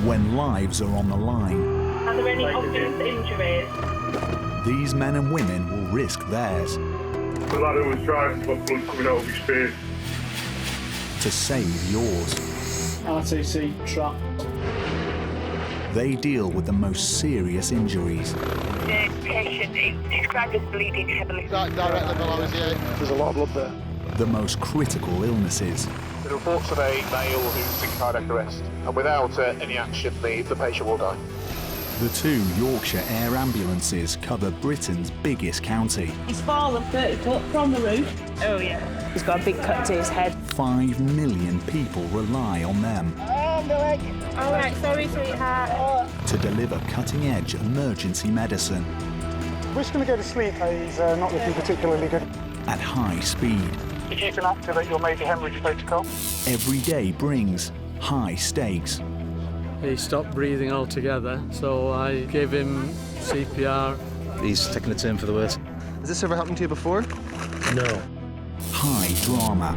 when lives are on the line. Are there any obvious injuries? These men and women will risk theirs. The lad who was driving got blood coming out of his face. To save yours. RTC trap. They deal with the most serious injuries. The patient is described as bleeding heavily. Directly below his ear. There's a lot of blood there. The most critical illnesses. The reports of a male who's in cardiac arrest, and without any action, the patient will die. The 2 Yorkshire Air Ambulances cover Britain's biggest county. He's fallen 30 foot from the roof. Oh, yeah. He's got a big cut to his head. 5 million people rely on them. All right, sorry, sweetheart. To deliver cutting-edge emergency medicine. We're just going to go to sleep. He's not looking particularly good. At high speed. If you can activate your major hemorrhage protocol. Every day brings high stakes. He stopped breathing altogether, so I gave him CPR. He's taken a turn for the worse. Has this ever happened to you before? No. High drama.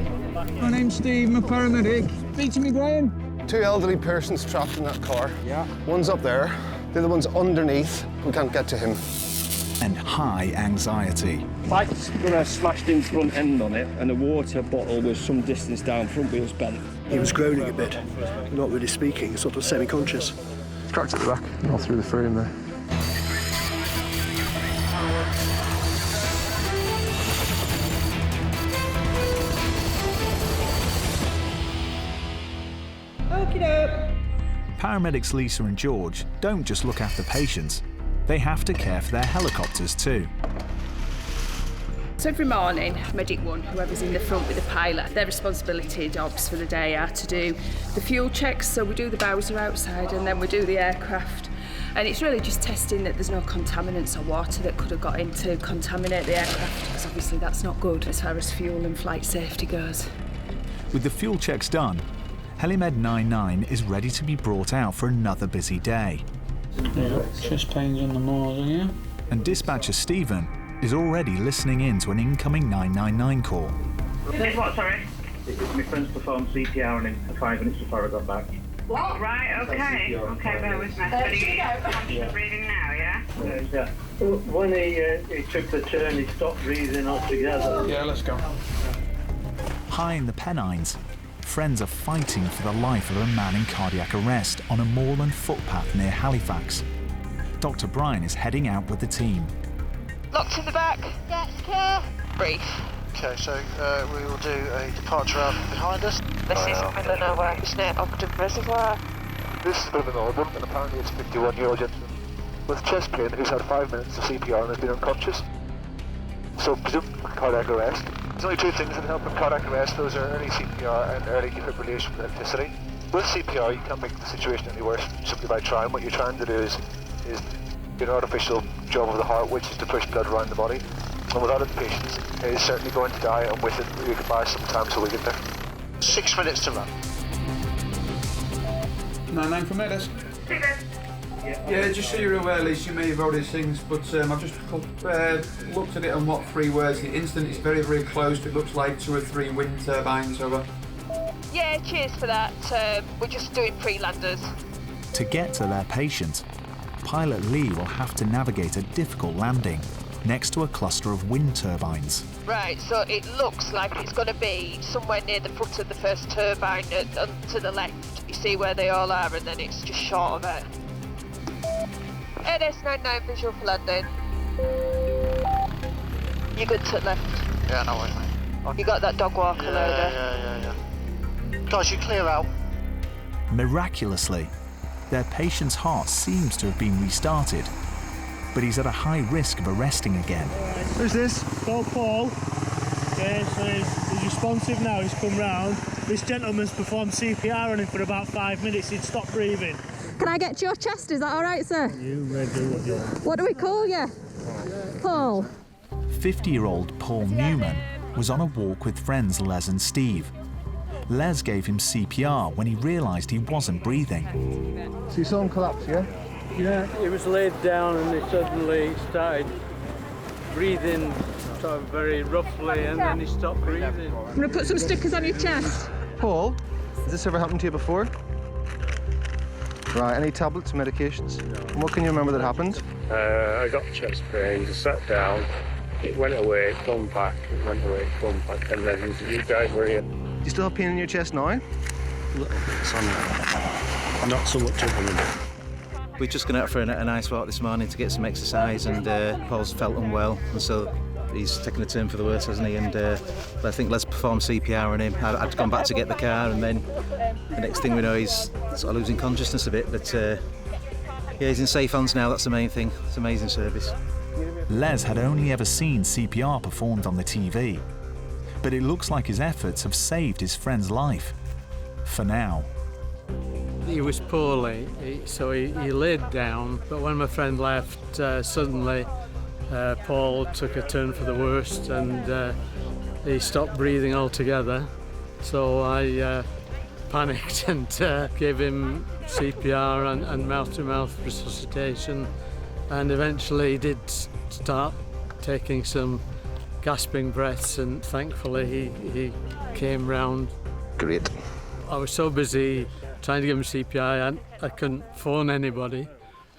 My name's Steve, I'm a paramedic. Speak to me, Graham. 2 elderly persons trapped in that car. Yeah. One's up there, the other one's underneath. We can't get to him. And high anxiety. Bike's got a smashed in front end on it, and a water bottle was some distance down, front wheel's bent. He was groaning a bit, not really speaking, sort of semi-conscious. Cracked at the back, all through the frame there. Paramedics Lisa and George don't just look after patients, they have to care for their helicopters too. So every morning, Medic 1, whoever's in the front with the pilot, their responsibility jobs for the day are to do the fuel checks, so we do the Bowser outside and then we do the aircraft. And it's really just testing that there's no contaminants or water that could have got in to contaminate the aircraft, because obviously that's not good as far as fuel and flight safety goes. With the fuel checks done, Helimed 99 is ready to be brought out for another busy day. Chest pains on the Mars, yeah? And dispatcher Stephen is already listening in to an incoming 999 call. There's what, sorry? My friends performed CPR on him for 5 minutes before I got back. What? Right, okay. Okay, bear with me. But he's breathing now, yeah? Yeah. When he took the turn, he stopped breathing altogether. Yeah, let's go. High in the Pennines, friends are fighting for the life of a man in cardiac arrest on a moorland footpath near Halifax. Dr. Brian is heading out with the team. Locked in the back. Get care. Brief. Okay, so we will do a departure out behind us. This is middle of nowhere. It's near Oldham Reservoir. This is a bit of an old one, and apparently it's a 51-year-old gentleman with chest pain who's had 5 minutes of CPR and has been unconscious. So presumed cardiac arrest. There's only 2 things that help in cardiac arrest. Those are early CPR and early defibrillation with electricity. With CPR, you can't make the situation any worse simply by trying. What you're trying to do is an artificial job of the heart, which is to push blood around the body. And without it, the patient is certainly going to die, and with it, we can buy some time till we get there. 6 minutes to run. 99 from Meadows. Yeah, just so you're aware, Liz, you may have already seen, but I've just looked at it on what 3 words. The instant is very, very close. It looks like 2 or 3 wind turbines over. Yeah, cheers for that. We're just doing pre-landers. To get to their patient, pilot Lee will have to navigate a difficult landing next to a cluster of wind turbines. Right, so it looks like it's going to be somewhere near the foot of the first turbine to the left. You see where they all are, and then it's just short of it. NS99 visual for landing. You good to the left? Yeah, no worries, mate. You got that dog walker loader? Yeah. Guys, you clear out. Miraculously, their patient's heart seems to have been restarted, but he's at a high risk of arresting again. Who's this? Paul. Okay, so he's responsive now, he's come round. This gentleman's performed CPR on him for about 5 minutes, he'd stopped breathing. Can I get to your chest, is that all right, sir? You ready? What do we call you? Paul. 50-year-old Paul Newman was on a walk with friends Les and Steve. Les gave him CPR when he realised he wasn't breathing. So you saw him collapse, yeah? Yeah, he was laid down and he suddenly started breathing sort of very roughly, and then he stopped breathing. I'm going to put some stickers on your chest. Paul, has this ever happened to you before? Right, any tablets, medications? And what can you remember that happened? I got chest pains, I sat down, it went away, come back, it went away, come back, and then you guys were here. Do you still have pain in your chest now? A little bit, son. Not so much at the minute. We're just going out for a nice walk this morning to get some exercise, and Paul's felt unwell, and so he's taken a turn for the worse, hasn't he? And I think let's perform CPR on him. I'd gone back to get the car, and then the next thing we know he's sort of losing consciousness a bit, but yeah, he's in safe hands now, that's the main thing. It's an amazing service. Les had only ever seen CPR performed on the TV, but it looks like his efforts have saved his friend's life. For now. He was poorly, so he laid down, but when my friend left, suddenly Paul took a turn for the worst, and he stopped breathing altogether. So I panicked and gave him CPR and mouth-to-mouth resuscitation, and eventually he did start taking some gasping breaths, and thankfully he came round. Great. I was so busy trying to give him CPR, I couldn't phone anybody.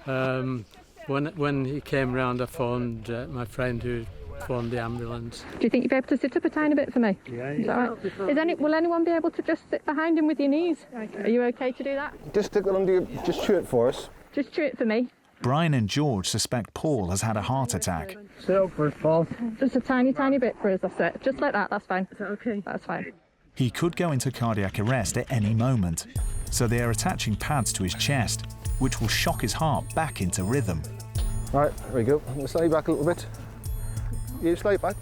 When he came round, I phoned my friend who phoned the ambulance. Do you think you'd be able to sit up a tiny bit for me? Yeah. Is that right? Will anyone be able to just sit behind him with your knees? Are you okay to do that? Just stick it under your... Just chew it for us. Just chew it for me. Brian and George suspect Paul has had a heart attack. Sit up for us, Paul. Just a tiny bit for us, that's it. Just like that, that's fine. Is that okay? That's fine. He could go into cardiac arrest at any moment, so they are attaching pads to his chest, which will shock his heart back into rhythm. Right, there we go. We'll slide back a little bit. Yeah, slide back.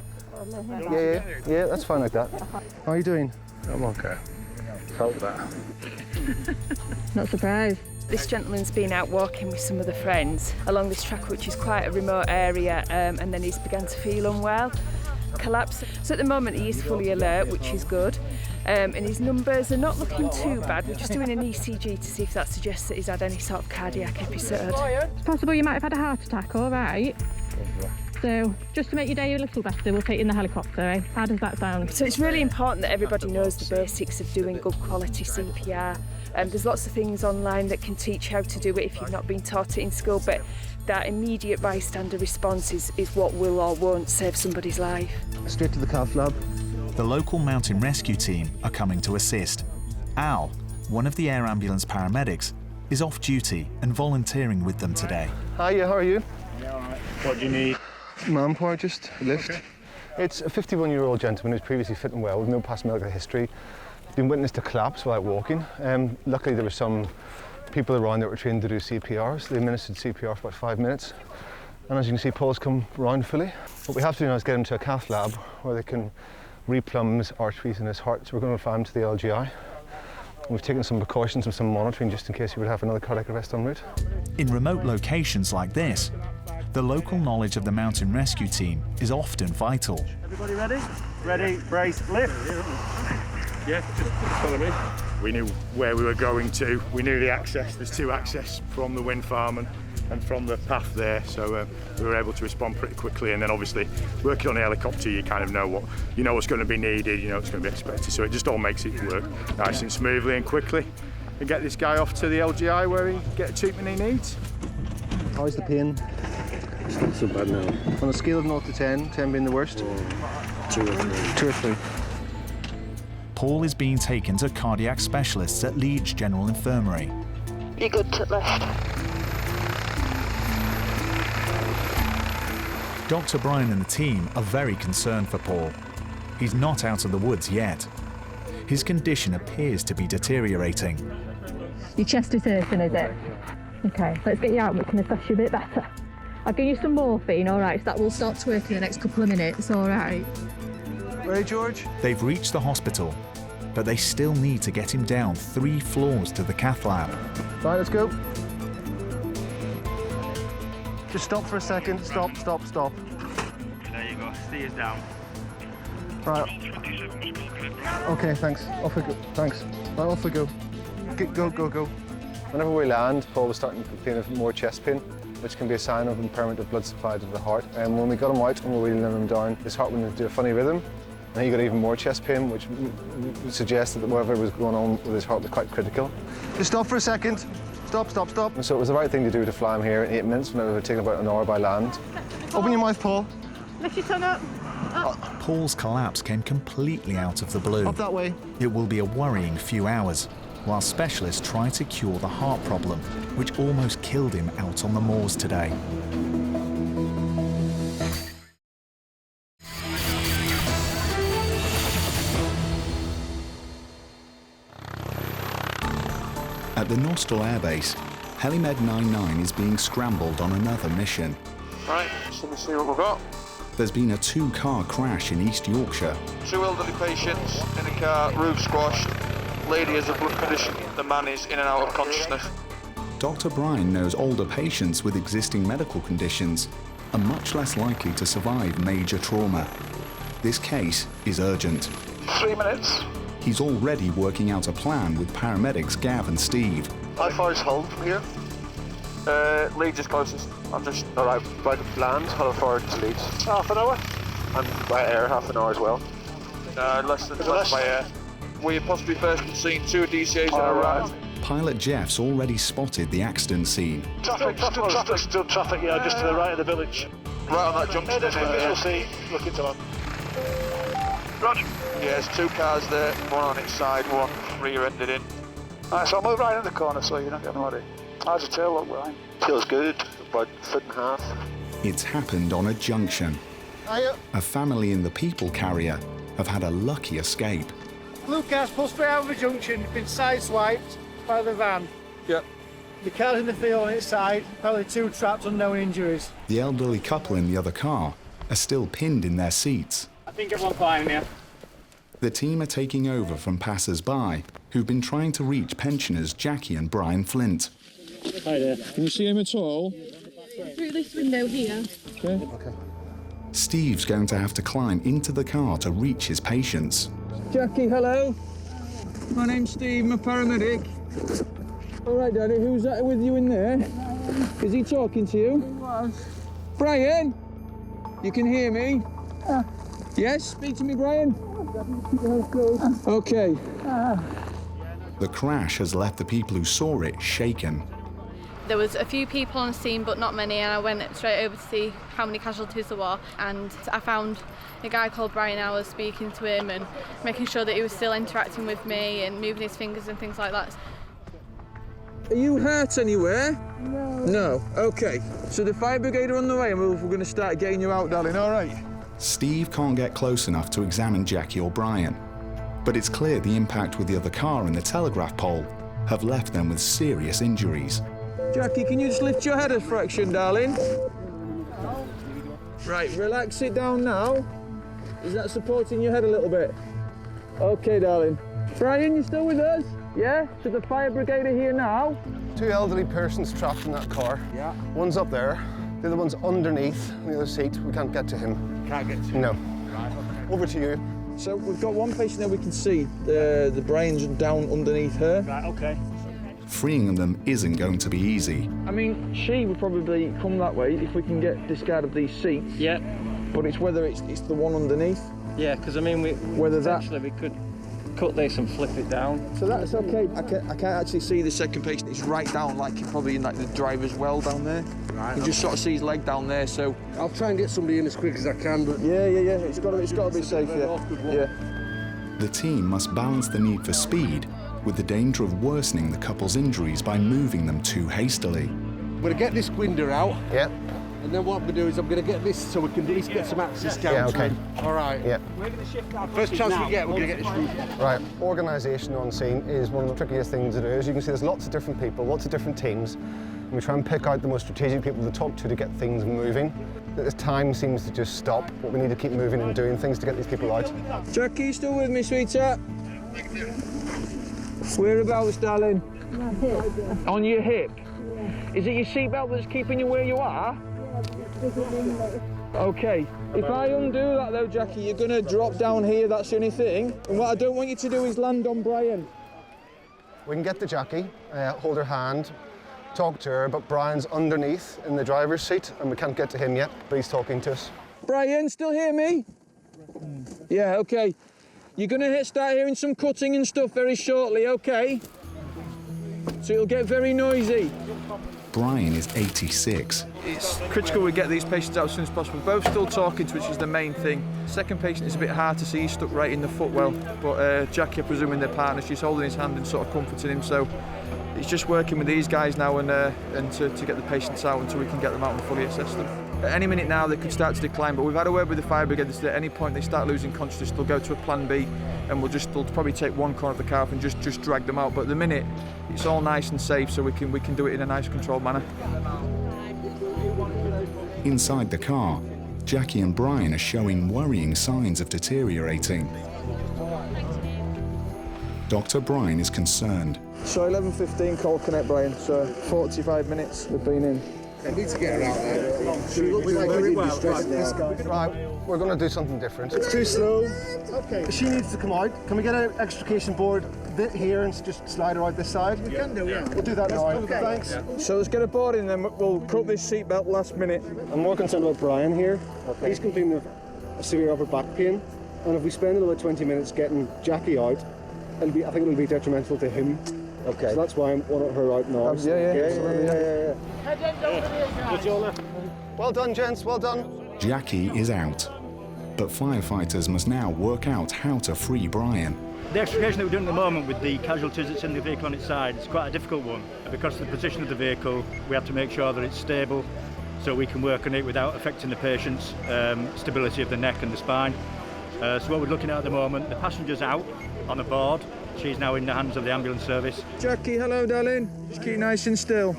Yeah, that's fine like that. How are you doing? I'm okay. Felt that. Not surprised. This gentleman's been out walking with some other friends along this track, which is quite a remote area, and then he's begun to feel unwell, collapse. So at the moment he is fully alert, which is good, and his numbers are not looking too bad. We're just doing an ECG to see if that suggests that he's had any sort of cardiac episode. It's possible you might have had a heart attack, all right? So, just to make your day a little better, we'll take you in the helicopter, eh? How does that sound? So it's really important that everybody knows the basics of doing good quality CPR. There's lots of things online that can teach how to do it if you've not been taught it in school, but that immediate bystander response is what will or won't save somebody's life. Straight to the cath lab. The local mountain rescue team are coming to assist. Al, one of the air ambulance paramedics, is off duty and volunteering with them today. Hiya, how are you? Yeah, all right. What do you need? Manpower, just a lift. Okay. It's a 51-year-old gentleman who's previously fit and well with no past medical history. Been witness to collapse while walking. Luckily there were some people around that were trained to do CPR, so they administered CPR for about 5 minutes. And as you can see, Paul's come round fully. What we have to do now is get him to a cath lab where they can replumb his arteries in his heart, so we're going to refer him to the LGI. And we've taken some precautions and some monitoring just in case he would have another cardiac arrest en route. In remote locations like this, the local knowledge of the mountain rescue team is often vital. Everybody ready? Ready, brace, lift. Yeah, just follow me. We knew where we were going to. We knew the access. There's 2 access from the wind farm and from the path there, so we were able to respond pretty quickly. And then obviously working on the helicopter, you kind of know what's going to be needed, what's going to be expected. So it just all makes it work nice and smoothly and quickly, and get this guy off to the LGI where he get the treatment he needs. How's the pain? It's not so bad now. On a scale of 0 to 10, 10 being the worst? 2 or 3. 2 or 3. Paul is being taken to cardiac specialists at Leeds General Infirmary. You're good to left. Dr. Brian and the team are very concerned for Paul. He's not out of the woods yet. His condition appears to be deteriorating. Your chest is hurting, is it? Okay, let's get you out and we can assess you a bit better. I'll give you some morphine, all right, so that will start to work in the next couple of minutes, all right? Ready, George? They've reached the hospital, but they still need to get him down 3 floors to the cath lab. Right, let's go. Just stop for a second. Stop. There you go. Stay us down. Right. Okay, thanks. Off we go. Thanks. Right, off we go. Go. Whenever we land, Paul was starting to complain of more chest pain, which can be a sign of impairment of blood supply to the heart. And when we got him out and we were wheeling him down, his heart went into a funny rhythm, and he got even more chest pain, which would suggest that whatever was going on with his heart was quite critical. Just stop for a second. Stop, stop, stop. And so it was the right thing to do to fly him here in 8 minutes when it would have taken about an hour by land. Open your mouth, Paul. Lift your tongue up. Paul's collapse came completely out of the blue. Up that way. It will be a worrying few hours, while specialists try to cure the heart problem, which almost killed him out on the moors today. At the Nostril Air Base, Helimed 99 is being scrambled on another mission. Right, so let's see what we've got. There's been a two-car crash in East Yorkshire. 2 elderly patients in a car, roof squashed. Lady has a blood condition. The man is in and out of consciousness. Dr. Brian knows older patients with existing medical conditions are much less likely to survive major trauma. This case is urgent. 3 minutes. He's already working out a plan with paramedics Gav and Steve. How far is Hull from here? Leeds is closest. I'm just arrived by the land. How far is Leeds? Half an hour. And by air, half an hour as well. Less than by air. Were you possibly first on scene? 2 DCAs that arrived. Pilot Jeff's already spotted the accident scene. Traffic, still traffic, yeah, just to the right of the village. Right on that junction. Visual C, looking to land. Roger. Yeah, there's 2 cars there, one on its side, one rear-ended in. Alright, so I'll move right in the corner so you're not getting worried. How's the tail look, Brian? Feels good, about 1.5 feet. It's happened on a junction. Hiya. A family in the people carrier have had a lucky escape. Blue car's pulled straight out of the junction, been sideswiped by the van. Yep. The car's in the field on its side, probably 2 trapped, unknown injuries. The elderly couple in the other car are still pinned in their seats. I think everyone's fine here. The team are taking over from passers-by who've been trying to reach pensioners Jackie and Brian Flint. Hi there. Can you see him at all? Through this window here. Okay. Steve's going to have to climb into the car to reach his patients. Jackie, hello. My name's Steve, I'm a paramedic. All right, Daddy, who's that with you in there? Is he talking to you? He was. Brian, you can hear me? Yes, speak to me, Brian. Okay. The crash has left the people who saw it shaken. There was a few people on scene, but not many, and I went straight over to see how many casualties there were, and I found a guy called Brian. I was speaking to him and making sure that he was still interacting with me and moving his fingers and things like that. Are you hurt anywhere? No. No? Okay. So the fire brigade are on the way and we're going to start getting you out, darling, all right? Steve can't get close enough to examine Jackie or Brian, but it's clear the impact with the other car and the telegraph pole have left them with serious injuries. Jackie, can you just lift your head a fraction, darling? Right, relax it down now. Is that supporting your head a little bit? Okay, darling. Brian, you still with us? Yeah? So the fire brigade are here now? 2 elderly persons trapped in that car. Yeah. One's up there, the other one's underneath in the other seat. We can't get to him. Can't get to him? No. Right, okay. Over to you. So we've got one patient there we can see. The brain's down underneath her. Right, okay. Freeing them isn't going to be easy. I mean, she would probably come that way if we can get this guard of these seats. Yeah. But it's whether it's the one underneath. Yeah, because I mean, we could cut this and flip it down. So that's okay. I can't actually see the second patient. It's right down, like probably in like the driver's well down there. Right. You just sort of see his leg down there. So I'll try and get somebody in as quick as I can. But yeah. It's got to be safe. Yeah. The team must balance the need for speed with the danger of worsening the couple's injuries by moving them too hastily. I'm going to get this window out. Yeah. And then what I'm going to do is I'm going to get this so we can at least get some access down. Yeah, okay. All right. Yeah. We're going to shift our first chance we get, we're going to get this roof off. Right. Organisation on scene is one of the trickiest things to do. As you can see, there's lots of different people, lots of different teams. And we try and pick out the most strategic people to talk to get things moving. This time seems to just stop, but we need to keep moving and doing things to get these people out. Jackie, you still with me, sweetheart? Whereabouts, darling? My hip. On your hip? Is it your seatbelt that's keeping you where you are? Okay. If I undo that though, Jackie, you're going to drop down here, that's the only thing. And what I don't want you to do is land on Brian. We can get to Jackie, hold her hand, talk to her, but Brian's underneath in the driver's seat and we can't get to him yet, but he's talking to us. Brian, still hear me? Yeah, okay. You're going to start hearing some cutting and stuff very shortly, okay? So it'll get very noisy. Brian is 86. It's critical we get these patients out as soon as possible. Both still talking, which is the main thing. Second patient is a bit hard to see, he's stuck right in the footwell. But Jackie, I presume, in their partner, she's holding his hand and sort of comforting him. So it's just working with these guys now and to get the patients out until we can get them out and fully assess them. At any minute now they could start to decline, but we've had a word with the fire brigade that at any point they start losing consciousness, they'll go to a plan B and they'll probably take one corner of the car off and just drag them out. But at the minute it's all nice and safe, so we can do it in a nice controlled manner. Inside the car, Jackie and Brian are showing worrying signs of deteriorating. Dr. Brian is concerned. So 11:15 call connect, Brian, so 45 minutes we've been in. I need to get her out there. She looks like very distressed now. Right, we're going to do something different. It's too slow. Okay. She needs to come out. Can we get an extrication board here and just slide her out this side? We can do, yeah. We'll do that now. Okay. Thanks. So let's get a board in, then we'll cut this seat belt last minute. I'm more concerned about Brian here. He's complaining of a severe upper back pain, and if we spend another 20 minutes getting Jackie out, I think it'll be detrimental to him. Okay. So that's why I want her out now. Yeah. Well done, gents, well done. Jackie is out, but firefighters must now work out how to free Brian. The extrication that we're doing at the moment with the casualties that's in the vehicle on its side is quite a difficult one. Because of the position of the vehicle, we have to make sure that it's stable so we can work on it without affecting the patient's stability of the neck and the spine. So what we're looking at the moment, the passenger's out on the board. She's now in the hands of the ambulance service. Jackie, hello, darling. Just keep nice and still.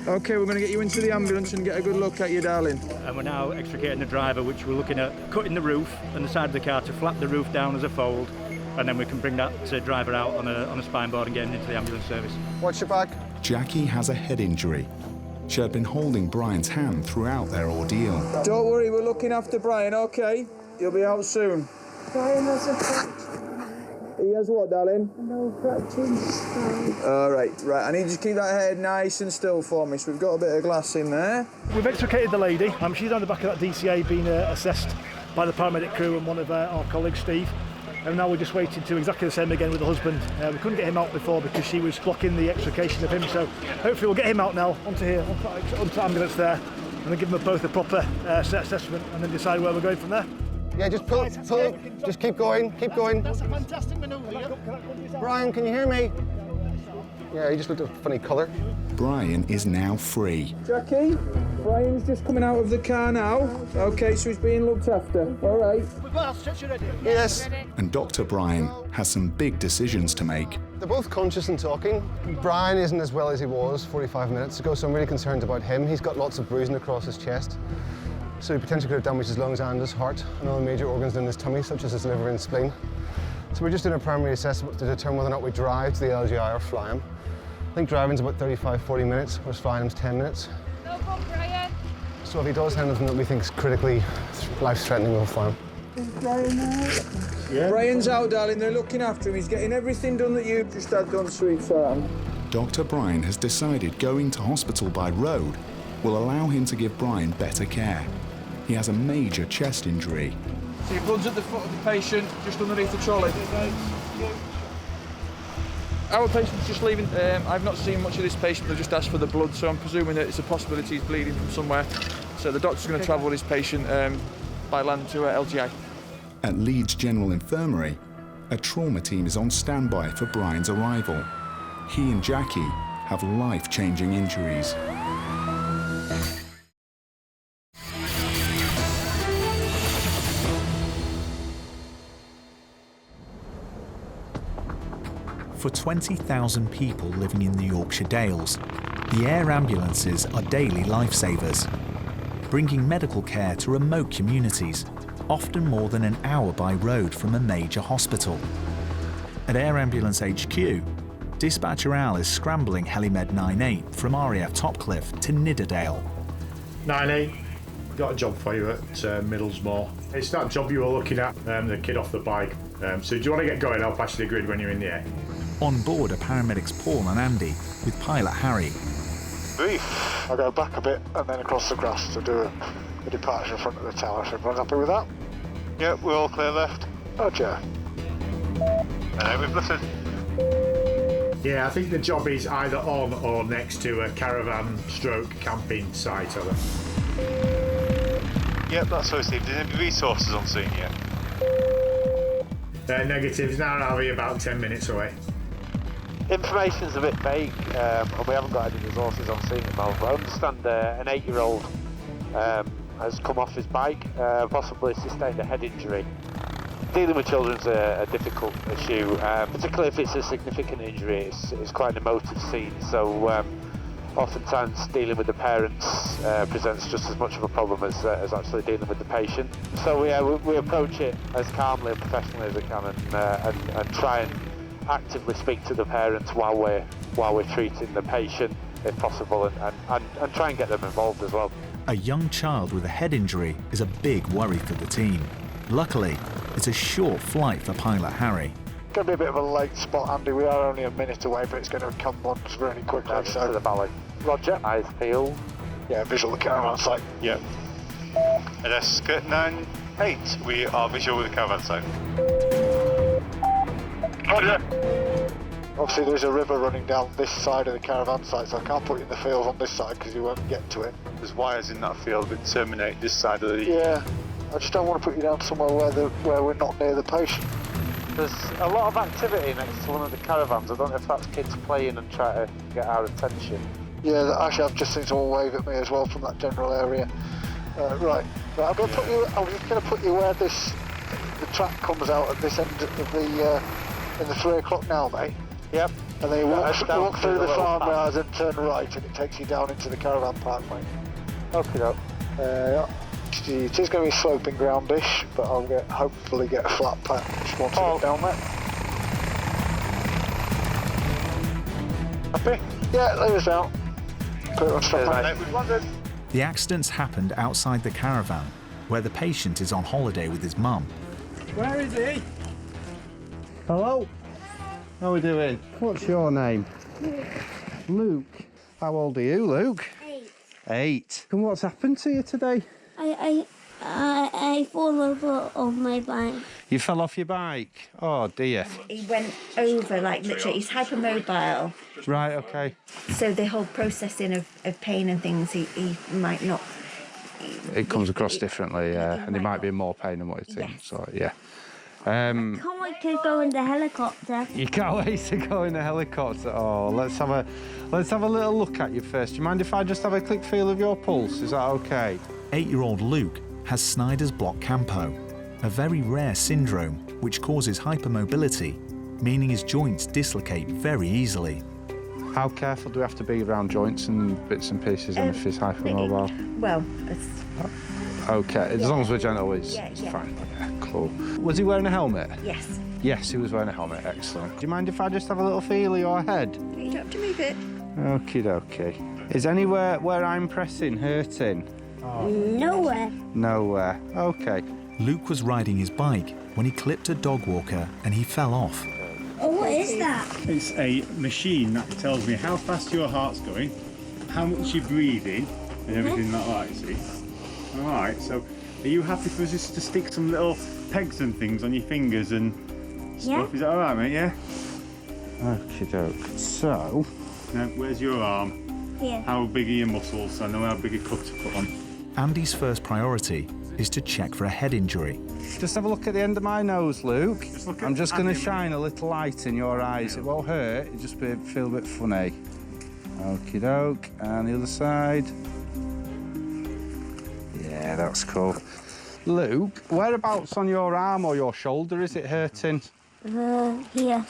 OK, we're going to get you into the ambulance and get a good look at you, darling. And we're now extricating the driver, which we're looking at cutting the roof and the side of the car to flap the roof down as a fold, and then we can bring that driver out on a spine board and get him into the ambulance service. Watch your back. Jackie has a head injury. She had been holding Brian's hand throughout their ordeal. Don't worry, we're looking after Brian, OK? He'll be out soon. Brian has a fracture. He has what, darling? No fracture in his spine. All right. I need you to keep that head nice and still for me, so we've got a bit of glass in there. We've extricated the lady. She's on the back of that DCA being assessed by the paramedic crew and one of our colleagues, Steve. And now we're just waiting to exactly the same again with the husband. We couldn't get him out before because she was blocking the extrication of him, so hopefully we'll get him out now onto here, onto the ambulance there, and then give them both a proper assessment and then decide where we're going from there. Yeah, just pull, just keep going. That's a fantastic manoeuvre. Brian, can you hear me? Yeah, he just looked at a funny colour. Brian is now free. Jackie, Brian's just coming out of the car now. OK, so he's being looked after. All right. We've got our stretcher ready. Yes. And Dr. Brian has some big decisions to make. They're both conscious and talking. Brian isn't as well as he was 45 minutes ago, so I'm really concerned about him. He's got lots of bruising across his chest. So he potentially could have damaged his lungs and his heart and other major organs in his tummy, such as his liver and spleen. So we're just doing a primary assessment to determine whether or not we drive to the LGI or fly him. I think driving's about 35-40 minutes, whereas flying him's 10 minutes. No problem, Brian. So if he does anything that we think is critically life-threatening, we'll fly him. Is Brian out? Yeah. Brian's out, darling. They're looking after him. He's getting everything done that you've just had done, sweetheart. Dr. Brian has decided going to hospital by road will allow him to give Brian better care. He has a major chest injury. So your blood's at the foot of the patient, just underneath the trolley. Our patient's just leaving. I've not seen much of this patient. They've just asked for the blood, so I'm presuming that it's a possibility he's bleeding from somewhere. So the doctor's going to travel with his patient by land to LGI. At Leeds General Infirmary, a trauma team is on standby for Brian's arrival. He and Jackie have life-changing injuries. For 20,000 people living in the Yorkshire Dales, the air ambulances are daily lifesavers, bringing medical care to remote communities, often more than an hour by road from a major hospital. At Air Ambulance HQ, Dispatcher Al is scrambling Helimed 98 from RAF Topcliffe to Nidderdale. 98, got a job for you at Middlesmore. It's that job you were looking at, the kid off the bike. So do you want to get going? I'll pass you the grid when you're in the air. On board are paramedics Paul and Andy with pilot Harry. I'll go back a bit and then across the grass to do a departure in front of the tower. So everyone's happy with that? Yeah, we're all clear left. Roger. We've lifted. Yeah, I think the job is either on or next to a caravan stroke camping site. Yep, that's what I received. Did any resources on scene yet? Negatives, now I'll be about 10 minutes away. Information's a bit vague, and we haven't got any resources on scene at the moment. But I understand an 8-year-old has come off his bike, possibly sustained a head injury. Dealing with children's a difficult issue, particularly if it's a significant injury. It's quite an emotive scene, so oftentimes dealing with the parents presents just as much of a problem as actually dealing with the patient. So we approach it as calmly and professionally as we can, and try and actively speak to the parents while we're treating the patient, if possible, and try and get them involved as well. A young child with a head injury is a big worry for the team. Luckily, it's a short flight for pilot Harry. It's going to be a bit of a late spot, Andy. We are only a minute away, but it's going to come on really quickly. So to the valley. Roger. Eyes peeled. Yeah, visual of the caravan site. Yep. LS 98, we are visual with the caravan site. Roger. Obviously there's a river running down this side of the caravan site, so I can't put you in the field on this side because you won't get to it. There's wires in that field that terminate this side of the... Yeah, I just don't want to put you down somewhere where we're not near the patient. There's a lot of activity next to one of the caravans. I don't know if that's kids playing and trying to get our attention. Yeah, actually I've just seen someone wave at me as well from that general area. Right, I'm going to put you. I'm just going to put you where the track comes out at this end of the in the 3 o'clock now, mate. Yep. And then you walk through the farmyards and turn right, and it takes you down into the caravan park, mate. Okay, doke. It is going to be sloping groundish, but I'll hopefully get a flat path just once I get down there. Happy? Yeah, leave us out. Put it on stop. The accident's happened outside the caravan, where the patient is on holiday with his mum. Where is he? Hello? How are we doing? What's your name? Luke. How old are you, Luke? 8. 8. And what's happened to you today? I fall over on my bike. You fell off your bike? Oh dear. He went over, like literally, he's hypermobile. Right, okay. So the whole processing of pain and things, he might not... It comes across differently, yeah, and he might be in more pain than what you think, yes. So yeah. Can't wait to go in the helicopter. You can't wait to go in the helicopter. Oh, let's have a little look at you first. Do you mind if I just have a quick feel of your pulse? Is that okay? 8-year-old Luke has Snyder's block campo, a very rare syndrome which causes hypermobility, meaning his joints dislocate very easily. How careful do we have to be around joints and bits and pieces if he's hypermobile? Well, it's... Okay, as long as we're gentle, it's fine. Yeah, cool. Was he wearing a helmet? Yes. Yes, he was wearing a helmet. Excellent. Do you mind if I just have a little feel of your head? You don't have to move it. Okie dokie. Is anywhere where I'm pressing hurting? Oh. Nowhere. Nowhere. Okay. Luke was riding his bike when he clipped a dog walker and he fell off. Oh, what is that? It's a machine that tells me how fast your heart's going, how much you're breathing, and everything like that, you see. All right, so are you happy for us just to stick some little pegs and things on your fingers and stuff? Is that all right, mate, yeah? Okie doke. So... Now, where's your arm? Here. How big are your muscles? So I know how big a cut to put on. Andy's first priority is to check for a head injury. Just have a look at the end of my nose, Luke. I'm just going to shine a little light in your eyes. It won't hurt, it'll just feel a bit funny. Okie doke. And the other side. Yeah, that's cool. Luke, whereabouts on your arm or your shoulder is it hurting? Here.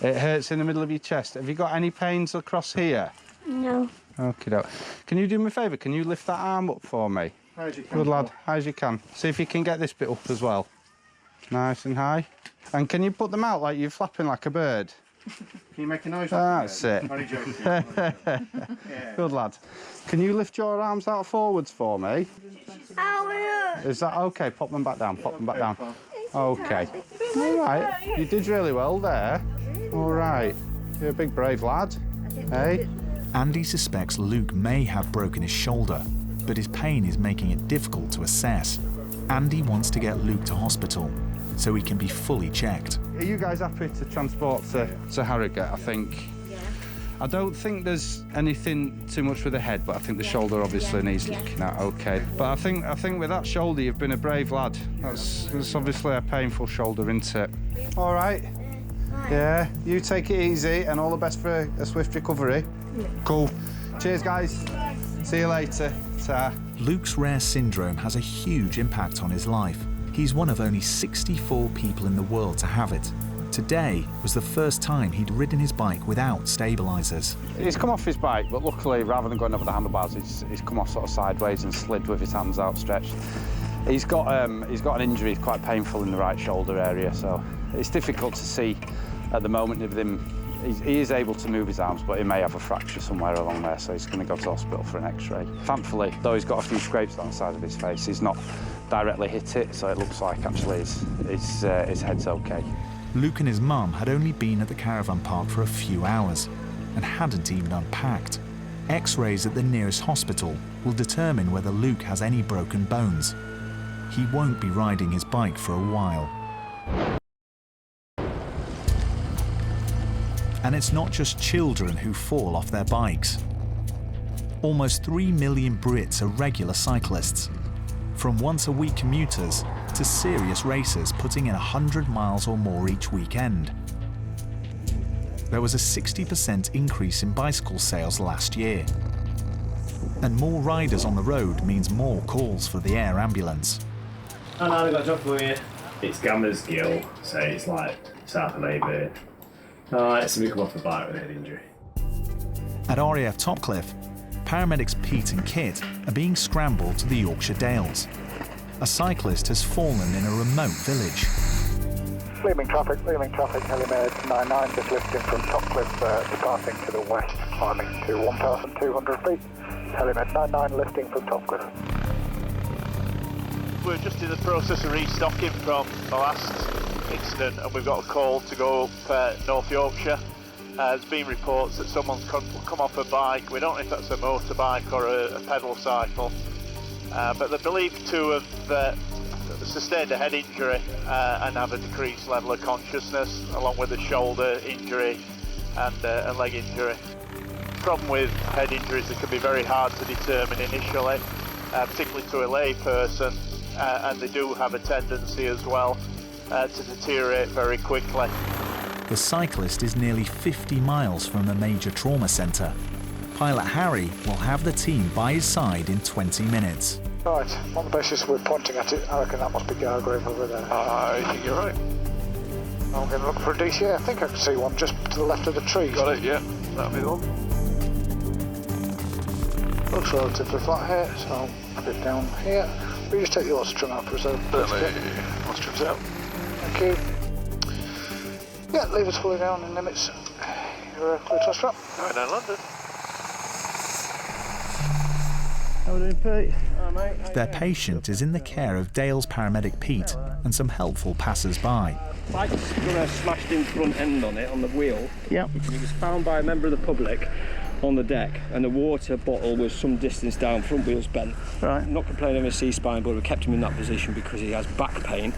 It hurts in the middle of your chest. Have you got any pains across here? No. Okie doke. Can you do me a favour? Can you lift that arm up for me? High as you can. Good lad, high as you can. See if you can get this bit up as well. Nice and high. And can you put them out like you're flapping like a bird? Can you make a noise? That's it. Only joking. Good lad. Can you lift your arms out forwards for me? Is that okay? Pop them back down, pop them back down. Okay. All right, you did really well there. All right, you're a big brave lad. Hey? Andy suspects Luke may have broken his shoulder, but his pain is making it difficult to assess. Andy wants to get Luke to hospital so he can be fully checked. Are you guys happy to transport to Harrogate? I think I don't think there's anything too much with the head, but I think the shoulder obviously needs looking at. Okay, but I think with that shoulder, you've been a brave lad. That's obviously a painful shoulder, isn't it? All right. Yeah. You take it easy, and all the best for a swift recovery. Yeah. Cool. Cheers, guys. See you later. Ta. Luke's rare syndrome has a huge impact on his life. He's one of only 64 people in the world to have it. Today was the first time he'd ridden his bike without stabilisers. He's come off his bike, but luckily, rather than going over the handlebars, he's come off sort of sideways and slid with his hands outstretched. He's got an injury, quite painful in the right shoulder area, so it's difficult to see at the moment with him. He is able to move his arms, but he may have a fracture somewhere along there, so he's going to go to hospital for an X-ray. Thankfully, though he's got a few scrapes down the side of his face, he's not directly hit it, so it looks like actually his head's okay. Luke and his mum had only been at the caravan park for a few hours and hadn't even unpacked. X-rays at the nearest hospital will determine whether Luke has any broken bones. He won't be riding his bike for a while. And it's not just children who fall off their bikes. Almost 3 million Brits are regular cyclists, from once-a-week commuters to serious racers putting in 100 miles or more each weekend. There was a 60% increase in bicycle sales last year. And more riders on the road means more calls for the air ambulance. Oh no, I've got a job for you. It's Gammer's Gill, so it's like south of Maybury. Alright, somebody come off the bike with a head injury. At RAF Topcliffe, paramedics Pete and Kit are being scrambled to the Yorkshire Dales. A cyclist has fallen in a remote village. Leaving traffic, helimed 99, just lifting from Topcliffe, departing to the west, climbing to 1,200 feet. Helimed 99, lifting from Topcliffe. We're just in the process of restocking from the last incident, and we've got a call to go up North Yorkshire. There's been reports that someone's come off a bike. We don't know if that's a motorbike or a pedal cycle, but they're believed to have sustained a head injury and have a decreased level of consciousness, along with a shoulder injury and a leg injury. The problem with head injuries, they can be very hard to determine initially, particularly to a lay person, and they do have a tendency as well to deteriorate very quickly. The cyclist is nearly 50 miles from a major trauma centre. Pilot Harry will have the team by his side in 20 minutes. Right, on the basis we're pointing at it, I reckon that must be Gargrave over there. I think you're right. I'm going to look for a DCA. I think I can see one just to the left of the trees. Got it, yeah. That'll be the one. Looks relatively flat here, so I'll put it down here. Will you just take the ostrom out for us? Ostrom's out. Thank you. Yeah, leave us fully down in limits. You're clear to ostrom. Going down London. How are we doing, Pete? Their patient is in the care of Dale's paramedic Pete and some helpful passers-by. Bike's got a smashed-in front end on it, on the wheel. Yep. And it was found by a member of the public on the deck, and the water bottle was some distance down, front wheels bent. Right. I'm not complaining of a C-spine, but we kept him in that position because he has back pain.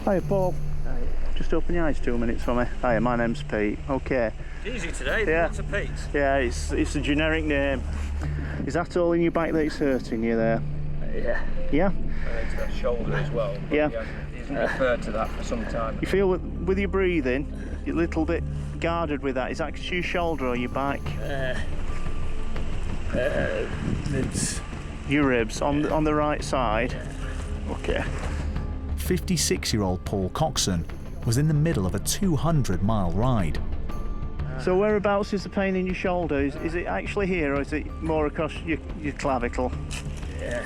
Hi, Paul. Hi. Just open your eyes 2 minutes for me. Hi, my name's Pete. Okay. Easy today, yeah. Lots of Pete's. Yeah, it's a generic name. Is that all in your back that's hurting you there? Yeah. Yeah? It's that shoulder as well. Yeah. He hasn't referred to that for some time. You feel with your breathing, you're a little bit guarded with that. Is that your shoulder or your back? It's your ribs on the right side. Okay. 56-year-old Paul Coxon was in the middle of a 200-mile ride. So whereabouts is the pain in your shoulder? Is it actually here, or is it more across your clavicle? Yeah.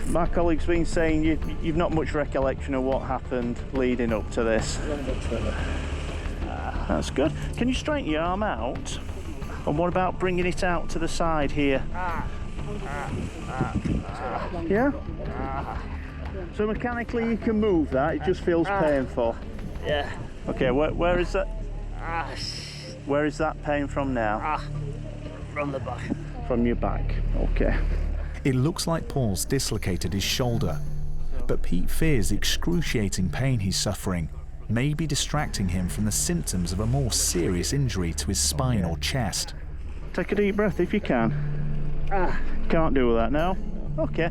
My colleague's been saying you've not much recollection of what happened leading up to this. That's good. Can you straighten your arm out? And what about bringing it out to the side here? Yeah? So mechanically you can move that, it just feels painful? Yeah. Okay, where is that? Where is that pain from now? From the back. From your back, okay. It looks like Paul's dislocated his shoulder, but Pete fears the excruciating pain he's suffering may be distracting him from the symptoms of a more serious injury to his spine or chest. Take a deep breath if you can. Can't do that now. Okay.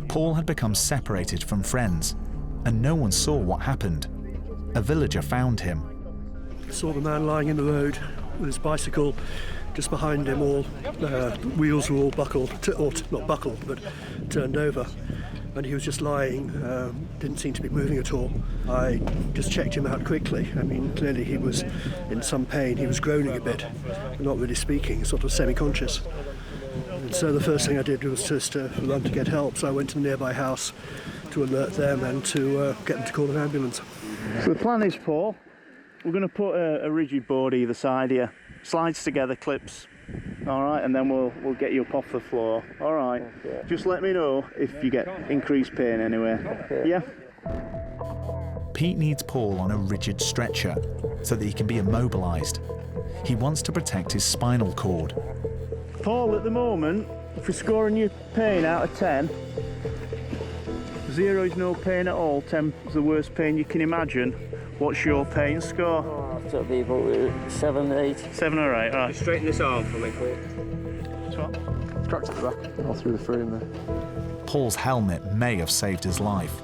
Paul had become separated from friends, and no one saw what happened. A villager found him. Saw the man lying in the road with his bicycle just behind him. All wheels were all buckled, or not buckled, but turned over, and he was just lying. Didn't seem to be moving at all. I just checked him out quickly. I mean, clearly he was in some pain. He was groaning a bit, not really speaking, sort of semi-conscious. And so the first thing I did was just to run to get help. So I went to the nearby house to alert them and to get them to call an ambulance. So the plan is, Paul, we're going to put a rigid board either side here, slides together, clips, all right, and then we'll get you up off the floor, all right. Okay. Just let me know if you get increased pain anywhere. Okay. Yeah. Pete needs Paul on a rigid stretcher so that he can be immobilised. He wants to protect his spinal cord. Paul, at the moment, if we're scoring your pain out of 10, 0 is no pain at all, 10 is the worst pain you can imagine. What's your pain score? Oh, it'll be about 7, 8. 7 or 8, right. Straighten this arm for me, please. Cracked at the back, all through the frame there. Paul's helmet may have saved his life.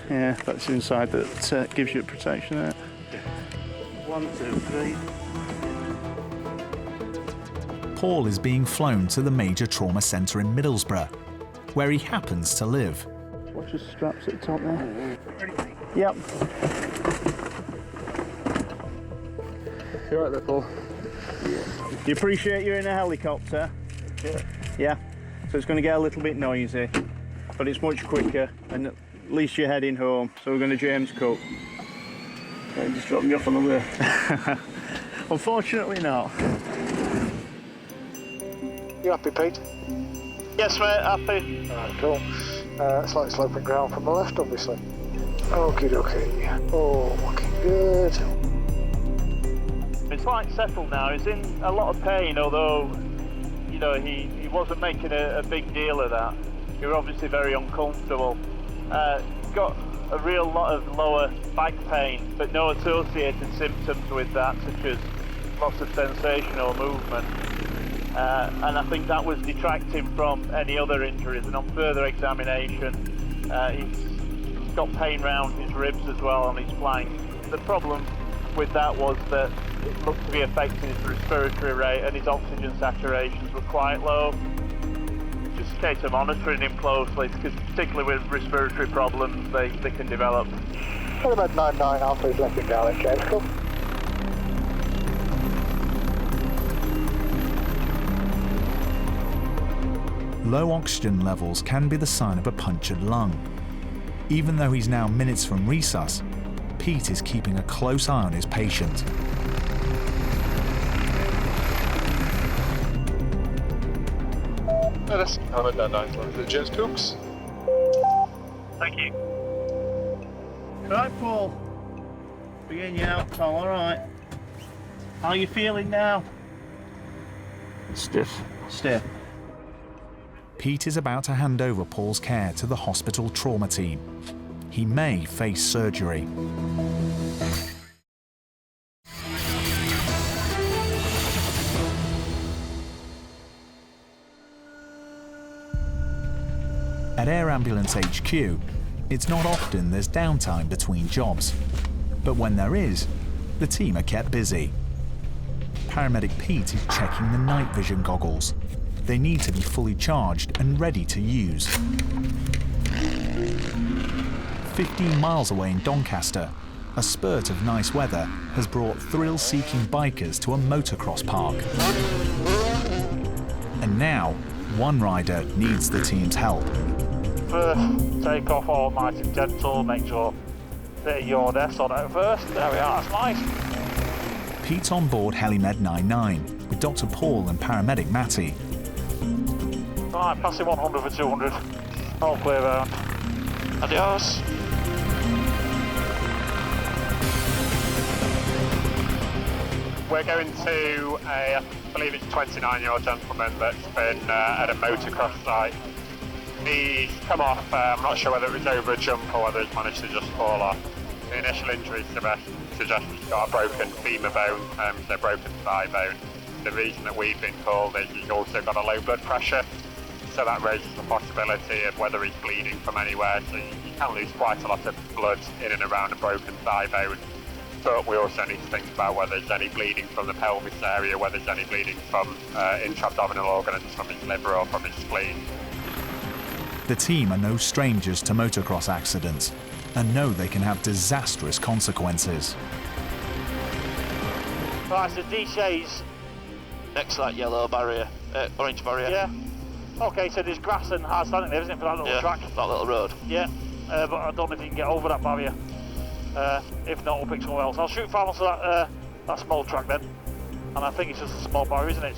Yeah, that's inside that gives you protection there. 1, 2, 3. Paul is being flown to the major trauma centre in Middlesbrough, where he happens to live. Watch the straps at the top there. Yep. You alright there, Paul? Yeah. Do you appreciate you're in a helicopter? Yeah. Yeah? So it's going to get a little bit noisy, but it's much quicker, and at least you're heading home. So we're going to James Cook. Just drop me off on the way. Unfortunately not. You happy, Pete? Yes, mate, happy. Alright, cool. Slightly sloping ground from the left, obviously. Okie dokie. Oh, looking good. It's quite settled now. He's in a lot of pain, although, you know, he wasn't making a big deal of that. He was obviously very uncomfortable. Got a real lot of lower back pain, but no associated symptoms with that, such as loss of sensation or movement. And I think that was detracting from any other injuries, and on further examination he's got pain round his ribs as well on his flank. The problem with that was that it looked to be affecting his respiratory rate, and his oxygen saturations were quite low. Just a case of monitoring him closely, because particularly with respiratory problems they can develop. Paramedic 99 Alpha is left in down at James Cook. Low oxygen levels can be the sign of a punctured lung. Even though he's now minutes from resus, Pete is keeping a close eye on his patient. That's Paramedic 99 James Cooks. Thank you. Right, Paul. Begin you out, pal, alright. How are you feeling now? Stiff. Stiff. Pete is about to hand over Paul's care to the hospital trauma team. He may face surgery. At Air Ambulance HQ, it's not often there's downtime between jobs. But when there is, the team are kept busy. Paramedic Pete is checking the night vision goggles. They need to be fully charged and ready to use. 15 miles away in Doncaster, a spurt of nice weather has brought thrill-seeking bikers to a motocross park. And now, one rider needs the team's help. First, take off all nice and gentle, make sure that your desk on it first. There we are, that's nice. Pete's on board HeliMed 99 with Dr. Paul and paramedic Matty. Right, passing 100 for 200. All clear round. Adios. We're going to I believe it's a 29-year-old gentleman that's been at a motocross site. He's come off, I'm not sure whether it was over a jump or whether he's managed to just fall off. The initial injuries suggest he's got a broken femur bone, so broken thigh bone. The reason that we've been called is he's also got a low blood pressure, so that raises the possibility of whether he's bleeding from anywhere. So you can lose quite a lot of blood in and around a broken thigh bone. But we also need to think about whether there's any bleeding from the pelvis area, whether there's any bleeding from intra-abdominal organs, from his liver or from his spleen. The team are no strangers to motocross accidents and know they can have disastrous consequences. Right, so DCA's next to that yellow barrier, orange barrier. Yeah. Okay, so there's grass and hard standing there, isn't it, for that little track? That little road. Yeah, but I don't know if you can get over that barrier. If not, we'll pick somewhere else. I'll shoot far onto that small track then. And I think it's just a small barrier, isn't it?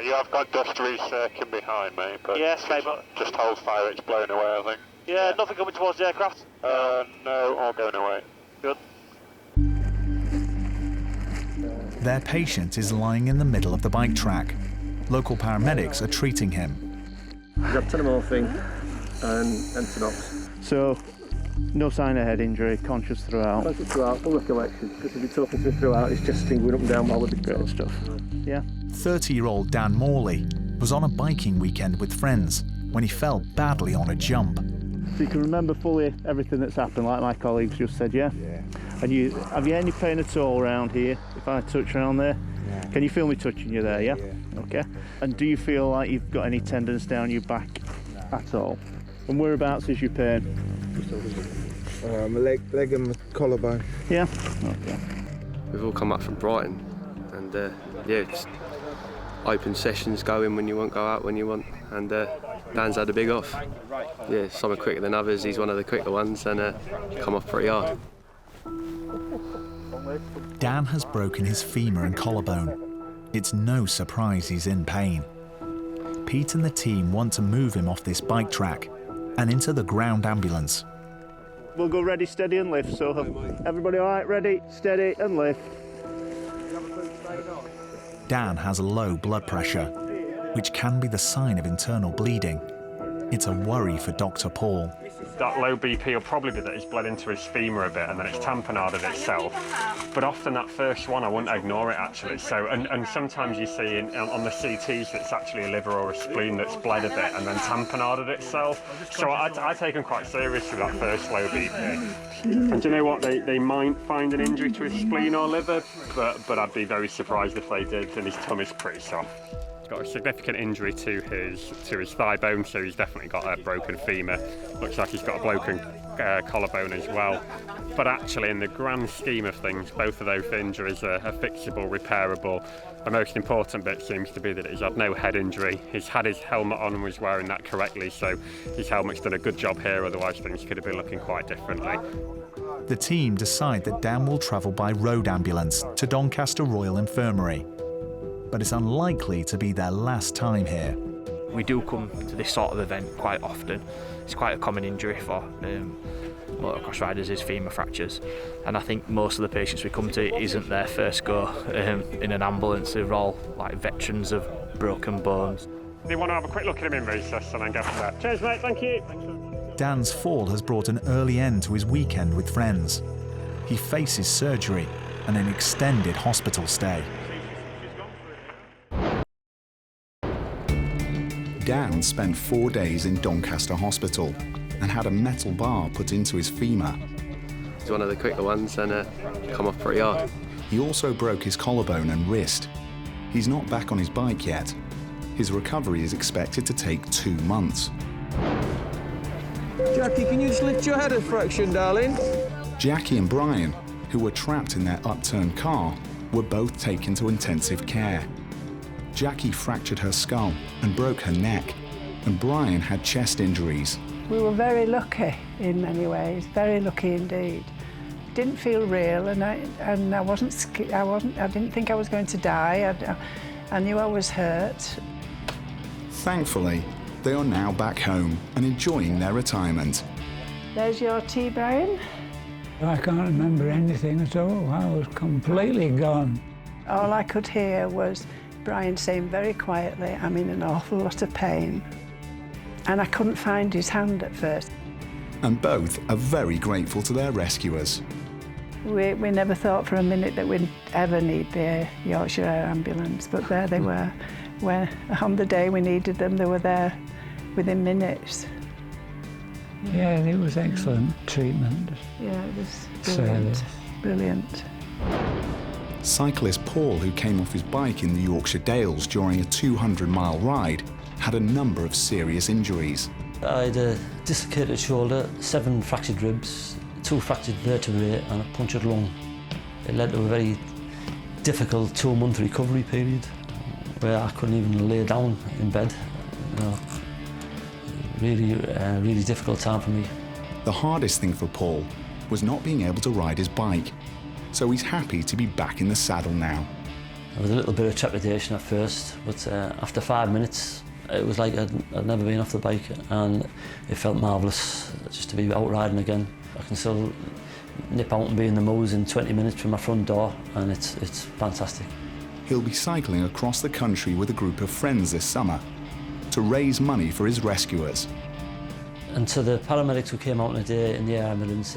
You have got dust recircling behind me, but yes, mate, but just hold fire, it's blown away, I think. Yeah, nothing coming towards the aircraft? No, all going away. Good. Their patient is lying in the middle of the bike track. Local paramedics are treating him. He's got tenomorphine and Tanox. So, no sign of head injury, conscious throughout. Conscious throughout, full recollection, because if you're talking to him throughout, his chest thing going up and down while we're great stuff. Yeah. 30-year-old Dan Morley was on a biking weekend with friends when he fell badly on a jump. So you can remember fully everything that's happened, like my colleagues just said, yeah? Yeah. And have you any pain at all around here, if I touch around there? Yeah. Can you feel me touching you there, yeah? Yeah. Okay. And do you feel like you've got any tendons down your back at all? And whereabouts is your pain? My leg and my collarbone. Yeah? Okay. We've all come up from Brighton and yeah, just open sessions, go in when you want, go out when you want, and Dan's had a big off. Yeah, some are quicker than others, he's one of the quicker ones and come off pretty hard. Dan has broken his femur and collarbone. It's no surprise he's in pain. Pete and the team want to move him off this bike track and into the ground ambulance. We'll go ready, steady and lift, so everybody all right, ready, steady and lift. Dan has low blood pressure, which can be the sign of internal bleeding. It's a worry for Dr. Paul. That low BP will probably be that he's bled into his femur a bit and then it's tamponaded itself. But often that first one, I wouldn't ignore it actually. So, and sometimes you see on the CTs that it's actually a liver or a spleen that's bled a bit and then tamponaded itself. So I take them quite seriously, that first low BP. And do you know what? They might find an injury to his spleen or liver, but I'd be very surprised if they did, and his tummy's pretty soft. Got a significant injury to his thigh bone, so he's definitely got a broken femur. Looks like he's got a broken collarbone as well. But actually, in the grand scheme of things, both of those injuries are fixable, repairable. The most important bit seems to be that he's had no head injury. He's had his helmet on and was wearing that correctly, so his helmet's done a good job here, otherwise things could have been looking quite differently. The team decide that Dan will travel by road ambulance to Doncaster Royal Infirmary. But it's unlikely to be their last time here. We do come to this sort of event quite often. It's quite a common injury for motocross riders is femur fractures, and I think most of the patients we come to isn't their first go in an ambulance. They're all like veterans of broken bones. They want to have a quick look at him in recess and then go from there. Cheers mate, thank you. Dan's fall has brought an early end to his weekend with friends. He faces surgery and an extended hospital stay. Dan spent 4 days in Doncaster Hospital and had a metal bar put into his femur. He's one of the quicker ones and come off pretty hard. He also broke his collarbone and wrist. He's not back on his bike yet. His recovery is expected to take 2 months. Jackie, can you just lift your head a fraction, darling? Jackie and Brian, who were trapped in their upturned car, were both taken to intensive care. Jackie fractured her skull and broke her neck, and Brian had chest injuries. We were very lucky in many ways, very lucky indeed. It didn't feel real, and I didn't think I was going to die. I knew I was hurt. Thankfully, they are now back home and enjoying their retirement. There's your tea, Brian. I can't remember anything at all. I was completely gone. All I could hear was Brian saying very quietly, "I'm in an awful lot of pain." And I couldn't find his hand at first. and both are very grateful to their rescuers. We never thought for a minute that we'd ever need the Yorkshire Air Ambulance, but there they were. When on the day we needed them, they were there within minutes. Yeah, it was excellent treatment. Yeah, it was brilliant. Brilliant. Cyclist Paul, who came off his bike in the Yorkshire Dales during a 200-mile ride, had a number of serious injuries. I had a dislocated shoulder, 7 fractured ribs, 2 fractured vertebrae and a punctured lung. It led to a very difficult 2-month recovery period where I couldn't even lay down in bed. You know, really difficult time for me. The hardest thing for Paul was not being able to ride his bike, so he's happy to be back in the saddle now. There was a little bit of trepidation at first, but after 5 minutes it was like I'd never been off the bike, and it felt marvellous just to be out riding again. I can still nip out and be in the mows in 20 minutes from my front door, and it's fantastic. He'll be cycling across the country with a group of friends this summer to raise money for his rescuers. And to the paramedics who came out in a day in the air ambulance,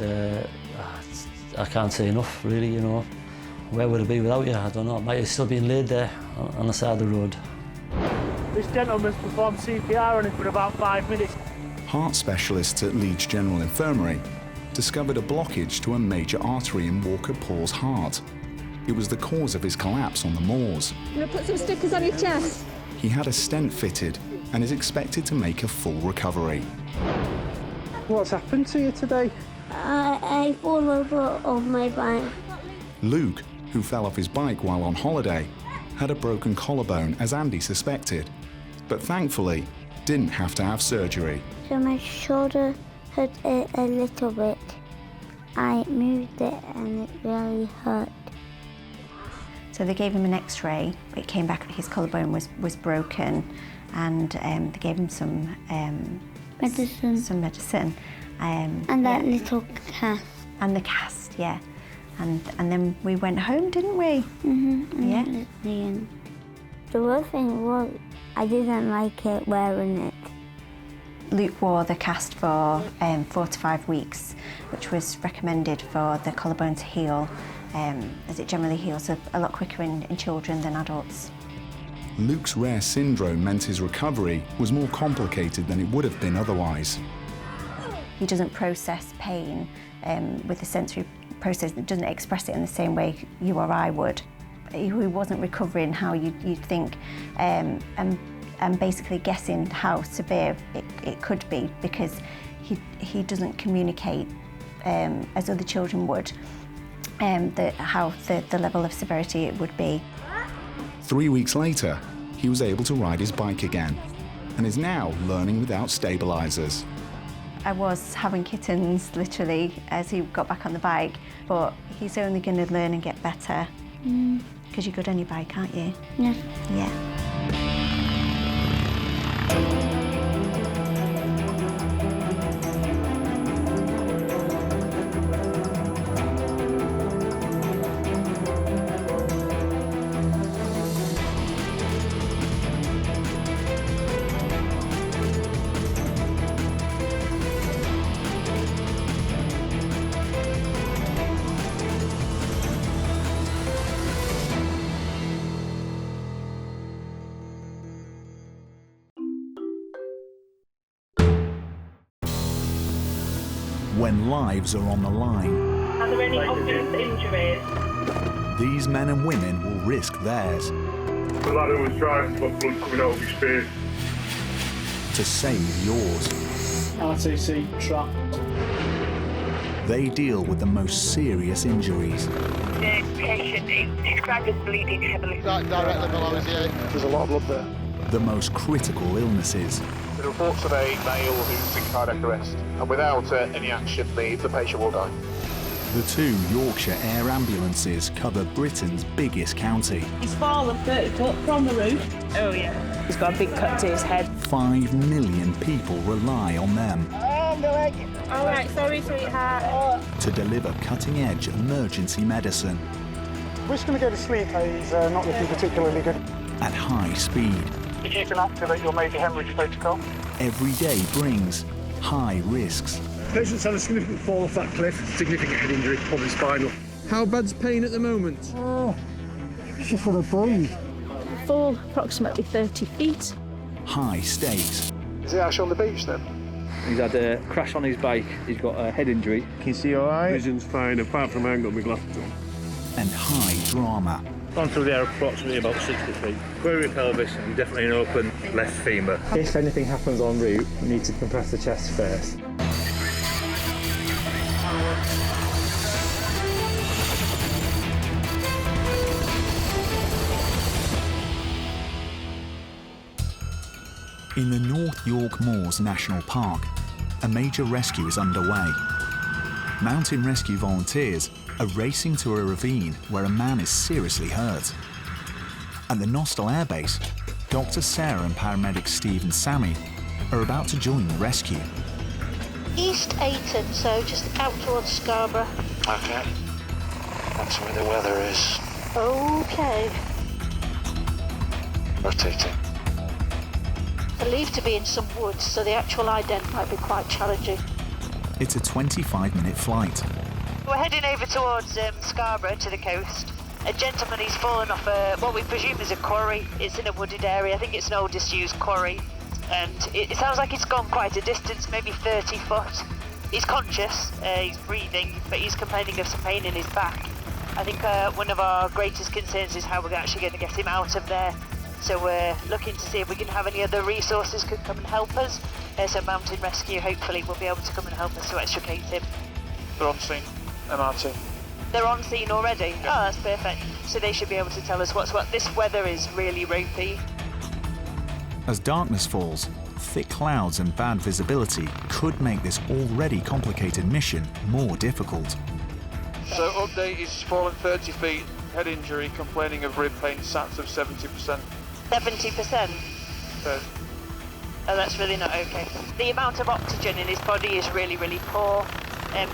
I can't say enough, really, you know. Where would it be without you? I don't know. It might have still been laid there on the side of the road. This gentleman's performed CPR on him for about 5 minutes. Heart specialists at Leeds General Infirmary discovered a blockage to a major artery in Walker Paul's heart. It was the cause of his collapse on the moors. I'm going to put some stickers on your chest. He had a stent fitted and is expected to make a full recovery. What's happened to you today? I fall over off my bike. Luke, who fell off his bike while on holiday, had a broken collarbone as Andy suspected, but thankfully didn't have to have surgery. So my shoulder hurt a little bit. I moved it and it really hurt. So they gave him an X-ray. It came back that his collarbone was broken, and they gave him some medicine. And that little cast. And the cast, yeah. And then we went home, didn't we? Mm-hmm. Yeah. The worst thing was I didn't like it wearing it. Luke wore the cast for 4 to 5 weeks, which was recommended for the collarbone to heal, as it generally heals a lot quicker in children than adults. Luke's rare syndrome meant his recovery was more complicated than it would have been otherwise. He doesn't process pain with the sensory process, it doesn't express it in the same way you or I would. He wasn't recovering how you'd think, and basically guessing how severe it could be, because he doesn't communicate as other children would, how the level of severity it would be. 3 weeks later, he was able to ride his bike again and is now learning without stabilisers. I was having kittens, literally, as he got back on the bike, but he's only going to learn and get better. Because you're good on your bike, aren't you? Yeah. Yeah. When lives are on the line, Are there any obvious injuries? these men and women will risk theirs The lad who was driving got blood coming out of his face. to save yours. RTC trapped. They deal with the most serious injuries. The patient is described as bleeding heavily. Directly below his ear. There's a lot of blood there. The most critical illnesses. The reports of a male who's in cardiac arrest, and without any action, the patient will die. The 2 Yorkshire Air Ambulances cover Britain's biggest county. He's fallen 30 foot from the roof. Oh yeah. He's got a big cut to his head. 5 million people rely on them All right, sorry, sweetheart. to deliver cutting-edge emergency medicine We're just going to go to sleep. He's not looking particularly good. at high speed. If you can activate your major hemorrhage protocol. Every day brings high risks. Patient's had a significant fall off that cliff, significant head injury, probably spinal. How bad's pain at the moment? She's full of breathe. Fall approximately 30 feet. High stakes. Is he actually on the beach then? He's had a crash on his bike. He's got a head injury. Can you see all right? Vision's fine, apart from I haven't got my glasses on. And high drama. Gone through the air approximately about 60 feet. Query pelvis and definitely an open left femur. If anything happens en route, you need to compress the chest first. In the North York Moors National Park, a major rescue is underway. Mountain rescue volunteers are racing to a ravine where a man is seriously hurt. At the Nostell Air Base, Dr. Sarah and paramedics Steve and Sammy are about to join the rescue. East Ayton, so just out towards Scarborough. Okay. That's where the weather is. Okay. Rotating. Believed to be in some woods, so the actual ident might be quite challenging. It's a 25-minute flight. We're heading over towards Scarborough to the coast. A gentleman, he's fallen off what we presume is a quarry. It's in a wooded area. I think it's an old disused quarry. And it sounds like it's gone quite a distance, maybe 30 foot. He's conscious, he's breathing, but he's complaining of some pain in his back. I think one of our greatest concerns is how we're actually going to get him out of there. So we're looking to see if we can have any other resources could come and help us. So Mountain Rescue hopefully will be able to come and help us to extricate him. They're on scene, MRT. They're on scene already? Yeah. Oh, that's perfect. So they should be able to tell us what's what. This weather is really ropey. As darkness falls, thick clouds and bad visibility could make this already complicated mission more difficult. So update, he's fallen 30 feet, head injury, complaining of rib pain, SATs of 70%. 70%? Oh, that's really not okay. The amount of oxygen in his body is really, really poor, and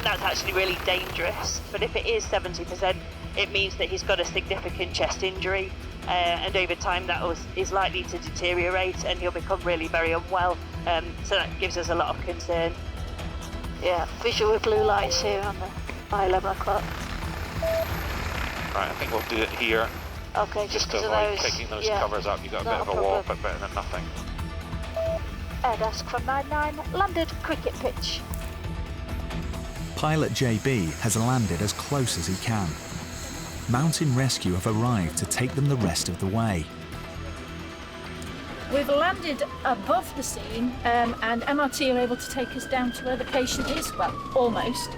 that's actually really dangerous. But if it is 70%, it means that he's got a significant chest injury, and over time that is likely to deteriorate and he'll become really very unwell. So that gives us a lot of concern. Yeah, visual with blue lights here on by 11 o'clock. Right, I think we'll do it here. Okay, just because to of avoid those, picking those yeah, covers up. You've got a bit of a wall, but better than nothing. Air desk from 99, landed cricket pitch. Pilot JB has landed as close as he can. Mountain Rescue have arrived to take them the rest of the way. We've landed above the scene and MRT are able to take us down to where the patient is, well, almost.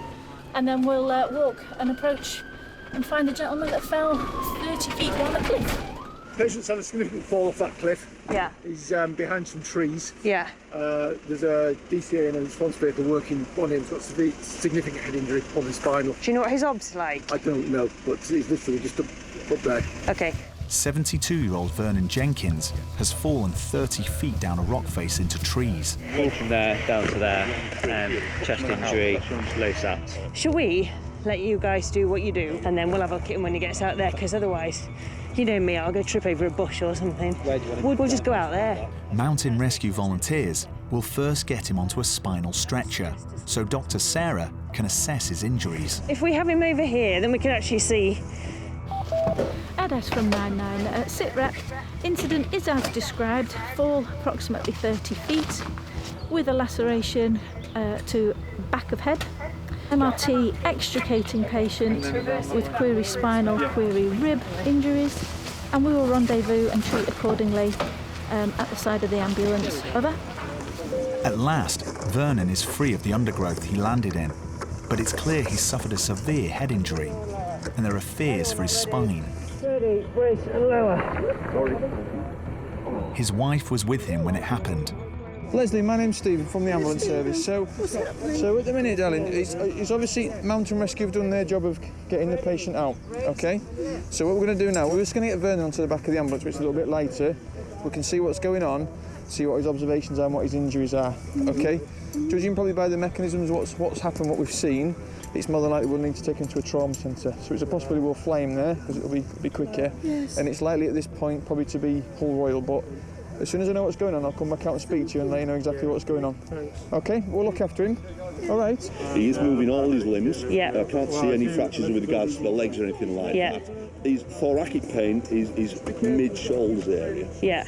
And then we'll walk and approach and find the gentleman that fell 30 feet down the cliff. Patient's had a significant fall off that cliff. Yeah. He's behind some trees. Yeah. There's a DCA and a response vehicle working on him. He's got significant head injury, probably spinal. Do you know what his ob's like? I don't know, but he's literally just up there. Okay. 72-year-old Vernon Jenkins has fallen 30 feet down a rock face into trees. Fall from there down to there, chest injury, low SATs. Shall we let you guys do what you do and then we'll have a look at him when he gets out there, because otherwise, you know me, I'll go trip over a bush or something. We'll just go out there. Mountain Rescue volunteers will first get him onto a spinal stretcher so Dr. Sarah can assess his injuries. If we have him over here, then we can actually see. ADAS from 99, sit rep. Incident is as described, fall approximately 30 feet with a laceration to back of head. MRT extricating patient with query spinal, query rib injuries, and we will rendezvous and treat accordingly at the side of the ambulance. Over. At last, Vernon is free of the undergrowth he landed in, but it's clear he's suffered a severe head injury, and there are fears for his spine. Steady, brace and lower. His wife was with him when it happened. Leslie, my name's Stephen from the ambulance service. So at the minute, darling, it's obviously Mountain Rescue have done their job of getting the patient out, okay? So what we're going to do now, we're just going to get Vernon onto the back of the ambulance, which is a little bit later. We can see what's going on, see what his observations are and what his injuries are, okay? Judging probably by the mechanisms, what's happened, what we've seen, it's more than likely we'll need to take him to a trauma centre. So it's a possibility we'll fly him there, because it'll be quicker. Yes. And it's likely at this point probably to be Hull Royal, but As soon as I know what's going on, I'll come back out and speak to you and let you know exactly what's going on. Okay, we'll look after him. All right. He is moving all his limbs. Yeah. I can't see any fractures with regards to the legs or anything like that. His thoracic pain is mid-shoulders area. Yeah.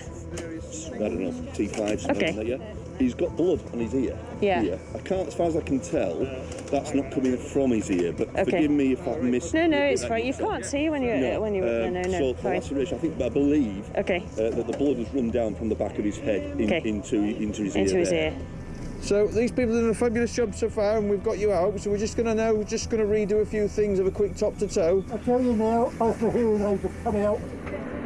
I don't know, T5, something like that, yeah. He's got blood on his ear. Yeah. Here. I can't, as far as I can tell, that's not coming from his ear, but forgive me if I've missed... No, it's fine. You can't see when you're... No, so fine. laceration, I believe that the blood has run down from the back of his head into his ear. Into his ear. So these people have done a fabulous job so far, and we've got you out. So we're just going to redo a few things of a quick top to toe. I tell you now, both the hearing aids are coming out.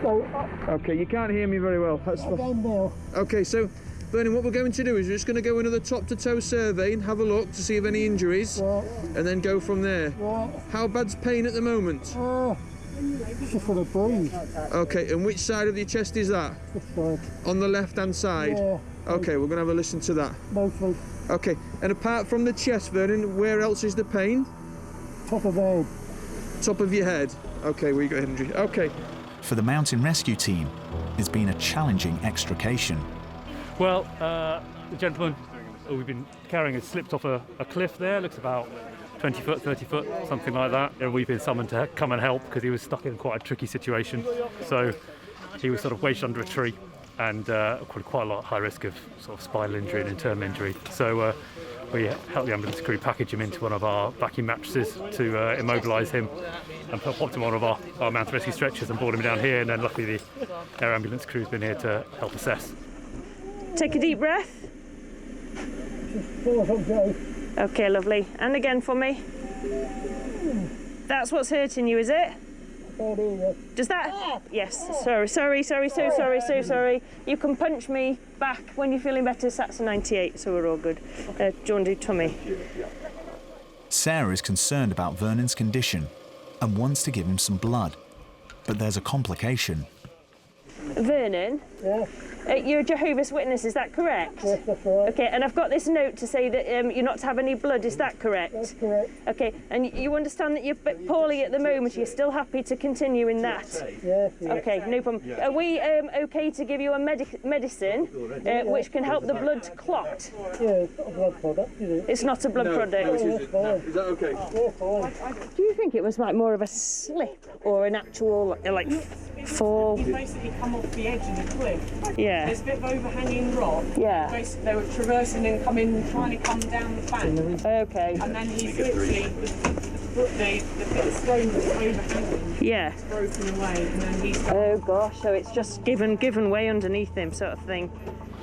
So, okay, you can't hear me very well. That's again now. Okay, so Vernon, what we're going to do is we're just going to go another top to toe survey and have a look to see if any injuries, and then go from there. How bad's pain at the moment? Just for the breathe. Okay, and which side of your chest is that? This side. On the left hand side? Yeah. Okay, we're going to have a listen to that. Mostly. Okay, and apart from the chest, Vernon, where else is the pain? Top of the head. Top of your head? Okay, where you got head injury. Okay. For the mountain rescue team, it's been a challenging extrication. Well, the gentleman we've been carrying has slipped off a cliff there, looks about 20 foot, 30 foot, something like that. And we've been summoned to come and help because he was stuck in quite a tricky situation. So he was sort of wedged under a tree and quite a lot high risk of sort of spinal injury and internal injury. So we helped the ambulance crew package him into one of our vacuum mattresses to immobilise him and popped him on one of our mountain rescue stretchers and brought him down here. And then luckily the air ambulance crew's been here to help assess. Take a deep breath. Okay, lovely. And again for me. That's what's hurting you, is it? Does that? Yes. Sorry. So sorry. You can punch me back when you're feeling better. That's a 98, so we're all good. Do you want to do tummy? Sarah is concerned about Vernon's condition and wants to give him some blood. But there's a complication. Vernon? Yeah? You're a Jehovah's Witness, is that correct? Yes, that's right. Okay, and I've got this note to say that you're not to have any blood, is that correct? That's correct. Okay, and you understand that you're poorly at the moment, you're still happy to continue in that? Yes. Okay, no problem. Are we okay to give you a medicine which can help the blood clot? Yeah, it's not a blood product, is it? It's not a blood product? Is that okay? Yeah, fine. Do you think it was like more of a slip or an actual like fall? You basically come off the edge of the cliff. Yeah. There's a bit of overhanging rock. Yeah. Basically, they were traversing and trying to come down the bank. Okay. And then he's literally, the bit of stone that's overhanging. Yeah. It's broken away, and then he's... Oh gosh, so it's just given way underneath him, sort of thing.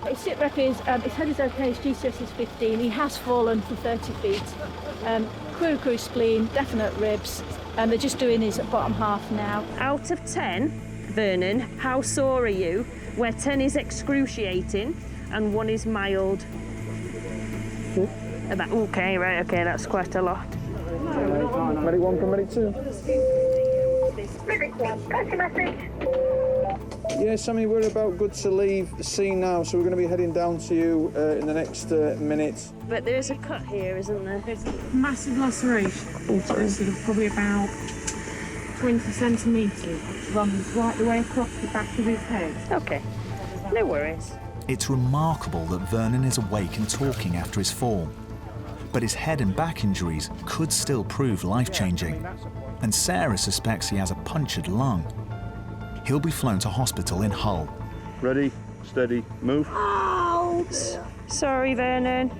His sit rep is, his head is okay, his GCS is 15, he has fallen from 30 feet. Quiricary spleen, definite ribs, and they're just doing his bottom half now. Out of 10, Vernon, how sore are you? Where 10 is excruciating and 1 is mild. Okay, that's quite a lot. Medic 1 from Medic 2. Medic 1, pass your message. Yeah, Sammy, we're about good to leave the scene now, so we're going to be heading down to you in the next minute. But there's a cut here, isn't there? There's a massive laceration, sort of probably about 20 centimetres, runs right the way across the back of his head. Okay, no worries. It's remarkable that Vernon is awake and talking after his fall. But his head and back injuries could still prove life-changing. And Sarah suspects he has a punctured lung. He'll be flown to hospital in Hull. Ready, steady, move. Out! Sorry, Vernon.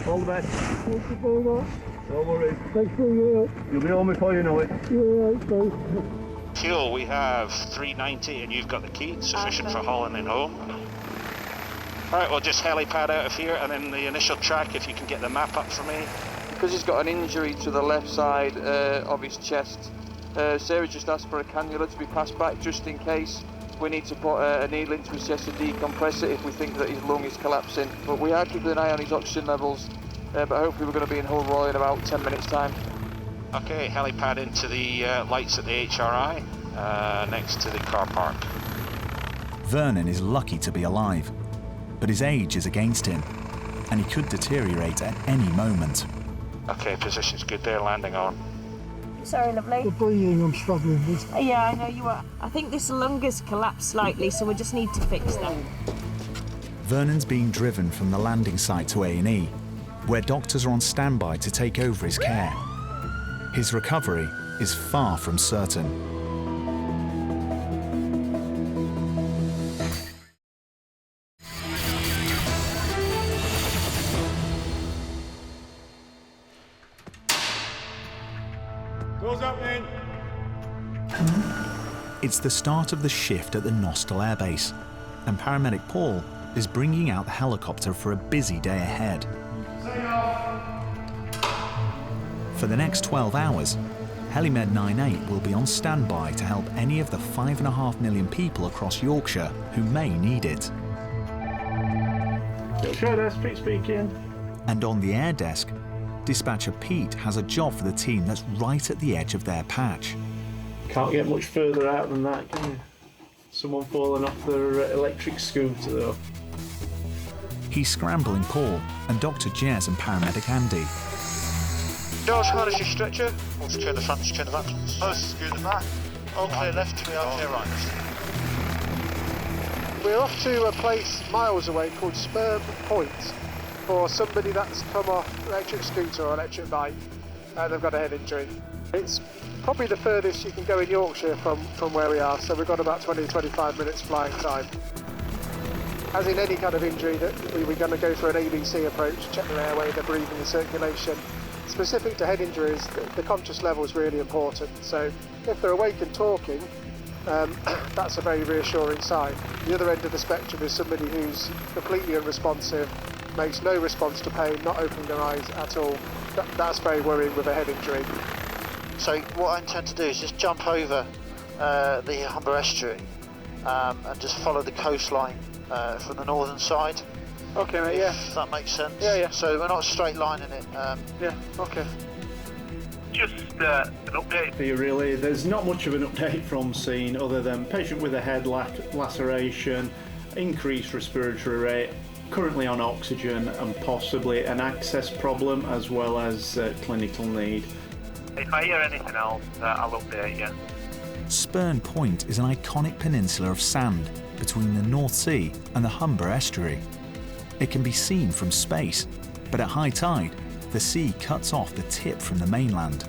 All the best. Thank you very much. Don't worry. Thanks for your help. You'll be home before you know it. Yeah, Fuel, we have 390 and you've got the key, sufficient for Hull and then home. Alright, we'll just helipad out of here and then the initial track, if you can get the map up for me. Because he's got an injury to the left side of his chest, Sarah just asked for a cannula to be passed back just in case we need to put a needle into his chest to decompress it if we think that his lung is collapsing. But we are keeping an eye on his oxygen levels, but hopefully we're going to be in Hull Royal in about 10 minutes time. Okay, helipad into the lights at the HRI, next to the car park. Vernon is lucky to be alive, but his age is against him, and he could deteriorate at any moment. Okay, position's good there, landing on. Sorry, lovely. The breathing I'm struggling with. Yeah, I know you are. I think this lung has collapsed slightly, so we just need to fix that. Vernon's being driven from the landing site to A&E, where doctors are on standby to take over his care. His recovery is far from certain. Doors opening. It's the start of the shift at the Nostell Air Base, and paramedic Paul is bringing out the helicopter for a busy day ahead. For the next 12 hours, Helimed 98 will be on standby to help any of the 5.5 million people across Yorkshire who may need it. Yorkshire Air speaking. And on the air desk, dispatcher Pete has a job for the team that's right at the edge of their patch. Can't get much further out than that, can you? Someone falling off their electric scooter, though. He's scrambling Paul and Dr. Jez and paramedic Andy. George, how does your stretcher? All secure in the front, secure in the back. Both secure in the back. All clear left, we are clear right. We're off to a place miles away called Spurn Point for somebody that's come off electric scooter or electric bike and they've got a head injury. It's probably the furthest you can go in Yorkshire from where we are, so we've got about 20-25 minutes flying time. As in any kind of injury, that we're going to go through an ABC approach, check their airway, their breathing, the circulation. Specific to head injuries, the conscious level is really important. So if they're awake and talking, that's a very reassuring sign. The other end of the spectrum is somebody who's completely unresponsive, makes no response to pain, not opening their eyes at all. That's very worrying with a head injury. So what I intend to do is just jump over the Humber estuary and just follow the coastline from the northern side. Okay, mate, yeah. If that makes sense. Yeah, yeah. So we're not straight lining it. Yeah, okay. Just an update. For you, really, there's not much of an update from scene other than patient with a head laceration, increased respiratory rate, currently on oxygen, and possibly an access problem as well as clinical need. If I hear anything else, I'll update you. Spurn Point is an iconic peninsula of sand between the North Sea and the Humber estuary. It can be seen from space, but at high tide, the sea cuts off the tip from the mainland.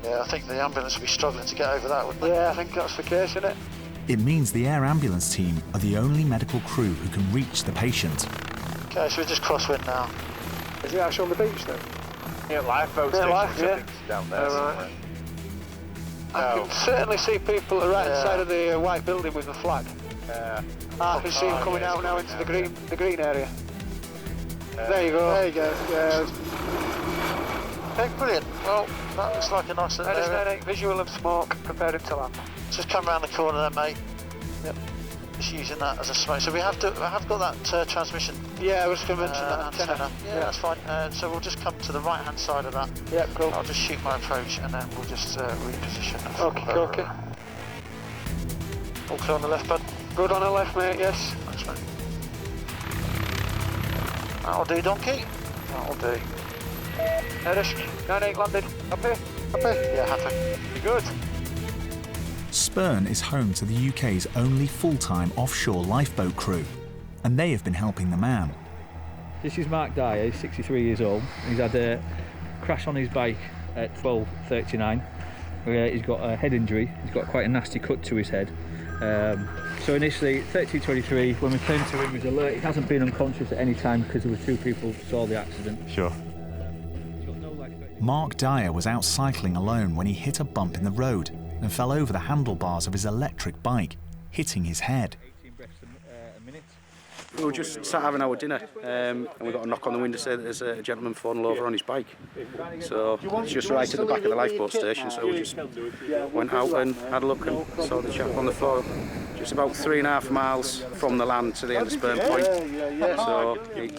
Yeah, I think the ambulance will be struggling to get over that, wouldn't they? Yeah, I think that's the case, isn't it? It means the air ambulance team are the only medical crew who can reach the patient. Okay, so we're just crosswind now. Is it actually on the beach then? Yeah, lifeboat station down there. Right. I can certainly see people at the right side of the white building with the flag. I can see them coming out now into the green area. There you go. There you go. Yeah. Okay, brilliant. Well, that looks like a nice little area. Visual of smoke, preparing to land. Just come round the corner there, mate. Yep. Just using that as a smoke. So I have got that transmission. Yeah, I was going to mention that antenna. Yeah, that's fine. So we'll just come to the right-hand side of that. Yeah, cool. I'll just shoot my approach and then we'll just reposition. Okay. All clear on the left, bud? Good on the left, mate, yes. Thanks, mate. That'll do, donkey. That'll do. Erish, 98 landed. Happy? Yeah, happy. You're good. Spurn is home to the UK's only full-time offshore lifeboat crew, and they have been helping the man. This is Mark Dyer, he's 63 years old. He's had a crash on his bike at 12:39. He's got a head injury, he's got quite a nasty cut to his head. So initially, 32:23, when we came to him, he was alert. He hasn't been unconscious at any time because there were two people who saw the accident. Sure. Mark Dyer was out cycling alone when he hit a bump in the road and fell over the handlebars of his electric bike, hitting his head. We were just sat having our dinner and we got a knock on the window saying that there's a gentleman fallen over on his bike. So it's just right at the back of the lifeboat station, so we just went out and had a look and saw the chap on the floor. Just about 3.5 miles from the land to the end of Spurn Point. So it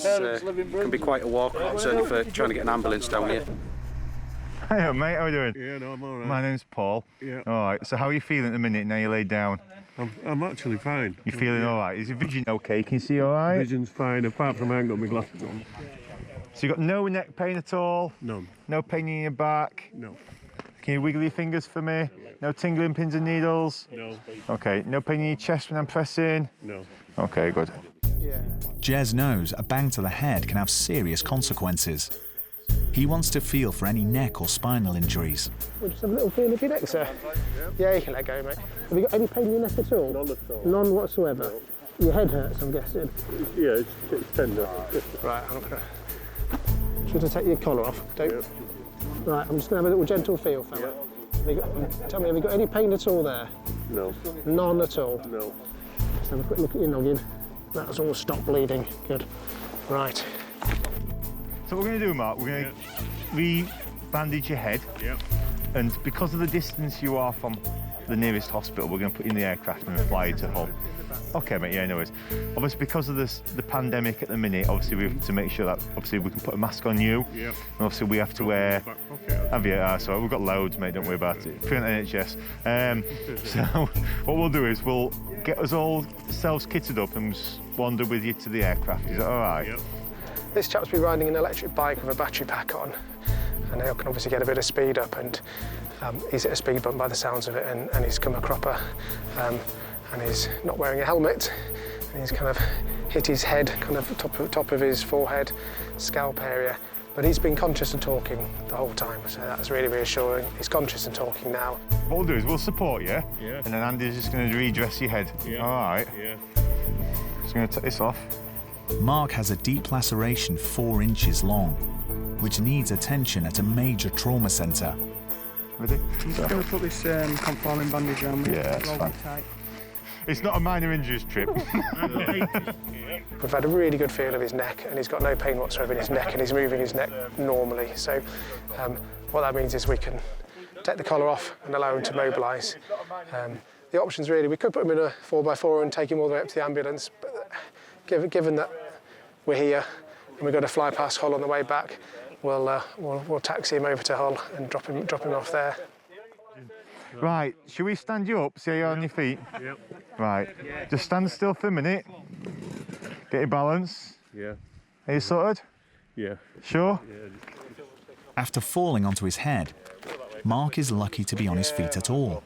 can be quite a walk, certainly for trying to get an ambulance down here. Hey mate, how are you doing? Yeah, no, I'm all right. My name's Paul. Yeah. All right, so how are you feeling at the minute now you laid down? I'm actually fine. You're feeling all right? Is your vision okay? Can you see all right? Vision's fine, apart from I haven't got my glasses on. So you got no neck pain at all? None. No pain in your back? No. Can you wiggle your fingers for me? No tingling pins and needles? No. Okay, no pain in your chest when I'm pressing? No. Okay, good. Jez knows a bang to the head can have serious consequences. He wants to feel for any neck or spinal injuries. We'll just have a little feel of your neck, sir. Yeah, you can let go, mate. Have you got any pain in your neck at all? None at all. None whatsoever? Your head hurts, I'm guessing? Yeah, it's tender. Right, I'm gonna... Should I take your collar off? Don't... Right, I'm just gonna have a little gentle feel, fella. Tell me, have you got any pain at all there? No. None at all? No. Just have a quick look at your noggin. That's all stopped bleeding. Good. Right. So what we're going to do, Mark, we're going to re-bandage your head. Yep. And because of the distance you are from the nearest hospital, we're going to put you in the aircraft and fly you to Hull. Okay, mate, yeah, no worries. Obviously, because of the pandemic at the minute, obviously we have to make sure that obviously we can put a mask on you. Yeah. And obviously we have to wear... Okay. Have you? So we've got loads, mate, don't worry about it. Free on NHS. So what we'll do is we'll get us all selves kitted up and just wander with you to the aircraft. Is that all right? Yep. This chap's been riding an electric bike with a battery pack on, and now can obviously get a bit of speed up, and he's hit a speed bump by the sounds of it, and he's come a cropper, and he's not wearing a helmet, and he's kind of hit his head, kind of top of his forehead, scalp area, but he's been conscious and talking the whole time, so that's really reassuring. He's conscious and talking now. What we'll do is we'll support you, Yeah. and then Andy's just going to redress your head. Yeah. All right? Yeah. Just going to take this off. Mark has a deep laceration 4 inches long, which needs attention at a major trauma centre. Ready? I'm just going to put this conforming bandage around me. Yeah, that's fine. Tight. It's not a minor injuries trip. We've had a really good feel of his neck, and he's got no pain whatsoever in his neck, and he's moving his neck normally. So what that means is we can take the collar off and allow him to mobilise. The options really, we could put him in a 4x4 and take him all the way up to the ambulance, but given that we're here and we've got to fly past Hull on the way back, we'll taxi him over to Hull and drop him off there. Right, should we stand you up, see you're on your feet? Yep. Right, just stand still for a minute. Get your balance. Yeah. Are you sorted? Yeah. Sure? Yeah. After falling onto his head, Mark is lucky to be on his feet at all.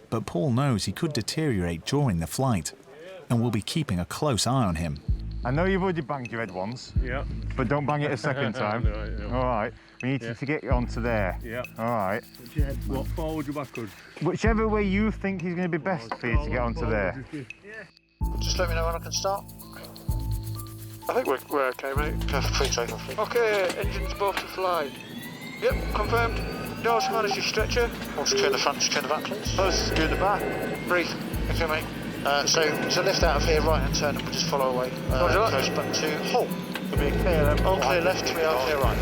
But Paul knows he could deteriorate during the flight and will be keeping a close eye on him. I know you've already banged your head once, Yeah. but don't bang it a second time. No. All right, we need to get you onto there. Yeah. All right. What, forward or backwards? Whichever way you think is going to be best for you to get onto there. Just let me know when I can start. I think we're okay, mate. Free takeoff. Okay, engines both to fly. Yep, confirmed. Doors manage your stretcher. I'll secure the front, secure the back, please. Both secure the back. Breathe. Okay, mate. So lift out of here, right hand turn, and we'll just follow away. Goes back to Hull. Be clear left. All clear left, we are clear right.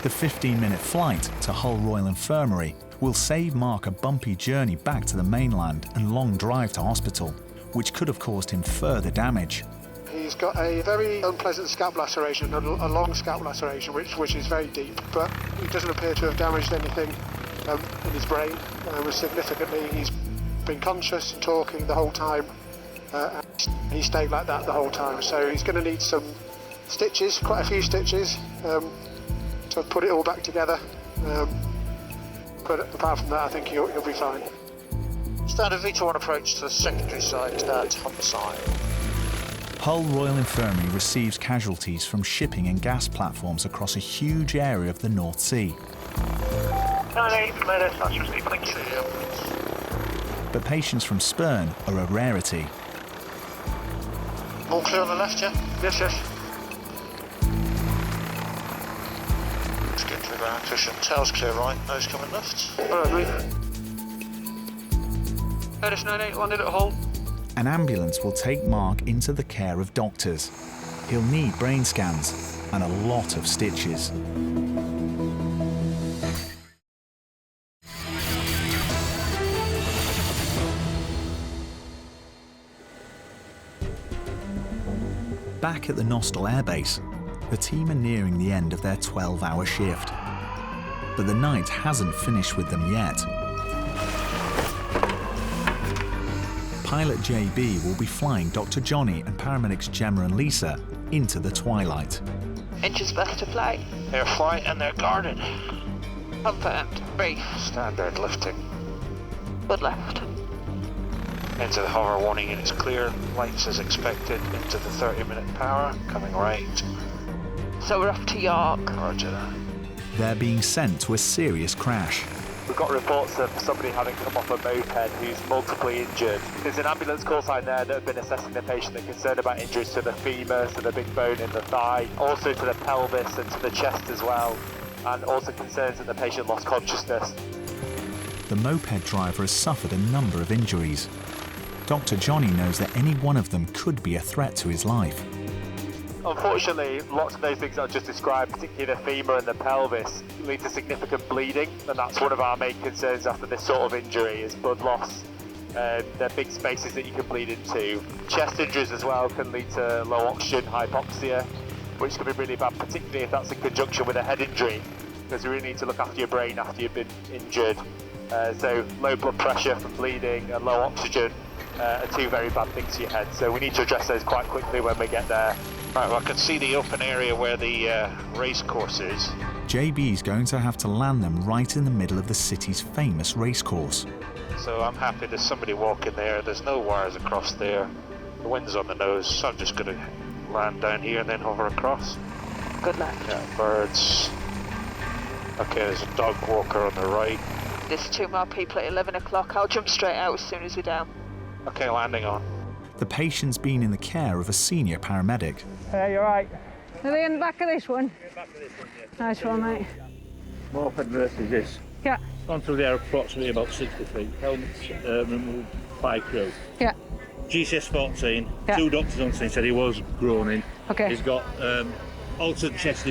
The 15-minute flight to Hull Royal Infirmary will save Mark a bumpy journey back to the mainland and long drive to hospital, which could have caused him further damage. He's got a very unpleasant scalp laceration, a long scalp laceration, which is very deep, but he doesn't appear to have damaged anything in his brain. Significantly, he's been conscious and talking the whole time. And he stayed like that the whole time, so he's going to need some stitches, quite a few stitches, to put it all back together. But apart from that, I think he'll be fine. Standard V21 approach to the secondary side at homicide. Hull Royal Infirmary receives casualties from shipping and gas platforms across a huge area of the North Sea. 9-8, that's received, thank you. But patients from Spurn are a rarity. All clear on the left, yeah? Yes. Let's get to the ground cushion. Tail's clear right, nose coming left. Alright, mate. Curtis 9-8, landed at Hull. An ambulance will take Mark into the care of doctors. He'll need brain scans and a lot of stitches. Back at the Nostell Airbase, the team are nearing the end of their 12-hour shift. But the night hasn't finished with them yet. Pilot JB will be flying Dr. Johnny and paramedics Gemma and Lisa into the twilight. Engines best to fly. They're flight and they're guarded. Confirmed. Brief. Standard lifting. Good left. Into the hover warning units clear. Lights as expected. Into the 30-minute power. Coming right. So we're off to York. Roger that. They're being sent to a serious crash. We've got reports of somebody having come off a moped who's multiply injured. There's an ambulance call sign there that have been assessing the patient. They're concerned about injuries to the femur, to the big bone in the thigh, also to the pelvis and to the chest as well, and also concerns that the patient lost consciousness. The moped driver has suffered a number of injuries. Dr. Johnny knows that any one of them could be a threat to his life. Unfortunately, lots of those things I've just described, particularly the femur and the pelvis, lead to significant bleeding, and that's one of our main concerns after this sort of injury is blood loss. They're big spaces that you can bleed into. Chest injuries as well can lead to low oxygen, hypoxia, which can be really bad, particularly if that's in conjunction with a head injury, because you really need to look after your brain after you've been injured. So low blood pressure from bleeding and low oxygen are two very bad things to your head, so we need to address those quite quickly when we get there. Right, well, I can see the open area where the race course is. JB's going to have to land them right in the middle of the city's famous racecourse. So I'm happy there's somebody walking there. There's no wires across there. The wind's on the nose, so I'm just going to land down here and then hover across. Good luck. Yeah, birds. Okay, there's a dog walker on the right. There's 2 more people at 11 o'clock. I'll jump straight out as soon as we're down. Okay, landing on. The patient's been in the care of a senior paramedic. Hey, you alright? Are they in the back of this one? Nice one, mate. Moped versus this. Yeah. Gone through there approximately about 60 feet. Helmets removed, 5 crew. Yeah. GCS 14, Yeah. 2 doctors on scene said he was groaning. Okay. He's got altered chest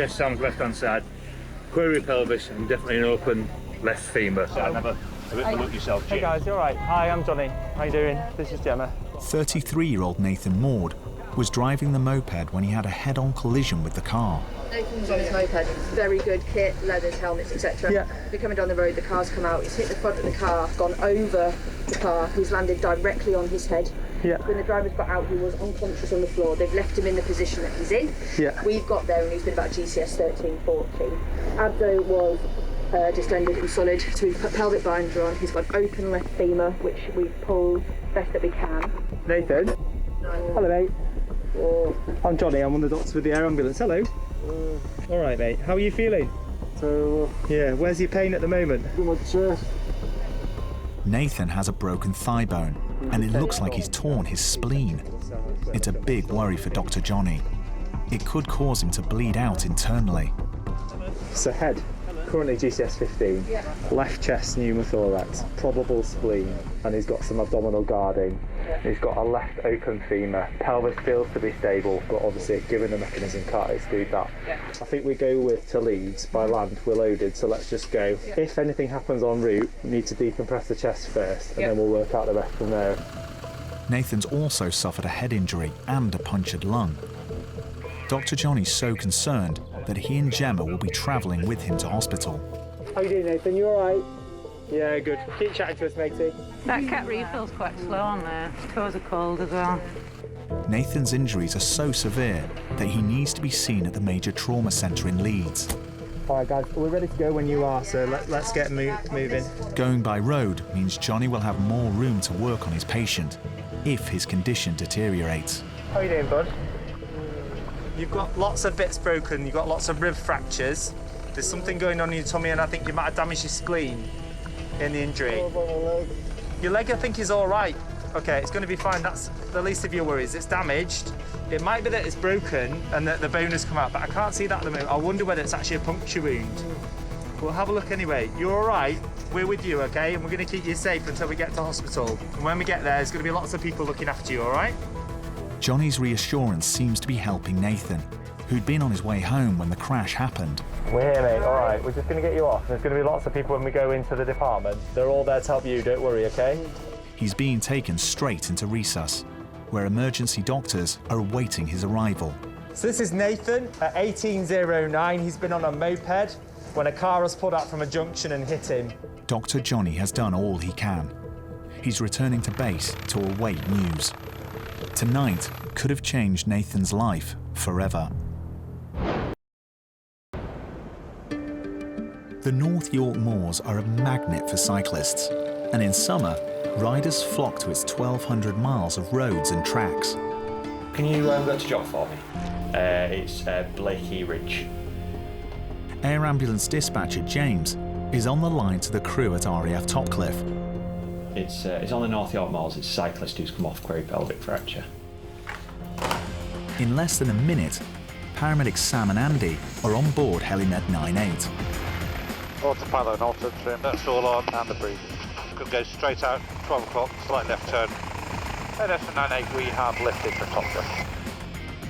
sounds left hand side, query pelvis, and definitely an open left femur. So have a bit of a look yourself, Jim. Hey guys, you alright? Hi, I'm Johnny. How you doing? This is Gemma. 33-year-old Nathan Maud was driving the moped when he had a head-on collision with the car. Nathan's on his moped, very good kit, leathers, helmets, etc. Yeah. We're coming down the road, the car's come out, he's hit the front of the car, gone over the car, he's landed directly on his head. Yeah. When the driver's got out, he was unconscious on the floor. They've left him in the position that he's in. Yeah. We've got there and he's been about GCS 13, 14. Abdo was distended and solid, so we've put pelvic binder on. He's got an open left femur, which we've pulled best that we can. Nathan? Hello, mate. I'm Johnny, I'm one of the doctors with the Air Ambulance. Hello. Alright, mate. How are you feeling? Yeah, where's your pain at the moment? My chest. Nathan has a broken thigh bone, and it looks like he's torn his spleen. It's a big worry for Dr. Johnny. It could cause him to bleed out internally. So head, currently GCS 15, left chest pneumothorax, probable spleen, and he's got some abdominal guarding. He's got a left open femur. Pelvis feels to be stable, but obviously given the mechanism can't exclude that. I think we go to Leeds by land. We're loaded, so let's just go. If anything happens en route, we need to decompress the chest first, and then we'll work out the rest from there. Nathan's also suffered a head injury and a punctured lung. Dr. Johnny's so concerned that he and Gemma will be travelling with him to hospital. How you doing, Nathan? You alright? Yeah, good. Keep chatting to us, matey. That cat refill's quite slow on there. His toes are cold as well. Nathan's injuries are so severe that he needs to be seen at the major trauma centre in Leeds. Alright guys, we're ready to go when you are, so let's get moving. Going by road means Johnny will have more room to work on his patient if his condition deteriorates. How you doing, bud? You've got lots of bits broken, you've got lots of rib fractures. There's something going on in your tummy, and I think you might have damaged your spleen in the injury. Your leg, I think, is all right. Okay, it's going to be fine. That's the least of your worries. It's damaged. It might be that it's broken and that the bone has come out, but I can't see that at the moment. I wonder whether it's actually a puncture wound. We'll have a look anyway. You're all right. We're with you, okay? And we're going to keep you safe until we get to hospital. And when we get there, there's going to be lots of people looking after you, all right? Johnny's reassurance seems to be helping Nathan, who'd been on his way home when the crash happened. We're here, mate. All right, we're just going to get you off. There's going to be lots of people when we go into the department. They're all there to help you, don't worry, okay? He's being taken straight into resus, where emergency doctors are awaiting his arrival. So this is Nathan at 1809. He's been on a moped when a car has pulled out from a junction and hit him. Dr. Johnny has done all he can. He's returning to base to await news. Tonight could have changed Nathan's life forever. The North York Moors are a magnet for cyclists, and in summer, riders flock to its 1,200 miles of roads and tracks. Can you go to jog for me? It's Blakey Ridge. Air Ambulance dispatcher James is on the line to the crew at RAF Topcliffe. It's on the North York Moors. It's a cyclist who's come off query pelvic fracture. In less than a minute, paramedics Sam and Andy are on board HeliMed 98. Autopilot and auto trim, that's all on, and the breathing. Could go straight out, 12 o'clock, slight left turn. At FM98 we have lifted for Topcliffe.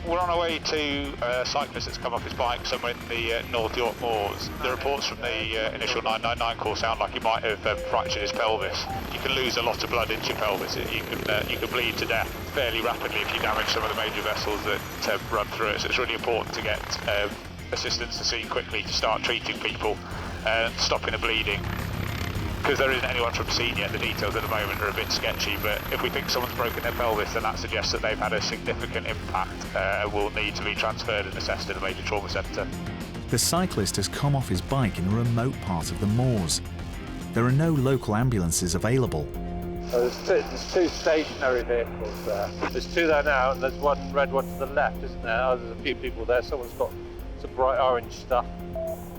We're on our way to a cyclist that's come off his bike somewhere in the North York Moors. The reports from the initial 999 call sound like he might have fractured his pelvis. You can lose a lot of blood into your pelvis. You can bleed to death fairly rapidly if you damage some of the major vessels that run through it. So it's really important to get assistance to scene quickly to start treating people and stopping the bleeding. Because there isn't anyone from scene yet, the details at the moment are a bit sketchy, but if we think someone's broken their pelvis, then that suggests that they've had a significant impact and will need to be transferred and assessed in a major trauma centre. The cyclist has come off his bike in a remote part of the moors. There are no local ambulances available. There's two stationary vehicles there. There's two there now, and there's one red one to the left, isn't there? Oh, there's a few people there. Someone's got some bright orange stuff.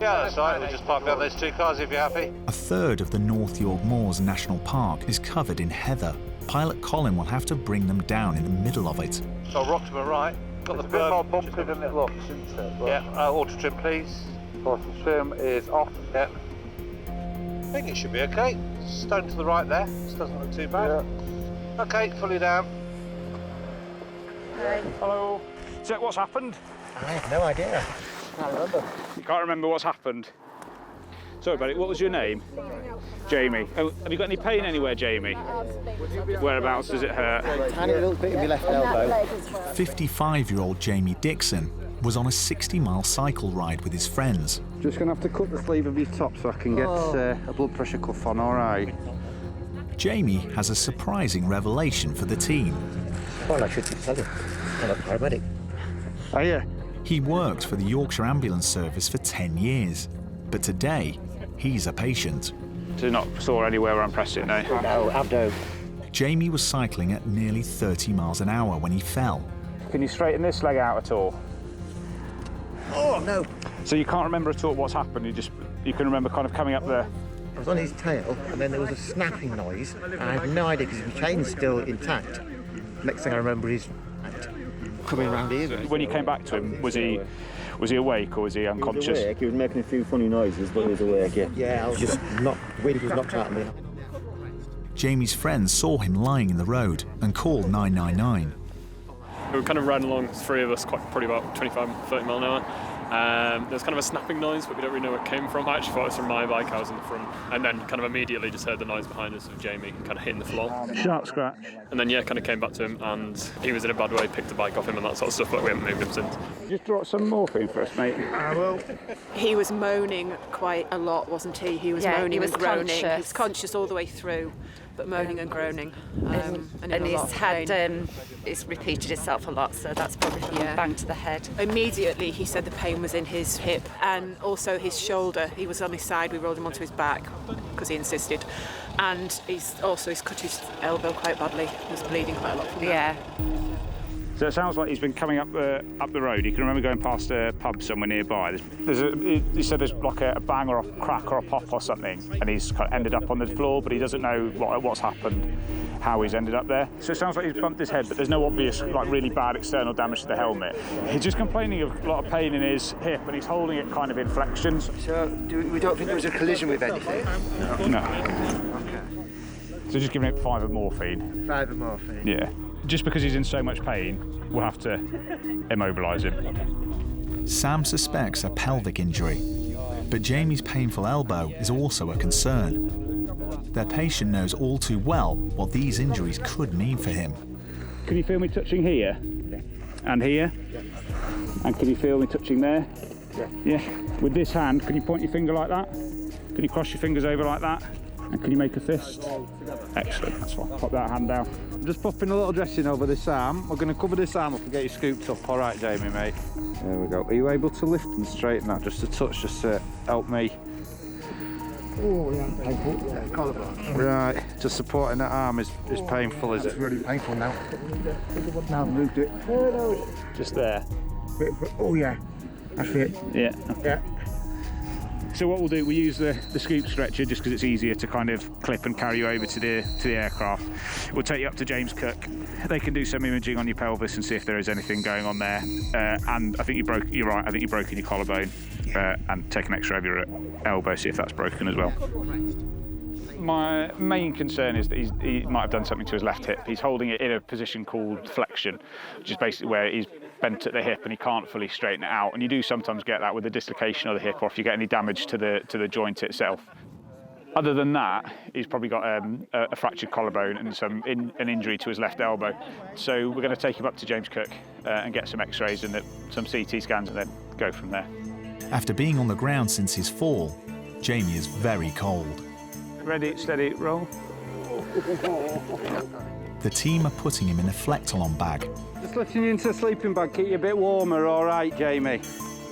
Yeah, that's right. We'll just park out those two cars if you're happy. A third of the North York Moors National Park is covered in heather. Pilot Colin will have to bring them down in the middle of it. So rock to my right. Got the bit more bumpy than it looks, isn't it? Yeah, auto trim please. Auto trim is off. Yeah. I think it should be okay. Stone to the right there. This doesn't look too bad. Yeah. Okay, fully down. Hey. Hello. So what's happened? I have no idea. I can't remember. You can't remember what's happened? Sorry, buddy, what was your name? Jamie. Oh, have you got any pain anywhere, Jamie? Whereabouts does it hurt? A tiny little bit in my left elbow. 55-year-old Jamie Dixon was on a 60-mile cycle ride with his friends. Just going to have to cut the sleeve of your top so I can get a blood pressure cuff on, all right? Jamie has a surprising revelation for the team. Well, I should tell you. I'm a paramedic. Are you? He worked for the Yorkshire Ambulance Service for 10 years, but today he's a patient. So you're not sore anywhere where I'm pressing now? No, abdo. Jamie was cycling at nearly 30 miles an hour when he fell. Can you straighten this leg out at all? Oh, no. So you can't remember at all what's happened, you can remember kind of coming up there? I was on his tail and then there was a snapping noise. I have no idea because his chain's still intact. Next thing I remember is coming around here. So when you came back to him, was he awake or was he unconscious? He was awake. He was making a few funny noises, but he was awake, yeah. Yeah, I was just wind was knocked out of me. Jamie's friends saw him lying in the road and called 999. We kind of ran along, three of us, probably about 25, 30 mile an hour. There was kind of a snapping noise, but we don't really know where it came from. I actually thought it was from my bike, I was in the front. And then kind of immediately just heard the noise behind us of Jamie kind of hitting the floor. Sharp scratch. And then, kind of came back to him, and he was in a bad way, picked the bike off him and that sort of stuff, but we haven't moved him since. Just drop some morphine for us, mate. I will. He was moaning quite a lot, wasn't he? He was moaning and groaning. Conscious. He was conscious all the way through, but moaning and groaning. And he's had, it's repeated itself a lot, so that's probably from a bang to the head. Immediately he said the pain was in his hip and also his shoulder. He was on his side, we rolled him onto his back because he insisted. And he's cut his elbow quite badly. He was bleeding quite a lot from that. Yeah. So it sounds like he's been coming up the road. You can remember going past a pub somewhere nearby. He said there's like a bang or a crack or a pop or something, and he's kind of ended up on the floor, but he doesn't know what's happened, how he's ended up there. So it sounds like he's bumped his head, but there's no obvious, really bad external damage to the helmet. He's just complaining of a lot of pain in his hip, and he's holding it kind of in flexions. So we don't think there was a collision with anything? No. Okay. So just giving him 5 of morphine. 5 of morphine? Yeah. Just because he's in so much pain, we'll have to immobilise him. Sam suspects a pelvic injury, but Jamie's painful elbow is also a concern. Their patient knows all too well what these injuries could mean for him. Can you feel me touching here? And here? And can you feel me touching there? Yeah. With this hand, can you point your finger like that? Can you cross your fingers over like that? And can you make a fist? Excellent, that's fine. Pop that hand down. I'm just popping a little dressing over this arm. We're going to cover this arm up and get you scooped up. All right, Jamie, mate. There we go. Are you able to lift and straighten that just a touch, just to help me? Oh, yeah, painful. Yeah, collarbone. Right, just supporting that arm is painful, is it? It's really painful now. Now I've moved it. Just there. Oh, yeah. That's it. Yeah. Yeah. So what we'll do, we use the scoop stretcher just because it's easier to kind of clip and carry you over to the aircraft. We'll take you up to James Cook. They can do some imaging on your pelvis and see if there is anything going on there. And I think you're right. I think you've broken your collarbone, and take an X-ray of your elbow, see if that's broken as well. My main concern is that he might have done something to his left hip. He's holding it in a position called flexion, which is basically where he's bent at the hip and he can't fully straighten it out. And you do sometimes get that with the dislocation of the hip, or if you get any damage to the joint itself. Other than that, he's probably got a fractured collarbone and an injury to his left elbow. So we're going to take him up to James Cook and get some X-rays and some CT scans, and then go from there. After being on the ground since his fall, Jamie is very cold. Ready, steady, roll. The team are putting him in a Flectalon bag. Just lifting you into a sleeping bag, keep you a bit warmer, all right, Jamie?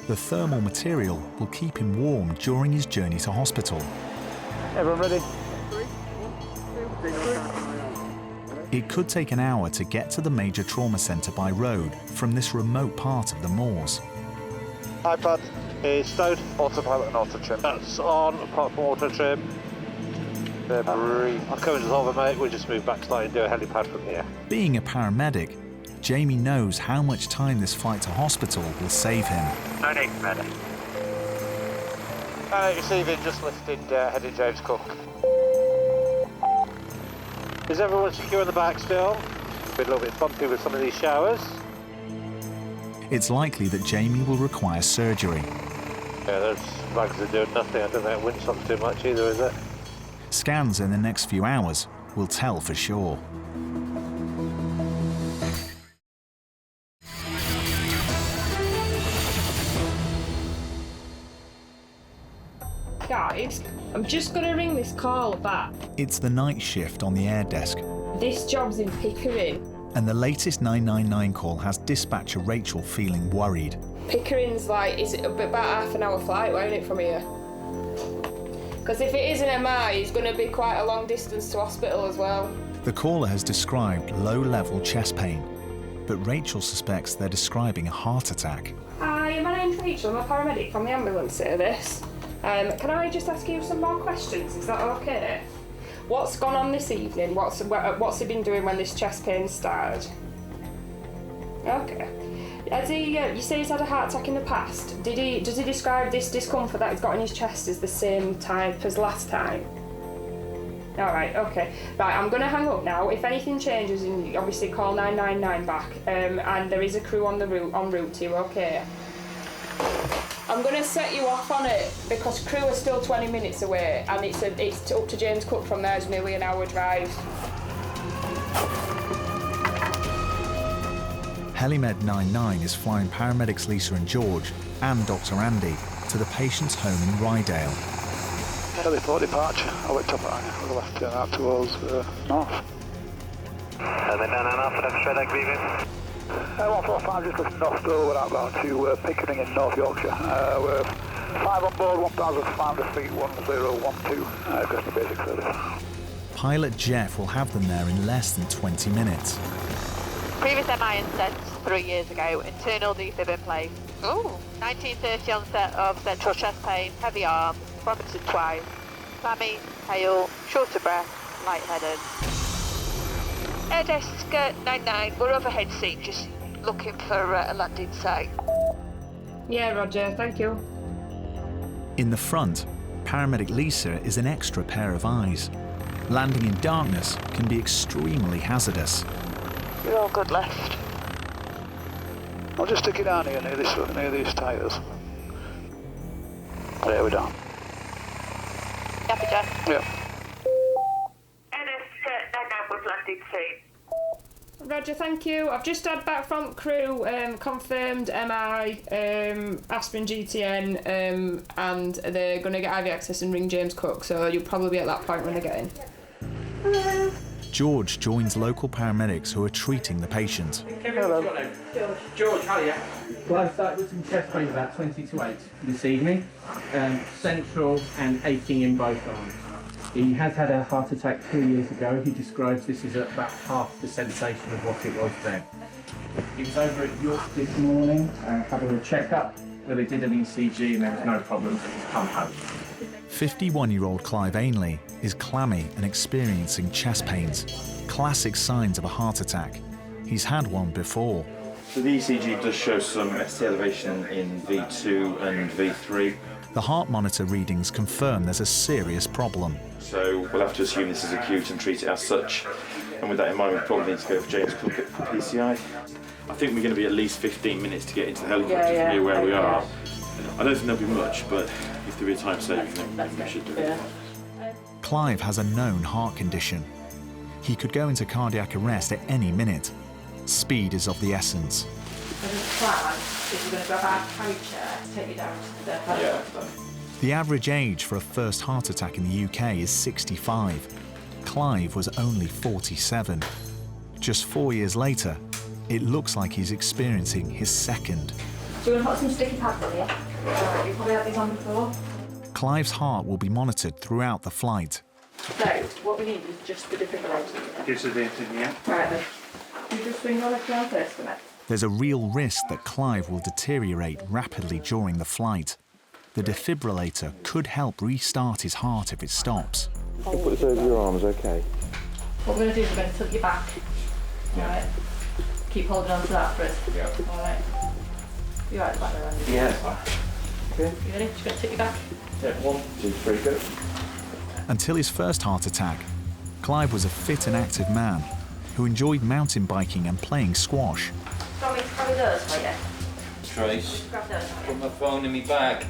The thermal material will keep him warm during his journey to hospital. Everyone ready? It could take an hour to get to the major trauma centre by road from this remote part of the moors. iPad is stowed. Autopilot and auto trim. That's on, apart from auto trim. They're brief. I'll come and dissolve it, mate. We'll just move back slightly and do a helipad from here. Being a paramedic, Jamie knows how much time this flight to hospital will save him. No need, ready. Receiving, just lifted, heading James Cook. Is everyone secure in the back still? Been a little bit bumpy with some of these showers. It's likely that Jamie will require surgery. Yeah, those bags are doing nothing. I don't think it windsocks too much either, is it? Scans in the next few hours will tell for sure. Guys, I'm just going to ring this call back. It's the night shift on the air desk, This job's in Pickering. and the latest 999 call has dispatcher Rachel feeling worried. Pickering's is it about half an hour flight, won't it, from here? Because if it is an MI, it's going to be quite a long distance to hospital as well. The caller has described low-level chest pain, but Rachel suspects they're describing a heart attack. Hi, my name's Rachel. I'm a paramedic from the ambulance service. Can I just ask you some more questions? Is that okay? What's gone on this evening? What's he been doing when this chest pain started? Okay. Has he? You say he's had a heart attack in the past. Does he describe this discomfort that he's got in his chest as the same type as last time? All right. Okay. Right. I'm going to hang up now. If anything changes, you obviously call 999 back. And there is a crew en route to you. Okay. I'm going to set you off on it because crew are still 20 minutes away, and it's up to James Cook from there. It's nearly an hour drive. Helimed 99 is flying paramedics Lisa and George and Dr. Andy to the patient's home in Rydale. Heliport departure. I went up at the left turn out towards north. And then 999 for that straight leg leaving. 145 just left north door. We're outbound to Pickering in North Yorkshire. We're 5 on board, 1,500 feet, 1012, just the basic service. Pilot Jeff will have them there in less than 20 minutes. Previous MI incident 3 years ago, internal defib in place. Ooh. 1930 onset of central chest pain, heavy arm, vomited twice, clammy, pale, short of breath, lightheaded. Air desk 99, we're overhead seat, just looking for a landing site. Yeah, Roger, thank you. In the front, paramedic Lisa is an extra pair of eyes. Landing in darkness can be extremely hazardous. You're all good left. I'll just stick it down here near these tyres. There we're done. Happy, Jeff? Yeah. Roger, thank you. I've just had back from crew, confirmed MI, aspirin GTN, and they're going to get IV access and ring James Cook, so you'll probably be at that point when they get in. George joins local paramedics who are treating the patient. Hello. George, hiya. Well, I started with some chest pain about 20 to 8 this evening, central and aching in both arms. He has had a heart attack 2 years ago. He describes this as about half the sensation of what it was then. He was over at York this morning having a checkup where they did an ECG and there was no problems. He's come home. 51-year-old Clive Ainley is clammy and experiencing chest pains, classic signs of a heart attack. He's had one before. So the ECG does show some ST elevation in V2 and V3. The heart monitor readings confirm there's a serious problem. So we'll have to assume this is acute and treat it as such. And with that in mind, we probably need to go for James Cook for PCI. I think we're going to be at least 15 minutes to get into the helicopter from here where we are. I don't think there'll be much, but if there is time saving, then we should do it. Clive has a known heart condition. He could go into cardiac arrest at any minute. Speed is of the essence. So the plan is we're going to grab our carry chair to take you down to the helicopter. The average age for a first heart attack in the UK is 65. Clive was only 47. Just 4 years later, it looks like he's experiencing his second. Do you want to put some sticky pads in here? You probably had these on before. Clive's heart will be monitored throughout the flight. So, what we need is just the defibrillator. This is it, yeah. Right then. You just swing your legs around first for me. There's a real risk that Clive will deteriorate rapidly during the flight. The defibrillator could help restart his heart if it stops. Put this over your arms, okay? What we're going to do is we're going to tilt you back. Yeah. Alright. Keep holding on to that for us. Yeah. Alright. You alright back there, Andy? Yeah. Okay. You ready? Just going to tilt you back. Yeah, 1, 2, 3, go. Until his first heart attack, Clive was a fit and active man who enjoyed mountain biking and playing squash. Do you want me to carry those for you? Trace, Grab those for put you. my phone in my bag.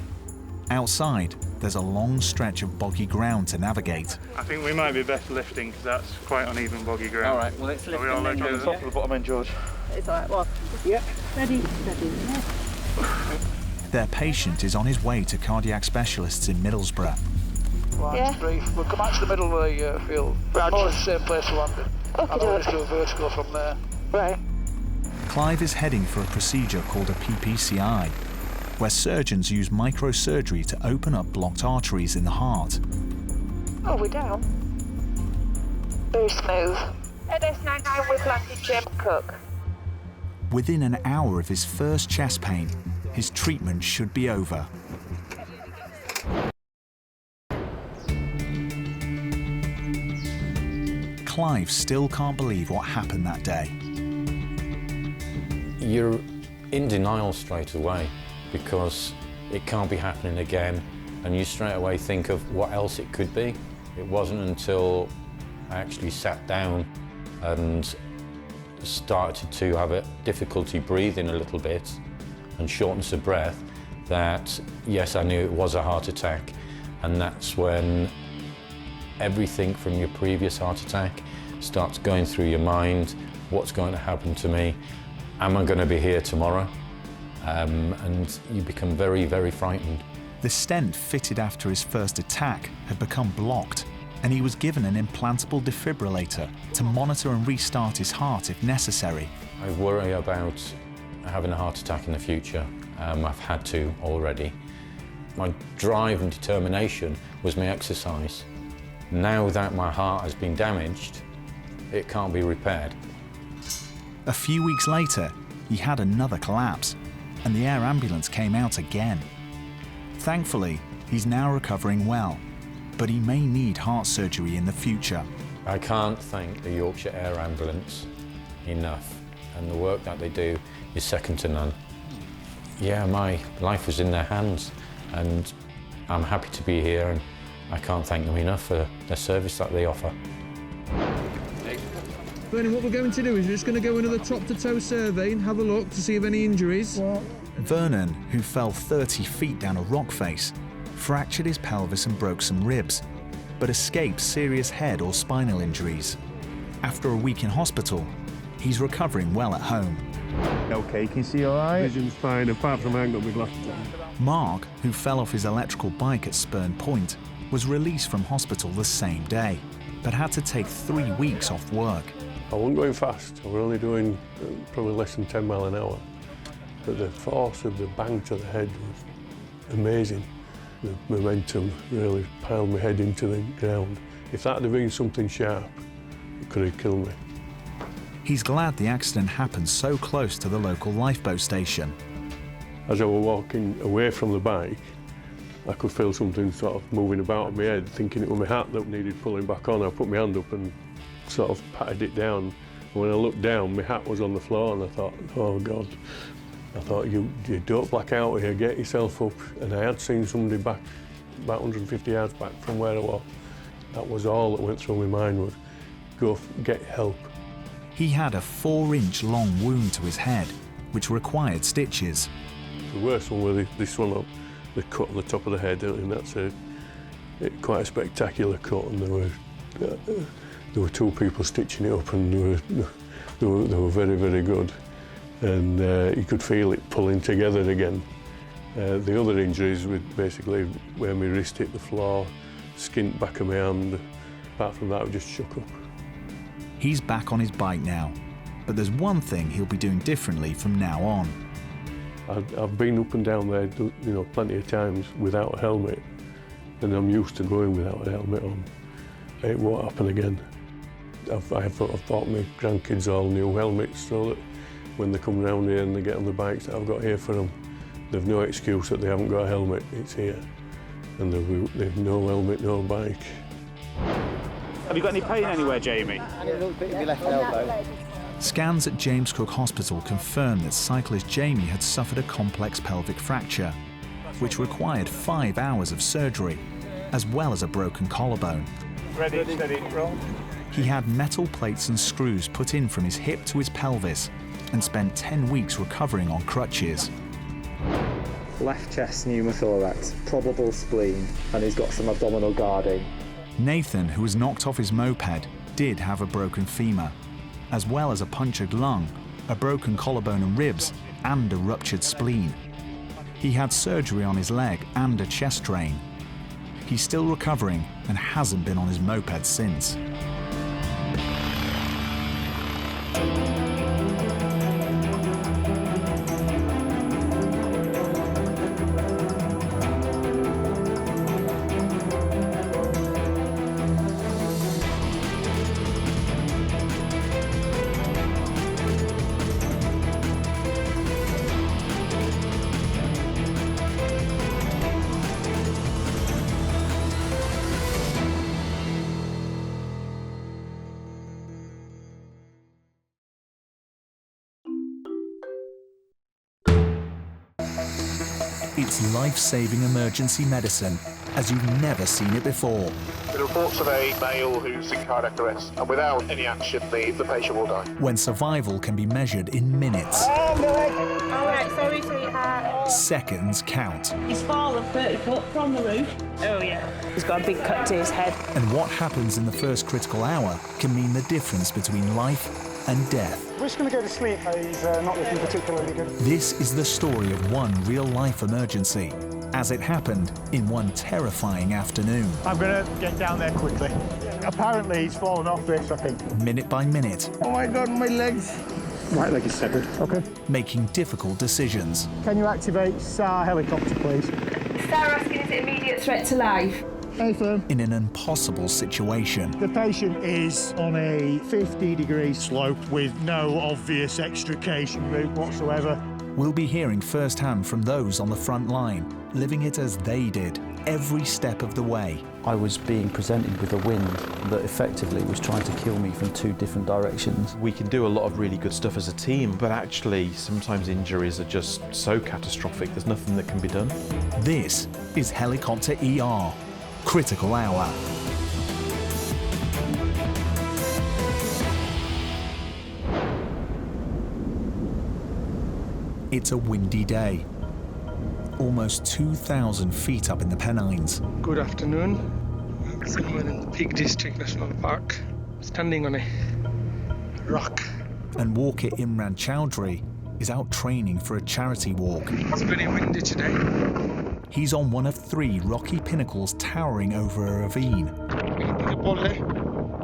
Outside, there's a long stretch of boggy ground to navigate. I think we might be better lifting because that's quite uneven boggy ground. All right, well, let's lift Are we all them okay then, with Top of the bottom end, George. It's alright, well. Yep. Ready, steady. Their patient is on his way to cardiac specialists in Middlesbrough. Right, brief. We'll come out to the middle of the field. More or less the same place we landed. And we'll just do a vertical from there. Right. Clive is heading for a procedure called a PPCI, where surgeons use microsurgery to open up blocked arteries in the heart. Oh, we're down. Very smooth. NS99, we've landed Jim Cook. Within an hour of his first chest pain, his treatment should be over. Clive still can't believe what happened that day. You're in denial straight away because it can't be happening again, and you straight away think of what else it could be. It wasn't until I actually sat down and started to have a difficulty breathing a little bit and shortness of breath that, yes, I knew it was a heart attack. And that's when everything from your previous heart attack starts going through your mind. What's going to happen to me? Am I going to be here tomorrow? And you become very, very frightened. The stent fitted after his first attack had become blocked, and he was given an implantable defibrillator to monitor and restart his heart if necessary. I worry about having a heart attack in the future. I've had to already. My drive and determination was my exercise. Now that my heart has been damaged, it can't be repaired. A few weeks later, he had another collapse, and the air ambulance came out again. Thankfully, he's now recovering well, but he may need heart surgery in the future. I can't thank the Yorkshire Air Ambulance enough, and the work that they do is second to none. Yeah, my life was in their hands, and I'm happy to be here, and I can't thank them enough for the service that they offer. Vernon, what we're going to do is we're just going to go another top-to-toe survey and have a look to see if any injuries. Vernon, who fell 30 feet down a rock face, fractured his pelvis and broke some ribs, but escaped serious head or spinal injuries. After a week in hospital, he's recovering well at home. Okay, can you see all right? Vision's fine, apart from I haven't got my glasses on. Mark, who fell off his electrical bike at Spurn Point, was released from hospital the same day. but had to take 3 weeks off work. I wasn't going fast. I was only doing probably less than 10 mile an hour. But the force of the bang to the head was amazing. The momentum really piled my head into the ground. If that had been something sharp, it could have killed me. He's glad the accident happened so close to the local lifeboat station. As I was walking away from the bike, I could feel something sort of moving about in my head, thinking it was my hat that needed pulling back on. I put my hand up and sort of patted it down. And when I looked down, my hat was on the floor, and I thought, oh God. I thought, you don't black out here, get yourself up. And I had seen somebody back, about 150 yards back from where I was. That was all that went through my mind was, go get help. He had a 4-inch long wound to his head, which required stitches. The worst one was this one up, the cut on the top of the head, and that's quite a spectacular cut. And there were 2 people stitching it up, and they were very, very good. And you could feel it pulling together again. The other injuries were basically where my wrist hit the floor, skint back of my hand. Apart from that, I just shook up. He's back on his bike now, but there's one thing he'll be doing differently from now on. I've been up and down there, plenty of times without a helmet, and I'm used to going without a helmet on. It won't happen again. I've bought my grandkids all new helmets so that when they come round here and they get on the bikes that I've got here for them, they've no excuse that they haven't got a helmet. It's here, and they've no helmet, no bike. Have you got any pain anywhere, Jamie? A little bit in my left elbow. Scans at James Cook Hospital confirmed that cyclist Jamie had suffered a complex pelvic fracture, which required 5 hours of surgery, as well as a broken collarbone. Ready, steady, roll. He had metal plates and screws put in from his hip to his pelvis and spent 10 weeks recovering on crutches. Left chest pneumothorax, probable spleen, and he's got some abdominal guarding. Nathan, who was knocked off his moped, did have a broken femur, as well as a punctured lung, a broken collarbone and ribs, and a ruptured spleen. He had surgery on his leg and a chest drain. He's still recovering and hasn't been on his moped since. It's life-saving emergency medicine as you've never seen it before. The reports of a male who's in cardiac arrest, and without any action, the patient will die. When survival can be measured in minutes. All right, sorry, sweetheart. Seconds count. He's fallen 30 foot from the roof. Oh, yeah. He's got a big cut to his head. And what happens in the first critical hour can mean the difference between life and death. We're just going to go to sleep. He's not looking particularly good. This is the story of one real-life emergency, as it happened in one terrifying afternoon. I'm going to get down there quickly. Apparently he's fallen off this, I think. Minute by minute. Oh my God, my legs. Right leg is severed. Okay. Making difficult decisions. Can you activate SAR helicopter, please? Sarah asking, is it immediate threat to life? Affirm. In an impossible situation. The patient is on a 50-degree slope with no obvious extrication route whatsoever. We'll be hearing firsthand from those on the front line, living it as they did, every step of the way. I was being presented with a wind that effectively was trying to kill me from 2 different directions. We can do a lot of really good stuff as a team, but actually sometimes injuries are just so catastrophic, there's nothing that can be done. This is Helicopter ER, Critical Hour. It's a windy day. Almost 2,000 feet up in the Pennines. Good afternoon. I'm somewhere in the Peak District National Park, standing on a rock. And Walker Imran Chowdhury is out training for a charity walk. It's very windy today. He's on one of 3 rocky pinnacles towering over a ravine.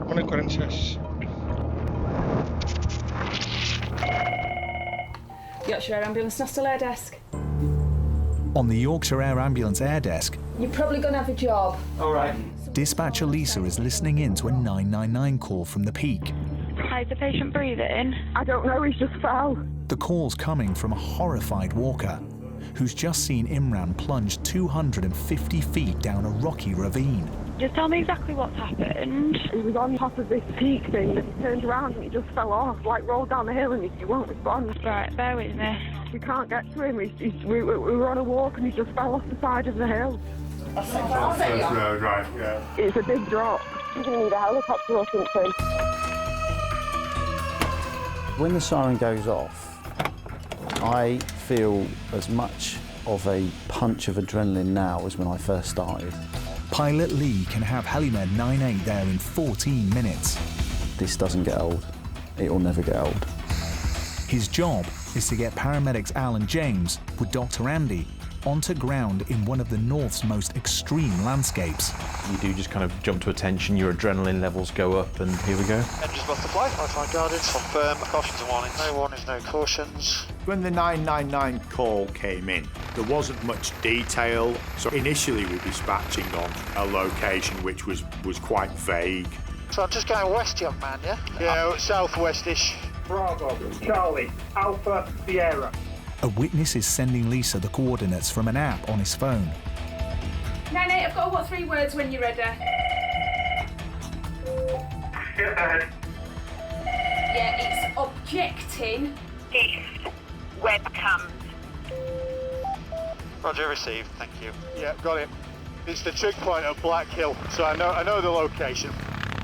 1:40. Yorkshire Air Ambulance, National Air Desk. On the Yorkshire Air Ambulance air desk, You're probably going to have a job. All right. dispatcher Lisa is listening in to a 999 call from the Peak. Hi, is the patient breathing? I don't know, he's just fell. The call's coming from a horrified walker who's just seen Imran plunge 250 feet down a rocky ravine. Just tell me exactly what's happened. He was on top of this peak thing, and he turned around and he just fell off, like rolled down the hill, and he won't respond. Right, bear with me. We can't get to him. We were on a walk and he just fell off the side of the hill. First road, right, yeah. It's a big drop. You're going to need a helicopter or something. When the siren goes off, I feel as much of a punch of adrenaline now as when I first started. Pilot Lee can have Helimed 98 there in 14 minutes. This doesn't get old. It will never get old. His job is to get paramedics Al and James, with Dr. Andy, onto ground in one of the North's most extreme landscapes. You do just kind of jump to attention, your adrenaline levels go up, and here we go. Engines must fly, lifeline guarded, confirm, cautions and warnings. No warnings, no cautions. When the 999 call came in, there wasn't much detail, so initially we were dispatching on a location which was quite vague. So I'm just going west, young man, yeah? Yeah, southwestish. Bravo, Charlie, Alpha, Sierra. A witness is sending Lisa the coordinates from an app on his phone. 98, I've got what 3 words when you're ready. Ahead. Yeah, it's objecting. East, webcam. Roger, received, thank you. Yeah, got it. It's the trig point of Black Hill, so I know the location.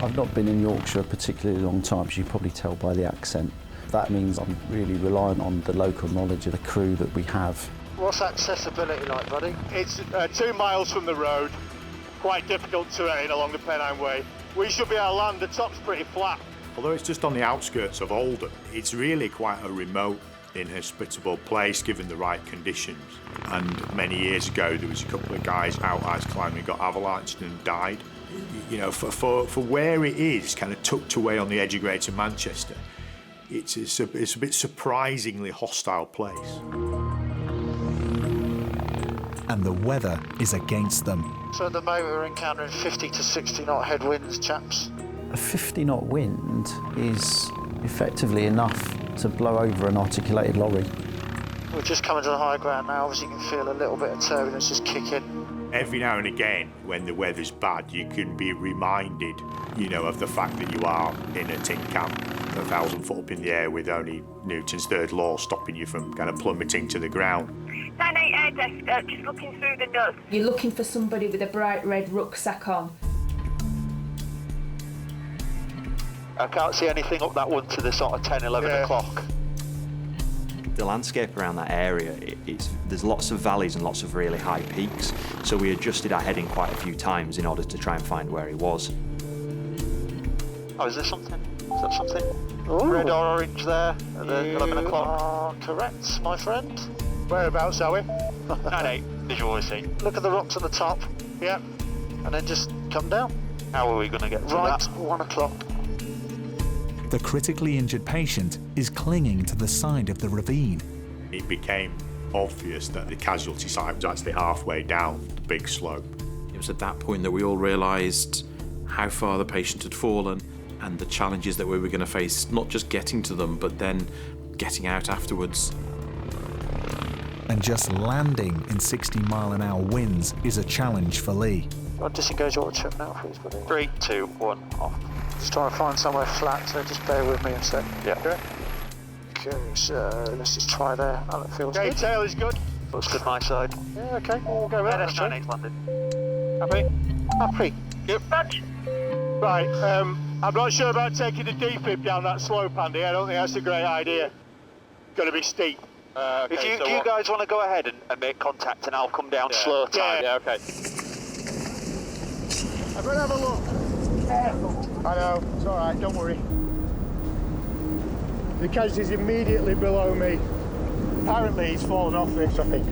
I've not been in Yorkshire a particularly long time, as you can probably tell by the accent. That means I'm really relying on the local knowledge of the crew that we have. What's accessibility like, buddy? It's 2 miles from the road, quite difficult terrain along the Pennine Way. We should be able to land, the top's pretty flat. Although it's just on the outskirts of Oldham, it's really quite a remote, inhospitable place given the right conditions. And many years ago there was a couple of guys out ice climbing, got avalanched and died. You know, for where it is, kind of tucked away on the edge of Greater Manchester, it's a bit surprisingly hostile place. And the weather is against them. So at the moment we're encountering 50 to 60 knot headwinds, chaps. A 50 knot wind is effectively enough to blow over an articulated lorry. We're just coming to the high ground now, obviously you can feel a little bit of turbulence just kick in. Every now and again, when the weather's bad, you can be reminded, you know, of the fact that you are in a tin can, 1,000 foot up in the air with only Newton's third law stopping you from kind of plummeting to the ground. 98 air desk, just looking through the notes. You're looking for somebody with a bright red rucksack on. I can't see anything up that one to the sort of 10, 11 o'clock. The landscape around that area, there's lots of valleys and lots of really high peaks, so we adjusted our heading quite a few times in order to try and find where he was. Oh, is there something? Is that something? Ooh. Red or orange there at the 11 o'clock? Correct, my friend. Whereabouts are we? 98, visual scene. Look at the rocks at the top. Yep. And then just come down. How are we going to get to that? 1 o'clock. The critically injured patient is clinging to the side of the ravine. It became obvious that the casualty site was actually halfway down the big slope. It was at that point that we all realised how far the patient had fallen and the challenges that we were going to face, not just getting to them, but then getting out afterwards. And just landing in 60-mile-an-hour winds is a challenge for Lee. I'll disengage auto trip now, please, buddy. 3, 2, 1, off. Just trying to find somewhere flat, so just bear with me a sec. Yeah. Okay, so let's just try there. Oh, that feels good. Tail is good. Looks good my side. Yeah, okay, we'll go there. That's 98 landed. Happy? Happy. Yep. Right, I'm not sure about taking the defib down that slope, Andy. I don't think that's a great idea. Going to be steep. Okay, if you guys want to go ahead and make contact, and I'll come down slow time. Yeah, okay. I'm going to have a look. Careful. I know, it's all right, don't worry. The casualty's immediately below me. Apparently he's fallen off this, I think.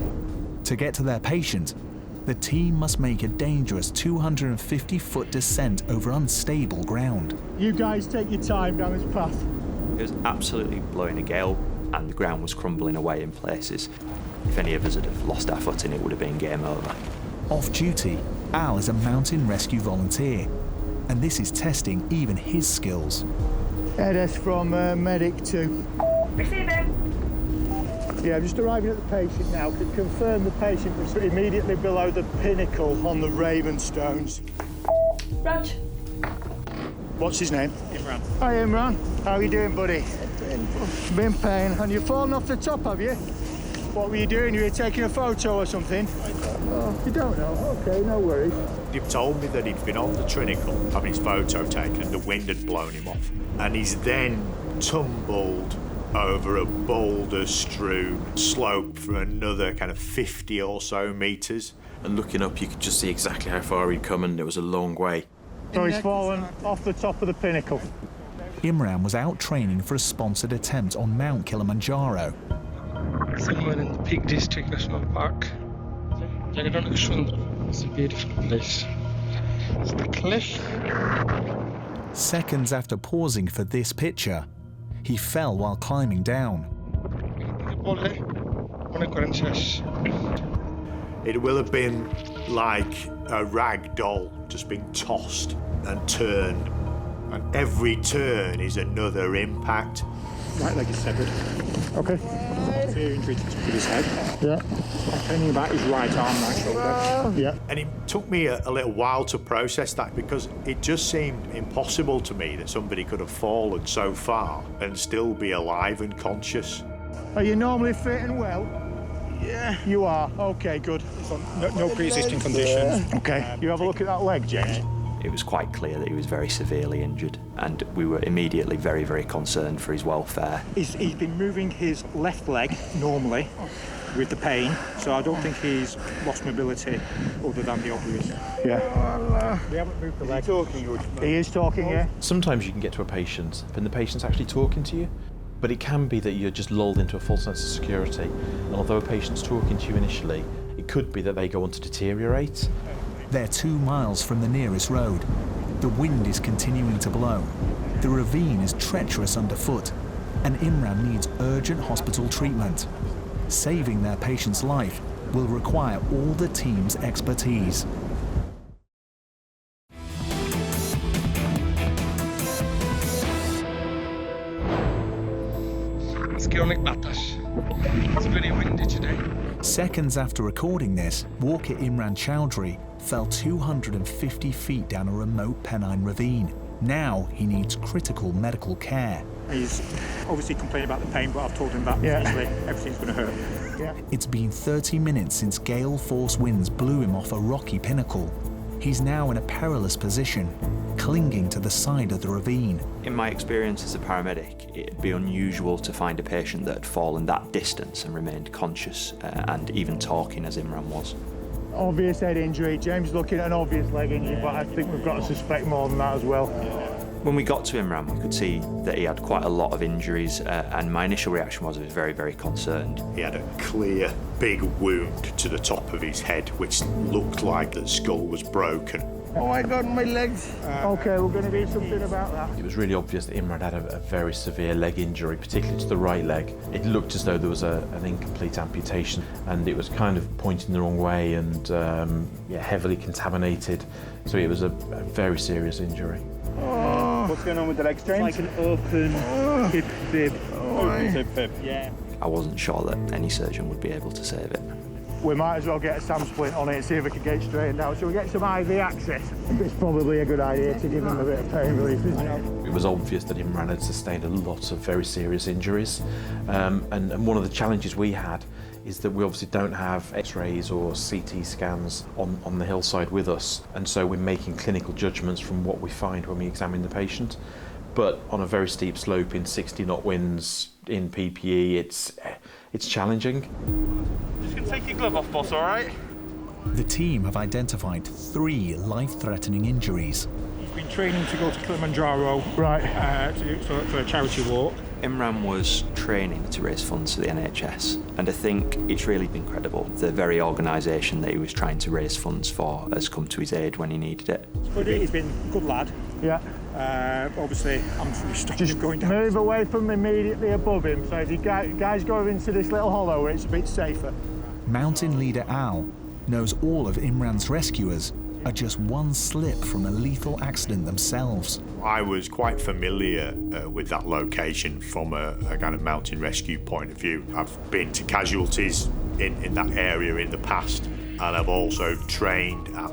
To get to their patient, The team must make a dangerous 250-foot descent over unstable ground. You guys take your time down this path. It was absolutely blowing a gale and the ground was crumbling away in places. If any of us had have lost our footing, it would have been game over. Off duty, Al is a mountain rescue volunteer, and this is testing even his skills. Edes from Medic 2. Receiving. Yeah, I'm just arriving at the patient now. Can confirm the patient was immediately below the pinnacle on the Ravine stones. Raj. What's his name? Imran. Hi Imran. How are you doing, buddy? Been pain. And you've fallen off the top, have you? What were you doing? You were taking a photo or something? Oh, you don't know? Okay, no worries. He told me that he'd been on the Trinicle having his photo taken and the wind had blown him off. And he's then tumbled over a boulder-strewn slope for another kind of 50 or so metres. And looking up, you could just see exactly how far he'd come, and it was a long way. So he's fallen off the top of the pinnacle. Imran was out training for a sponsored attempt on Mount Kilimanjaro. Somewhere in the Peak District National Park. It's a beautiful place. It's the cliff. Seconds after pausing for this picture, he fell while climbing down. It will have been like a rag doll just being tossed and turned. And every turn is another impact. Right leg is severed. Okay. Severe injury to the top of his head. Yeah. Thinking about his right arm, right shoulder. Yeah. And it took me a little while to process that because it just seemed impossible to me that somebody could have fallen so far and still be alive and conscious. Are you normally fit and well? Yeah. You are? Okay, good. No pre-existing conditions. Okay. You have a look at that leg, James. It was quite clear that he was very severely injured and we were immediately very, very concerned for his welfare. He's been moving his left leg normally with the pain, so I don't think he's lost mobility other than the obvious. Yeah. We haven't moved the leg. He is talking, yeah? Sometimes you can get to a patient and the patient's actually talking to you, but it can be that you're just lulled into a false sense of security. And although a patient's talking to you initially, it could be that they go on to deteriorate. They're 2 miles from the nearest road. The wind is continuing to blow. The ravine is treacherous underfoot, and Imran needs urgent hospital treatment. Saving their patient's life will require all the team's expertise. It's very windy today. Seconds after recording this, walker Imran Chowdhury fell 250 feet down a remote Pennine ravine. Now he needs critical medical care. He's obviously complaining about the pain, but I've told him that obviously everything's going to hurt. Yeah. It's been 30 minutes since gale force winds blew him off a rocky pinnacle. He's now in a perilous position, clinging to the side of the ravine. In my experience as a paramedic, it'd be unusual to find a patient that had fallen that distance and remained conscious and even talking as Imran was. Obvious head injury. James looking at an obvious leg injury, but I think we've got to suspect more than that as well. When we got to Imran, we could see that he had quite a lot of injuries, and my initial reaction was I was very, very concerned. He had a clear, big wound to the top of his head, which looked like the skull was broken. Oh my God, my legs. Okay, we're going to do something about that. It was really obvious that Imran had a very severe leg injury, particularly to the right leg. It looked as though there was an incomplete amputation, and it was kind of pointing the wrong way and heavily contaminated. So it was a very serious injury. What's going on with the legs, James? It's like an open hip fib. Open hip fib. Yeah. I wasn't sure that any surgeon would be able to save it. We might as well get a SAM splint on it and see if we can get it straightened out. So we get some IV access. It's probably a good idea to give him a bit of pain relief, isn't it? It was obvious that Imran had sustained a lot of very serious injuries. And one of the challenges we had is that we obviously don't have x-rays or CT scans on the hillside with us. And so we're making clinical judgments from what we find when we examine the patient. But on a very steep slope in 60-knot winds in PPE, it's challenging. Just gonna take your glove off, boss, all right? The team have identified 3 life-threatening injuries. He's been training to go to Kilimanjaro right. for a charity walk. Imran was training to raise funds for the NHS, and I think it's really been credible. The very organisation that he was trying to raise funds for has come to his aid when he needed it. But he's been a good lad. Yeah. Obviously, I'm stopping him going down. Move away from immediately above him, so if you guys go into this little hollow where it's a bit safer. Mountain leader Al knows all of Imran's rescuers are just one slip from a lethal accident themselves. I was quite familiar with that location from a kind of mountain rescue point of view. I've been to casualties in that area in the past, and I've also trained at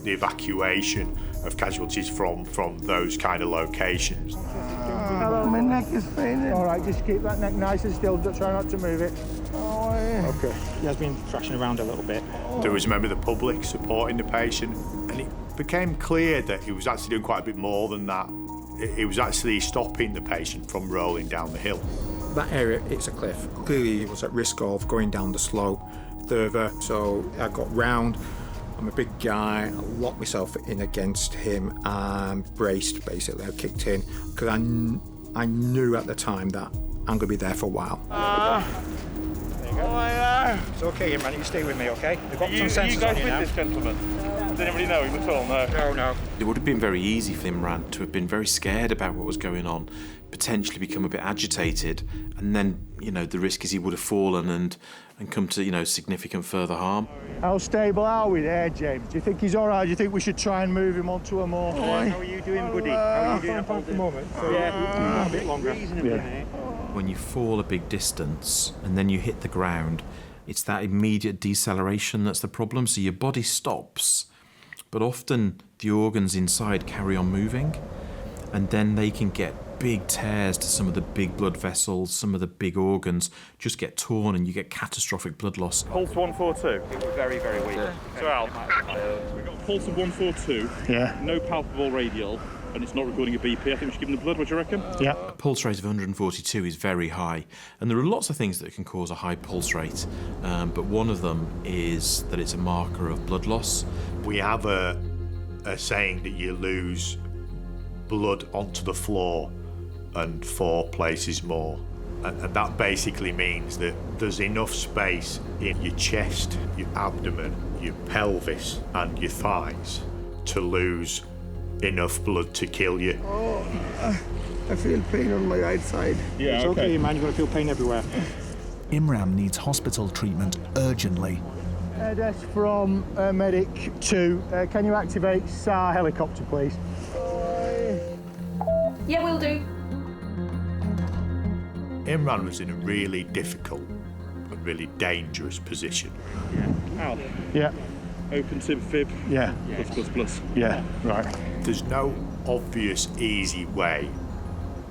the evacuation of casualties from those kind of locations. Hello. My neck is paining. All right, just keep that neck nice and still, try not to move it. Oh, yeah. Okay. He has been thrashing around a little bit. There was a member of the public supporting the patient, and it became clear that he was actually doing quite a bit more than that. It was actually stopping the patient from rolling down the hill. That area, it's a cliff. Clearly, he was at risk of going down the slope further, so I got round. I'm a big guy. I locked myself in against him and braced, basically. I kicked in because I knew at the time that I'm going to be there for a while. There you go. Oh my God. It's okay, Imran. You stay with me, okay? We've got some sensors on you now. This gentleman? Does anybody know him at all? No. No. It would have been very easy for Imran to have been very scared about what was going on, potentially become a bit agitated, and then, the risk is he would have fallen and come to, significant further harm. How stable are we there, James? Do you think he's all right? Do you think we should try and move him onto a more... How are you doing, buddy? How are you doing at the moment? So, yeah, a bit longer. Yeah. When you fall a big distance and then you hit the ground, it's that immediate deceleration that's the problem. So your body stops, but often the organs inside carry on moving, and then they can get big tears to some of the big blood vessels, some of the big organs just get torn and you get catastrophic blood loss. Pulse 142. We're very, very weak. So Al, we've got a pulse of 142. Yeah. No palpable radial, and it's not recording a BP. I think we should give him the blood. What do you reckon? Yeah. A pulse rate of 142 is very high, and there are lots of things that can cause a high pulse rate, but one of them is that it's a marker of blood loss. We have a saying that you lose blood onto the floor and 4 places more, and that basically means that there's enough space in your chest, your abdomen, your pelvis and your thighs to lose enough blood to kill you. Oh, I feel pain on my right side. Yeah, it's okay, man. You're going to feel pain everywhere. Imran needs hospital treatment urgently. Air desk from medic 2. Can you activate SAR helicopter, please? Yeah, we'll do. Imran was in a really difficult and really dangerous position. Al. Yeah. Open sim fib. Yeah. Plus. Yeah, right. There's no obvious, easy way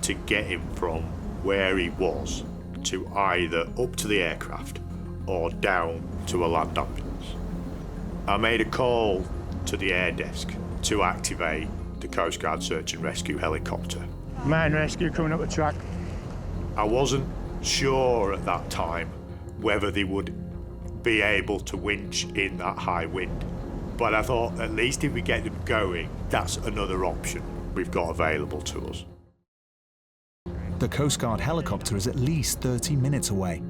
to get him from where he was to either up to the aircraft or down to a land ambulance. I made a call to the air desk to activate the Coast Guard search and rescue helicopter. Man rescue coming up the track. I wasn't sure at that time whether they would be able to winch in that high wind, but I thought at least if we get them going, that's another option we've got available to us. The Coast Guard helicopter is at least 30 minutes away,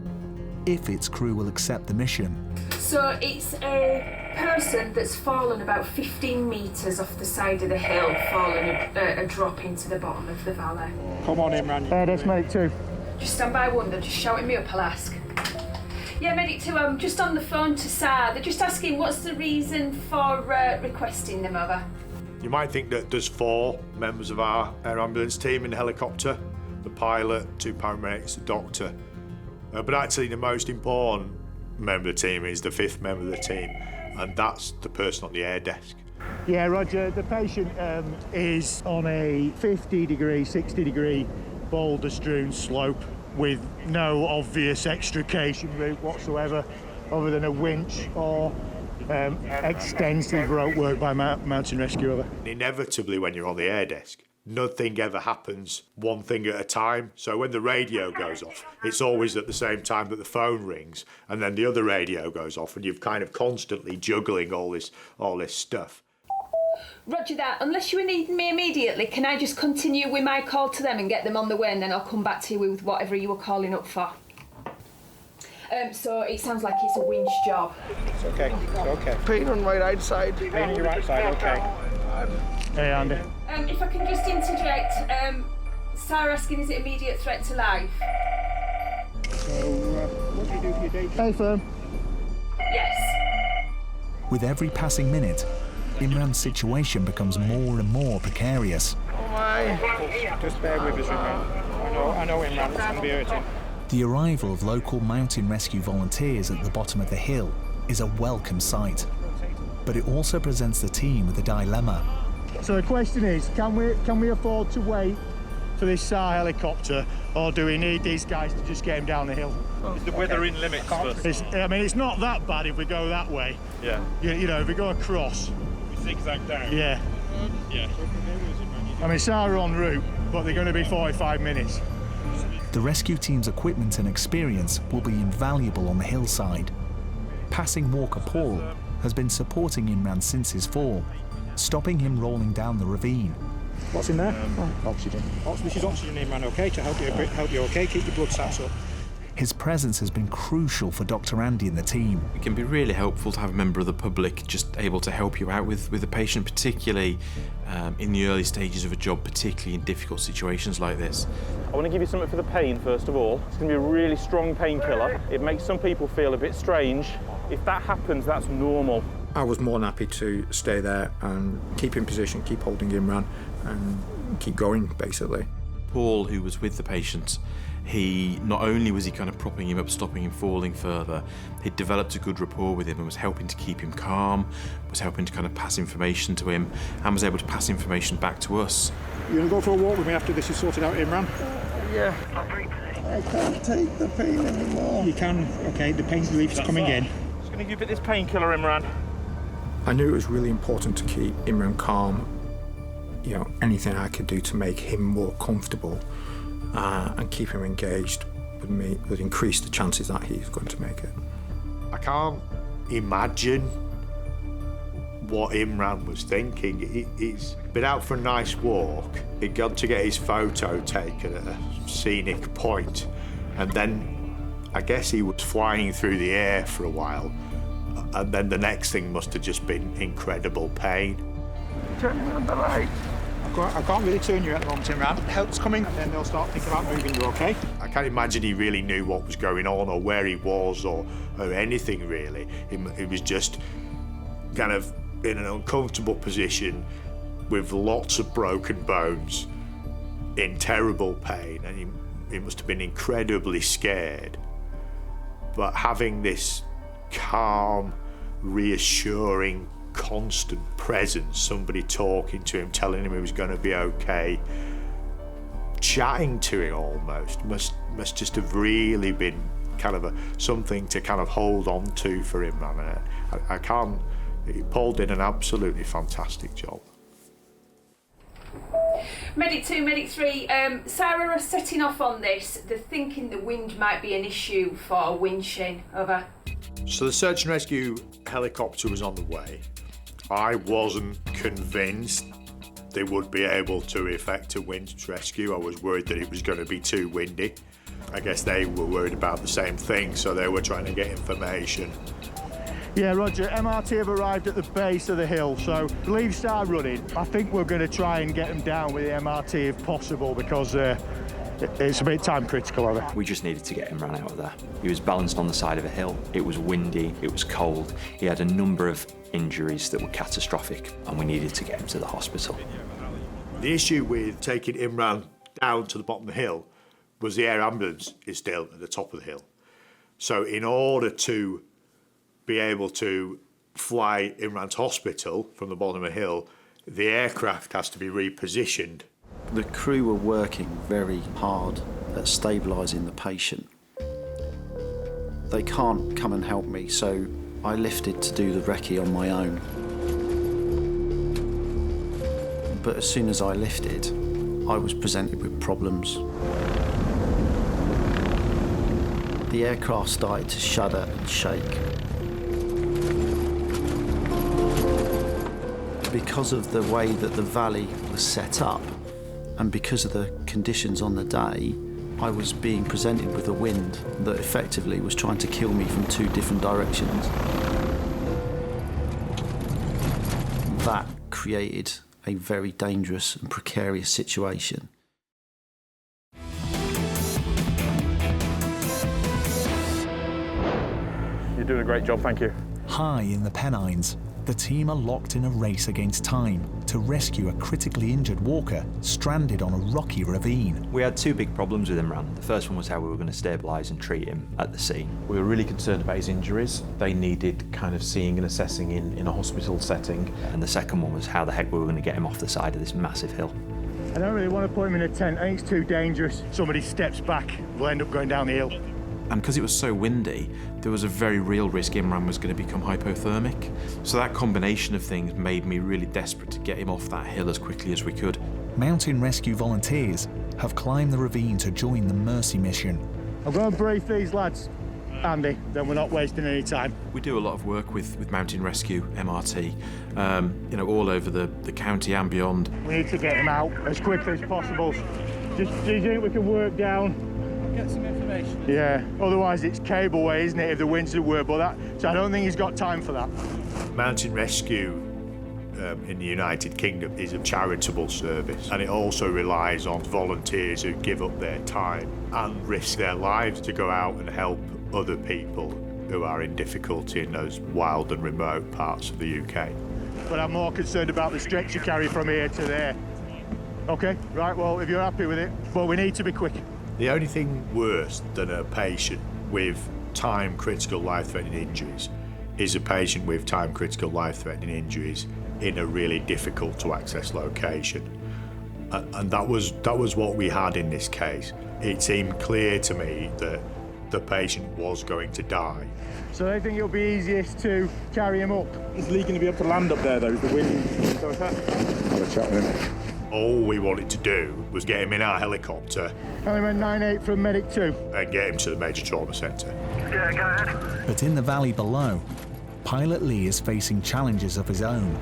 if its crew will accept the mission. So it's a person that's fallen about 15 metres off the side of the hill, fallen a drop into the bottom of the valley. Come on, Imran. Air desk medic 2. Just stand by Wonder, just shouting me up, I'll ask. Yeah, medic 2, I'm just on the phone to SAR. They're just asking what's the reason for requesting them over. You might think that there's 4 members of our air ambulance team in the helicopter, the pilot, 2 paramedics, a doctor. But actually the most important member of the team is the 5th member of the team, and that's the person on the air desk. Yeah, Roger, the patient is on a 50-degree, 60-degree boulder-strewn slope with no obvious extrication route whatsoever other than a winch or extensive rope work by mountain rescue. Inevitably when you're on the air desk, nothing ever happens one thing at a time. So when the radio goes off, it's always at the same time that the phone rings, and then the other radio goes off, and you're kind of constantly juggling all this stuff. Roger that. Unless you were needing me immediately, can I just continue with my call to them and get them on the way, and then I'll come back to you with whatever you were calling up for? So it sounds like it's a winch job. It's okay. It's okay. Pain on my right side. Pain on your right side. Okay. Hey, Andy. If I can just interject, Sarah asking, is it immediate threat to life? So, what do you do for your day job? Hey, firm. Yes. With every passing minute, Imran's situation becomes more and more precarious. Oh my! Just bear with us, Imran. I know, Imran. It's going to be hurting. The arrival of local mountain rescue volunteers at the bottom of the hill is a welcome sight, but it also presents the team with a dilemma. So the question is, can we afford to wait for this SAR helicopter, or do we need these guys to just get him down the hill? Is the weather in limits first? It's not that bad if we go that way. Yeah. You know, if we go across. We zigzag down. Yeah. Yeah. I mean, SAR are en route, but they're going to be 45 minutes. The rescue team's equipment and experience will be invaluable on the hillside. Passing Walker Paul has been supporting Imran since his fall, stopping him rolling down the ravine. What's in there? Oxygen. This is oxygen, Imran, okay? To help you, okay? Keep your blood sats up. His presence has been crucial for Dr. Andy and the team. It can be really helpful to have a member of the public just able to help you out with the patient, particularly in the early stages of a job, particularly in difficult situations like this. I want to give you something for the pain, first of all. It's going to be a really strong painkiller. It makes some people feel a bit strange. If that happens, that's normal. I was more than happy to stay there and keep in position, keep holding Imran, and keep going, basically. Paul, who was with the patient, he not only was he kind of propping him up, stopping him falling further, he'd developed a good rapport with him and was helping to keep him calm, was helping to kind of pass information to him, and was able to pass information back to us. You want to go for a walk with me after this is sorted out, Imran? Yeah. I can't take the pain anymore. You can. Okay, the pain relief is coming in. Just going to give you a bit of this painkiller, Imran. I knew it was really important to keep Imran calm. You know, anything I could do to make him more comfortable and keep him engaged with me would increase the chances that he's going to make it. I can't imagine what Imran was thinking. He's been out for a nice walk. He'd gone to get his photo taken at a scenic point, and then I guess he was flying through the air for a while, and then the next thing must have just been incredible pain. Turn me on the right. I can't really turn you at the moment, Imran. Help's coming, and then they'll start thinking about moving you, okay? I can't imagine he really knew what was going on or where he was or anything really. He was just kind of in an uncomfortable position with lots of broken bones, in terrible pain, and he must have been incredibly scared. But having this calm, reassuring, constant presence, somebody talking to him, telling him he was going to be okay, chatting to him almost, must just have really been kind of something to kind of hold on to for him. I can't. Paul did an absolutely fantastic job. Medic 2, Medic 3, Sarah are setting off on this. They're thinking the wind might be an issue for winching. Over. So the search and rescue helicopter was on the way. I wasn't convinced they would be able to effect a winch rescue. I was worried that it was going to be too windy. I guess they were worried about the same thing, so they were trying to get information. Yeah, Roger, MRT have arrived at the base of the hill, so leave start running. I think we're going to try and get them down with the MRT if possible, because it's a bit time critical of it. We just needed to get Imran out of there. He was balanced on the side of a hill. It was windy, it was cold. He had a number of injuries that were catastrophic, and we needed to get him to the hospital. The issue with taking Imran down to the bottom of the hill was the air ambulance is still at the top of the hill. So in order to be able to fly Imran to hospital from the bottom of the hill, the aircraft has to be repositioned. The crew were working very hard at stabilising the patient. They can't come and help me, so I lifted to do the recce on my own. But as soon as I lifted, I was presented with problems. The aircraft started to shudder and shake. Because of the way that the valley was set up and because of the conditions on the day, I was being presented with a wind that effectively was trying to kill me from two different directions. That created a very dangerous and precarious situation. You're doing a great job, thank you. High in the Pennines, the team are locked in a race against time to rescue a critically injured walker stranded on a rocky ravine. We had two big problems with Imran. The first one was how we were going to stabilise and treat him at the scene. We were really concerned about his injuries. They needed kind of seeing and assessing in a hospital setting. And the second one was how the heck we were going to get him off the side of this massive hill. I don't really want to put him in a tent. I think it's too dangerous. Somebody steps back, we'll end up going down the hill. And because it was so windy, there was a very real risk Imran was going to become hypothermic. So that combination of things made me really desperate to get him off that hill as quickly as we could. Mountain rescue volunteers have climbed the ravine to join the Mercy mission. I'm going to brief these lads, Andy, then we're not wasting any time. We do a lot of work with mountain rescue, MRT, you know, all over the county and beyond. We need to get him out as quickly as possible. Just do you think we can work down? Get some information. Yeah, otherwise it's cableway, isn't it, if the winds don't work, but so I don't think he's got time for that. Mountain rescue in the United Kingdom is a charitable service, and it also relies on volunteers who give up their time and risk their lives to go out and help other people who are in difficulty in those wild and remote parts of the UK. But I'm more concerned about the stretcher carry from here to there. Okay, right, well, if you're happy with it, but we need to be quick. The only thing worse than a patient with time-critical life-threatening injuries is a patient with time-critical life-threatening injuries in a really difficult-to-access location. And that was what we had in this case. It seemed clear to me that the patient was going to die. So they think it'll be easiest to carry him up? Is Lee going to be able to land up there, though? Is the wind... Have a chat with him. All we wanted to do was get him in our helicopter. And we went 9-8 from Medic 2. And get him to the major trauma centre. Yeah, go ahead. But in the valley below, Pilot Lee is facing challenges of his own.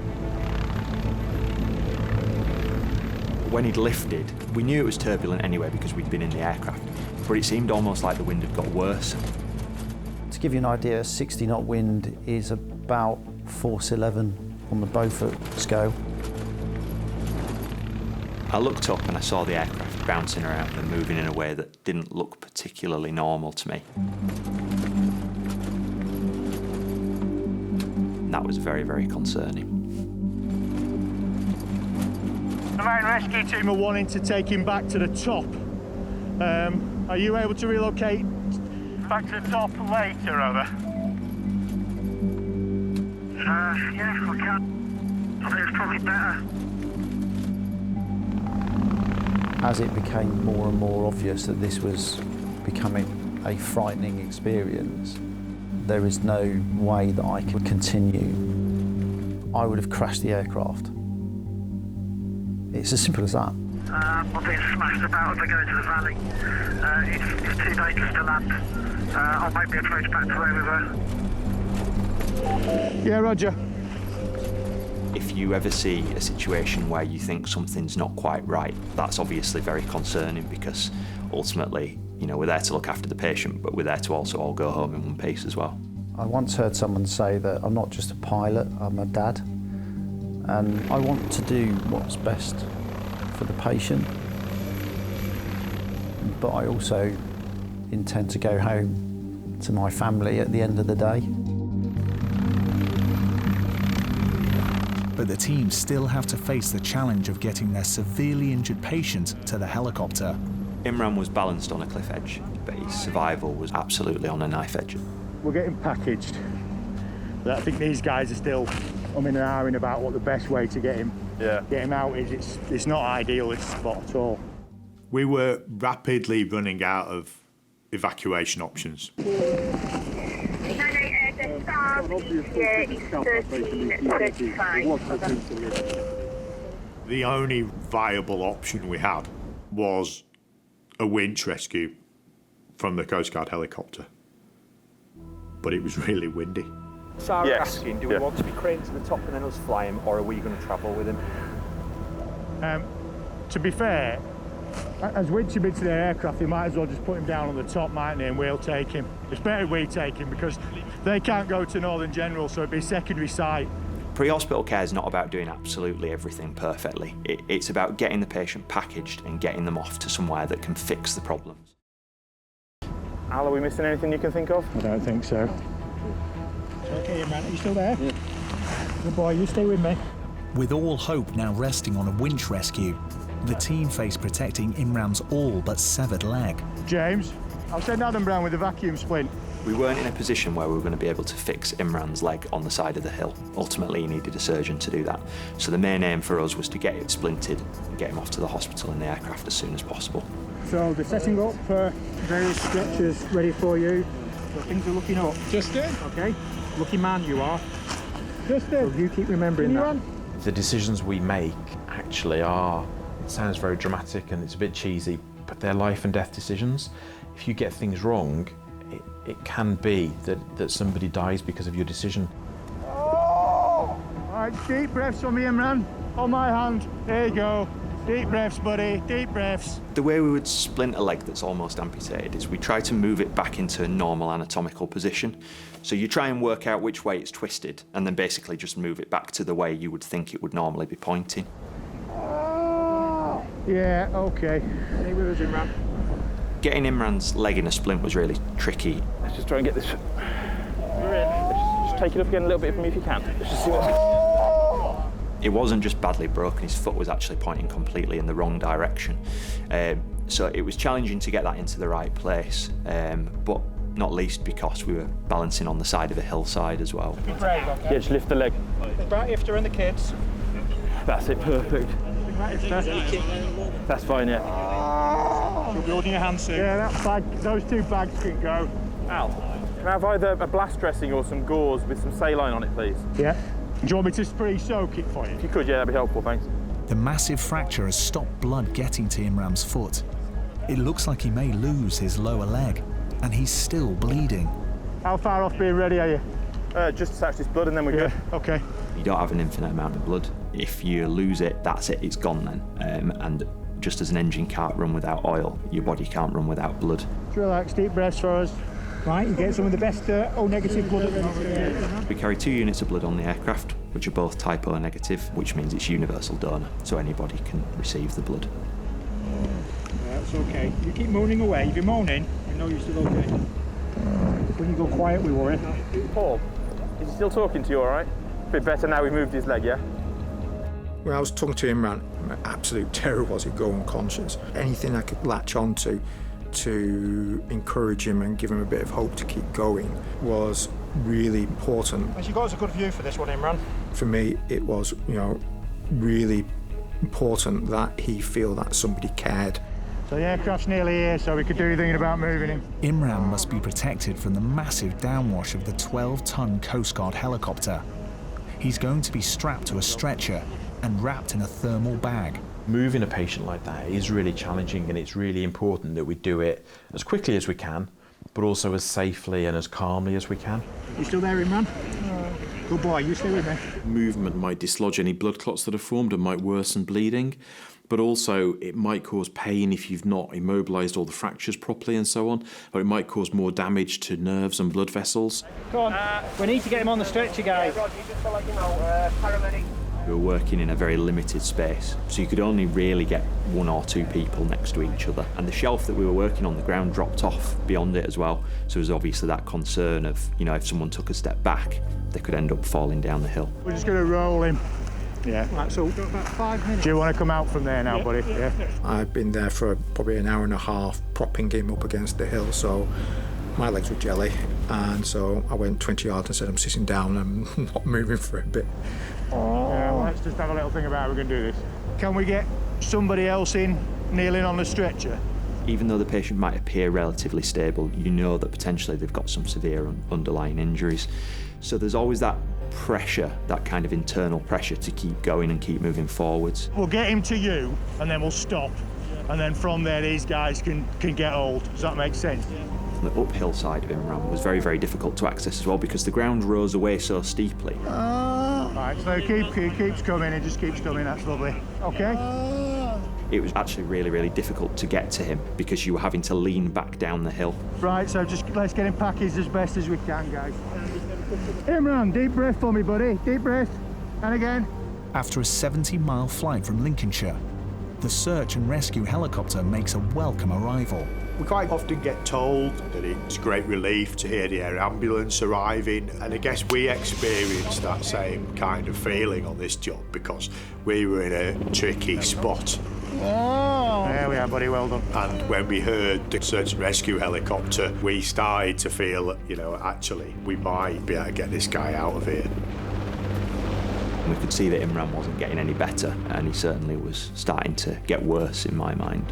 When he'd lifted, we knew it was turbulent anyway because we'd been in the aircraft, but it seemed almost like the wind had got worse. To give you an idea, 60-knot wind is about force 11 on the Beaufort scale. I looked up and I saw the aircraft bouncing around and moving in a way that didn't look particularly normal to me. And that was very, very concerning. The main rescue team are wanting to take him back to the top. Are you able to relocate back to the top later, over? Yeah, I can. I think it's probably better. As it became more and more obvious that this was becoming a frightening experience, there is no way that I could continue. I would have crashed the aircraft. It's as simple as that. I'm being smashed about as I go into the valley. It's too dangerous to land. I'll make the approach back to where we were. Yeah, roger. If you ever see a situation where you think something's not quite right, that's obviously very concerning because ultimately, you know, we're there to look after the patient, but we're there to also all go home in one piece as well. I once heard someone say that I'm not just a pilot, I'm a dad. And I want to do what's best for the patient. But I also intend to go home to my family at the end of the day. But the team still have to face the challenge of getting their severely injured patient to the helicopter. Imran was balanced on a cliff edge, but his survival was absolutely on a knife edge. We're getting packaged. But I think these guys are still umming and ahhing about what the best way to get him out is. It's not ideal, it's spot at all. We were rapidly running out of evacuation options. The only viable option we had was a winch rescue from the Coast Guard helicopter. But it was really windy. Sarah Yes. asking, do we want to be craned to the top and then us fly him, or are we going to travel with him? To be fair, as winch him into their aircraft, they might as well just put him down on the top, mightn't they, and we'll take him. It's better we take him because they can't go to Northern General, so it'd be secondary sight. Pre-hospital care is not about doing absolutely everything perfectly. It's about getting the patient packaged and getting them off to somewhere that can fix the problems. Al, are we missing anything you can think of? I don't think so. Okay, man, are you still there? Yeah. Good boy, you stay with me. With all hope now resting on a winch rescue, the team face protecting Imran's all but severed leg. James, I'll send Adam Brown with a vacuum splint. We weren't in a position where we were going to be able to fix Imran's leg on the side of the hill. Ultimately, he needed a surgeon to do that. So the main aim for us was to get it splinted and get him off to the hospital in the aircraft as soon as possible. So they're setting up various stretchers ready for you. So things are looking up. Justin? Okay. Lucky man you are. Justin? So you keep remembering that. The decisions we make actually are, it sounds very dramatic and it's a bit cheesy, but they're life and death decisions. If you get things wrong, it can be that somebody dies because of your decision. Oh! All right, deep breaths from me, Imran. On my hand. There you go. Deep breaths, buddy. Deep breaths. The way we would splint a leg that's almost amputated is we try to move it back into a normal anatomical position. So you try and work out which way it's twisted and then basically just move it back to the way you would think it would normally be pointing. Oh! Yeah, okay. Stay with us, Imran. Getting Imran's leg in a splint was really tricky. Let's just try and get this. We're in. Let's just take it up again a little bit for me if you can. Let's just see what's. It wasn't just badly broken, his foot was actually pointing completely in the wrong direction. So it was challenging to get that into the right place, but not least because we were balancing on the side of a hillside as well. Yeah, just lift the leg. Right ifter and the kids. That's it, perfect. Right ifter. That's fine, yeah. You'll be holding your hands soon. Yeah, that bag, those two bags can go. Al, can I have either a blast dressing or some gauze with some saline on it, please? Yeah. Do you want me to spray soak it for you? If you could, yeah, that'd be helpful, thanks. The massive fracture has stopped blood getting to Imran's foot. It looks like he may lose his lower leg, and he's still bleeding. How far off being ready are you? Just attach this blood and then we're good. Okay. You don't have an infinite amount of blood. If you lose it, that's it, it's gone then. And just as an engine can't run without oil, your body can't run without blood. Just relax, deep breaths for us. Right, you get some of the best O-negative blood at the moment. We carry 2 units of blood on the aircraft, which are both type O negative, which means it's universal donor, so anybody can receive the blood. That's okay. You keep moaning away. If you're moaning, we know you're still okay. When you go quiet, we worry. Paul, is he still talking to you, all right? A bit better now we've moved his leg, yeah? When I was talking to Imran, my absolute terror was he'd go unconscious. Anything I could latch onto to encourage him and give him a bit of hope to keep going was really important. Has you got us a good view for this one, Imran? For me, it was, really important that he feel that somebody cared. So the aircraft's nearly here, so we could do anything about moving him. Imran must be protected from the massive downwash of the 12-ton Coast Guard helicopter. He's going to be strapped to a stretcher and wrapped in a thermal bag. Moving a patient like that is really challenging, and it's really important that we do it as quickly as we can, but also as safely and as calmly as we can. You still there, Imran? Good boy, you stay with me. Movement might dislodge any blood clots that have formed and might worsen bleeding, but also it might cause pain if you've not immobilised all the fractures properly and so on, or it might cause more damage to nerves and blood vessels. Come on, we need to get him on the stretcher, guys. Paramedics. We were working in a very limited space, so you could only really get 1 or 2 people next to each other. And the shelf that we were working on, the ground dropped off beyond it as well. So there was obviously that concern of, if someone took a step back, they could end up falling down the hill. We're just going to roll him. Yeah. Right, so we've got about 5 minutes. Do you want to come out from there now, buddy? Yeah. I've been there for probably an hour and a half, propping him up against the hill, so my legs were jelly. And so I went 20 yards and said, I'm sitting down, I'm not moving for a bit. Yeah, let's just have a little thing about how we're going to do this. Can we get somebody else in, kneeling on the stretcher? Even though the patient might appear relatively stable, you know that potentially they've got some severe underlying injuries. So there's always that pressure, that kind of internal pressure to keep going and keep moving forwards. We'll get him to you, and then we'll stop. And then from there, these guys can get hold. Does that make sense? The uphill side of Imran was very, very difficult to access as well because the ground rose away so steeply. Right, so he keeps coming, he just keeps coming, that's lovely. Okay. It was actually really, really difficult to get to him because you were having to lean back down the hill. Right, so just let's get him packaged as best as we can, guys. Imran, deep breath for me, buddy. Deep breath. And again. After a 70-mile flight from Lincolnshire, the search and rescue helicopter makes a welcome arrival. We quite often get told that it's great relief to hear the air ambulance arriving, and I guess we experienced that same kind of feeling on this job because we were in a tricky spot. Oh! There we are, buddy, well done. And when we heard the search and rescue helicopter, we started to feel, you know, actually, we might be able to get this guy out of here. We could see that Imran wasn't getting any better, and he certainly was starting to get worse in my mind.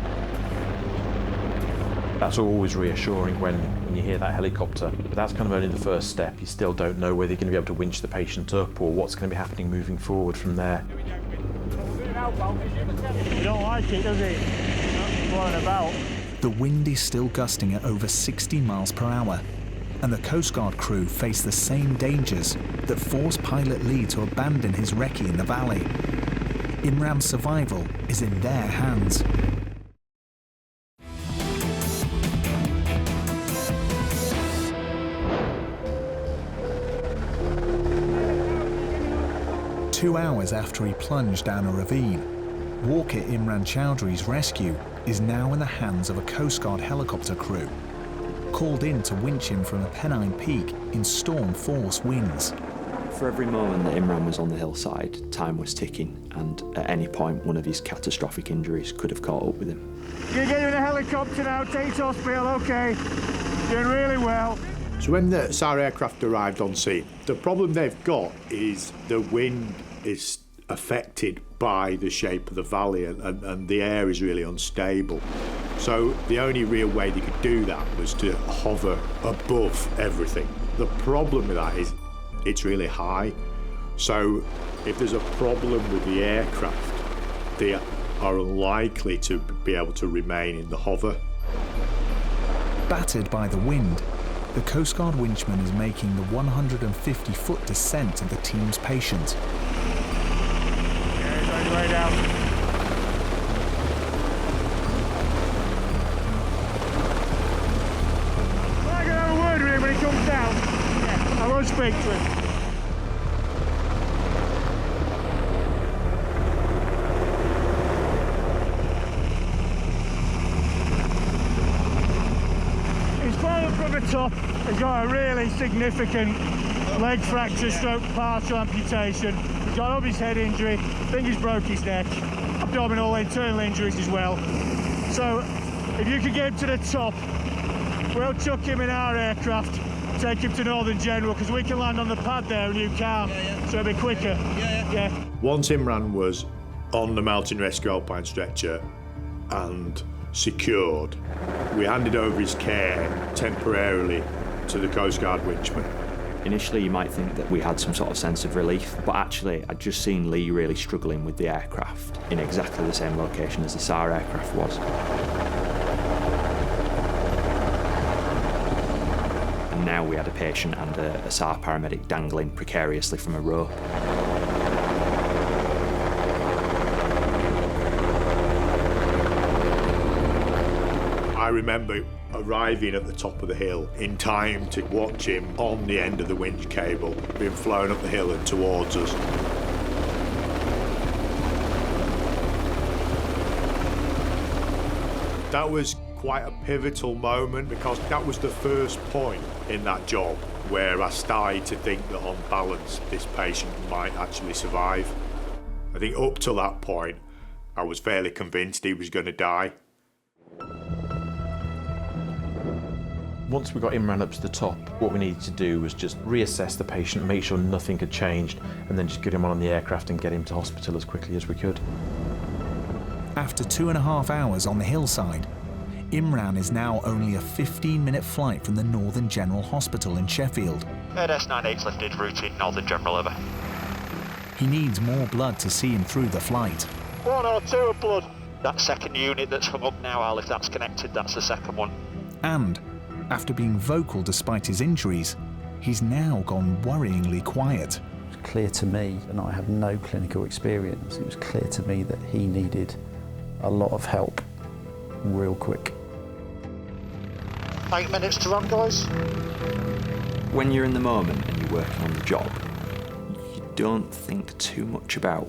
That's always reassuring when you hear that helicopter, but that's kind of only the first step. You still don't know whether you're going to be able to winch the patient up or what's going to be happening moving forward from there. He don't like it, does he? He's not blowing about. The wind is still gusting at over 60 miles per hour, and the Coast Guard crew face the same dangers that forced pilot Lee to abandon his recce in the valley. Imran's survival is in their hands. Two hours after he plunged down a ravine, Walker Imran Chowdhury's rescue is now in the hands of a Coast Guard helicopter crew, called in to winch him from a Pennine peak in storm-force winds. For every moment that Imran was on the hillside, time was ticking, and at any point one of his catastrophic injuries could have caught up with him. Gonna get you in a helicopter now, take you to hospital, okay. Doing really well. So when the SAR aircraft arrived on scene, the problem they've got is the wind is affected by the shape of the valley and the air is really unstable. So the only real way they could do that was to hover above everything. The problem with that is it's really high. So if there's a problem with the aircraft, they are unlikely to be able to remain in the hover. Battered by the wind, the Coast Guard winchman is making the 150-foot descent of the team's patient. Yeah, he's on his way down. Well, I can have a word with him when he comes down. Yeah, I won't speak to him. From the top, he's got a really significant leg fracture stroke partial amputation. He's got up his head injury, I think he's broke his neck, abdominal internal injuries as well. So if you could get him to the top, we'll chuck him in our aircraft, take him to Northern General, because we can land on the pad there and you can't, so it'll be quicker. Yeah. Once Imran was on the Mountain Rescue Alpine stretcher and secured, we handed over his care temporarily to the Coast Guard winchman. Initially you might think that we had some sort of sense of relief, but actually I'd just seen Lee really struggling with the aircraft in exactly the same location as the SAR aircraft was. And now we had a patient and a SAR paramedic dangling precariously from a rope. I remember arriving at the top of the hill in time to watch him on the end of the winch cable being flown up the hill and towards us. That was quite a pivotal moment because that was the first point in that job where I started to think that on balance this patient might actually survive. I think up to that point I was fairly convinced he was going to die. Once we got Imran up to the top, what we needed to do was just reassess the patient, make sure nothing had changed, and then just get him on the aircraft and get him to hospital as quickly as we could. After 2.5 hours on the hillside, Imran is now only a 15-minute flight from the Northern General Hospital in Sheffield. S98's lifted, routine Northern General, over. He needs more blood to see him through the flight. 1 or 2 of blood. That second unit that's hung up now, Al, if that's connected, that's the second one. And After being vocal despite his injuries, he's now gone worryingly quiet. It was clear to me, and I have no clinical experience, it was clear to me that he needed a lot of help real quick. 8 minutes to run, guys. When you're in the moment and you're working on the job, you don't think too much about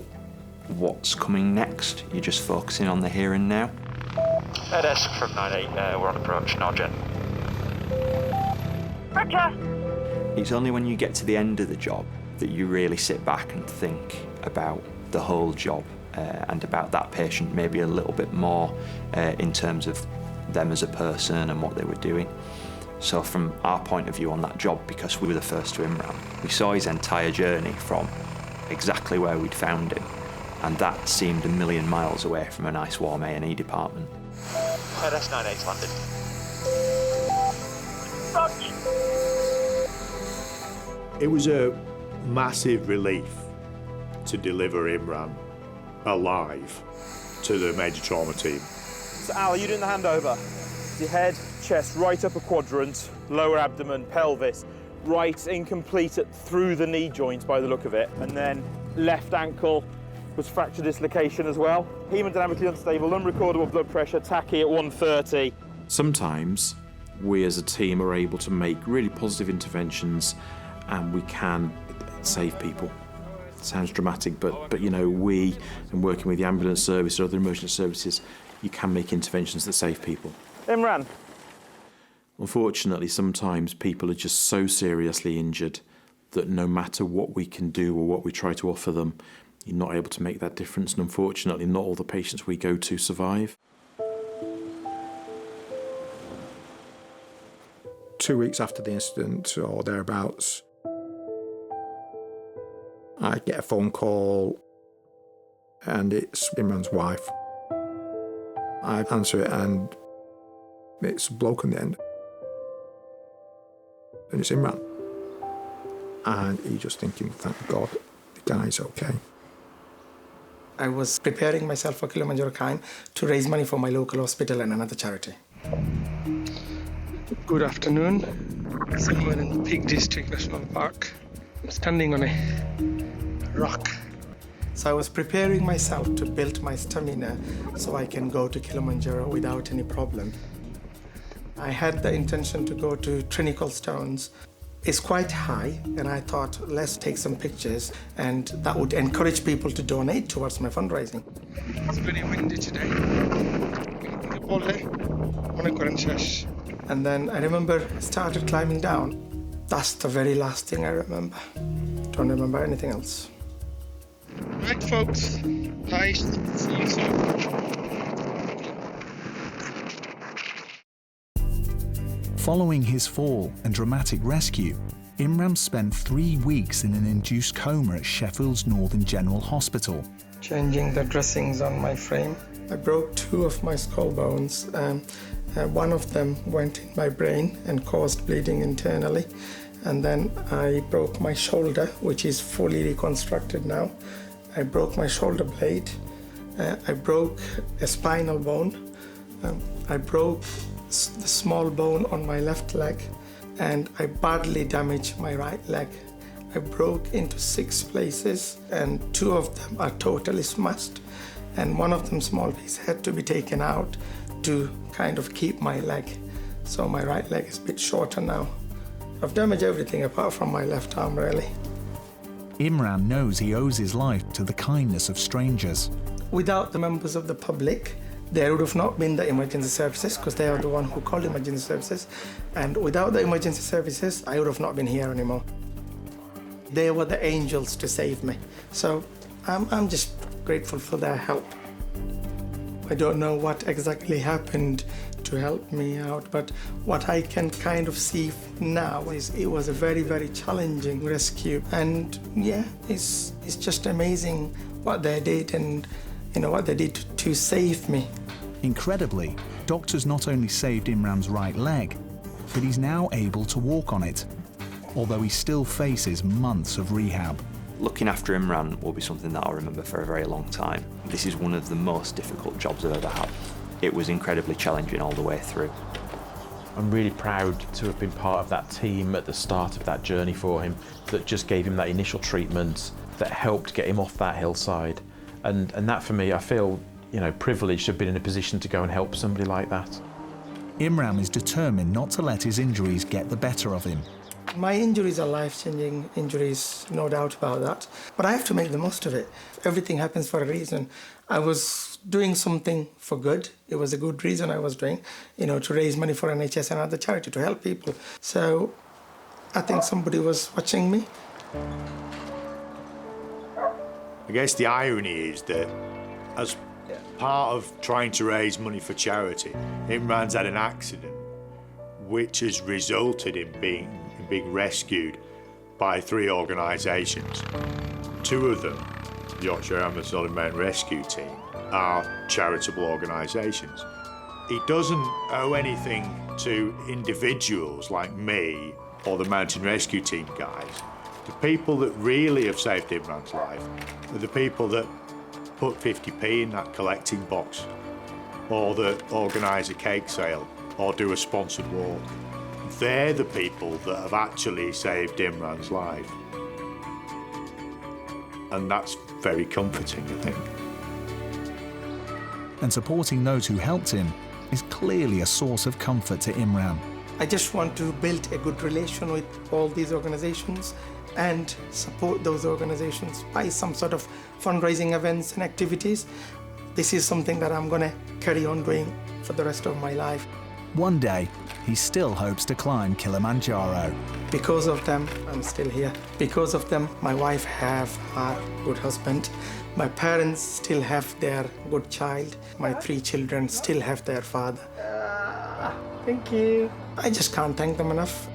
what's coming next. You're just focusing on the here and now. Desk from 98, we're on approach, Norgen. Roger. It's only when you get to the end of the job that you really sit back and think about the whole job and about that patient maybe a little bit more in terms of them as a person and what they were doing. So from our point of view on that job, because we were the first to Imran, we saw his entire journey from exactly where we'd found him, and that seemed a million miles away from a nice warm A&E department. S98's landed. It was a massive relief to deliver Imran alive to the major trauma team. So Al, are you doing the handover? Your head, chest, right upper quadrant, lower abdomen, pelvis, right incomplete through the knee joint by the look of it, and then left ankle was fracture dislocation as well. Hemodynamically unstable, unrecordable blood pressure, tachy at 130. Sometimes we as a team are able to make really positive interventions and we can save people. It sounds dramatic, but you know, we, and working with the ambulance service or other emergency services, you can make interventions that save people. Imran. Unfortunately, sometimes people are just so seriously injured that no matter what we can do or what we try to offer them, you're not able to make that difference, and unfortunately not all the patients we go to survive. 2 weeks after the incident, or thereabouts, I get a phone call and it's Imran's wife. I answer it and it's a bloke on the end. And it's Imran. And you're just thinking, thank God, the guy's okay. I was preparing myself for Kilimanjaro Climb to raise money for my local hospital and another charity. Good afternoon. Somewhere in the Peak District National Park. I'm standing on a rock. So I was preparing myself to build my stamina so I can go to Kilimanjaro without any problem. I had the intention to go to Trinity Stones. It's quite high, and I thought, let's take some pictures, and that would encourage people to donate towards my fundraising. It's very windy today. And then I remember I started climbing down. That's the very last thing I remember. Don't remember anything else. Right, folks. Bye. See you soon. Following his fall and dramatic rescue, Imran spent 3 weeks in an induced coma at Sheffield's Northern General Hospital. Changing the dressings on my frame. I broke 2 of my skull bones. One of them went in my brain and caused bleeding internally. And then I broke my shoulder, which is fully reconstructed now. I broke my shoulder blade. I broke a spinal bone. I broke the small bone on my left leg, and I badly damaged my right leg. I broke into 6 places, and 2 of them are totally smashed, and one of them, small piece, had to be taken out to kind of keep my leg. So my right leg is a bit shorter now. I've damaged everything apart from my left arm, really. Imran knows he owes his life to the kindness of strangers. Without the members of the public, there would have not been the emergency services, because they are the one who called emergency services. And without the emergency services, I would have not been here anymore. They were the angels to save me. So I'm just grateful for their help. I don't know what exactly happened to help me out, but what I can kind of see now is it was a very, very challenging rescue. And yeah, it's just amazing what they did, and you know what they did to save me. Incredibly, doctors not only saved Imran's right leg, but he's now able to walk on it, although he still faces months of rehab. Looking after Imran will be something that I'll remember for a very long time. This is one of the most difficult jobs I've ever had. It was incredibly challenging all the way through. I'm really proud to have been part of that team at the start of that journey for him, that just gave him that initial treatment, that helped get him off that hillside. And that for me, I feel, you know, privileged to have been in a position to go and help somebody like that. Imran is determined not to let his injuries get the better of him. My injuries are life-changing injuries, no doubt about that. But I have to make the most of it. Everything happens for a reason. I was doing something for good. It was a good reason I was doing, you know, to raise money for NHS and other charity to help people. So I think somebody was watching me. I guess the irony is that as part of trying to raise money for charity, Imran's had an accident which has resulted in being rescued by 3 organisations. 2 of them, the Yorkshire Air Ambulance and Oldham Rescue Team, are charitable organisations. He doesn't owe anything to individuals like me or the Mountain Rescue Team guys. The people that really have saved Imran's life are the people that put 50p in that collecting box, or that organise a cake sale, or do a sponsored walk. They're the people that have actually saved Imran's life. And that's very comforting, I think. And supporting those who helped him is clearly a source of comfort to Imran. I just want to build a good relation with all these organisations and support those organisations by some sort of fundraising events and activities. This is something that I'm going to carry on doing for the rest of my life. One day, he still hopes to climb Kilimanjaro. Because of them, I'm still here. Because of them, my wife have her good husband. My parents still have their good child. My 3 children still have their father. Thank you. I just can't thank them enough.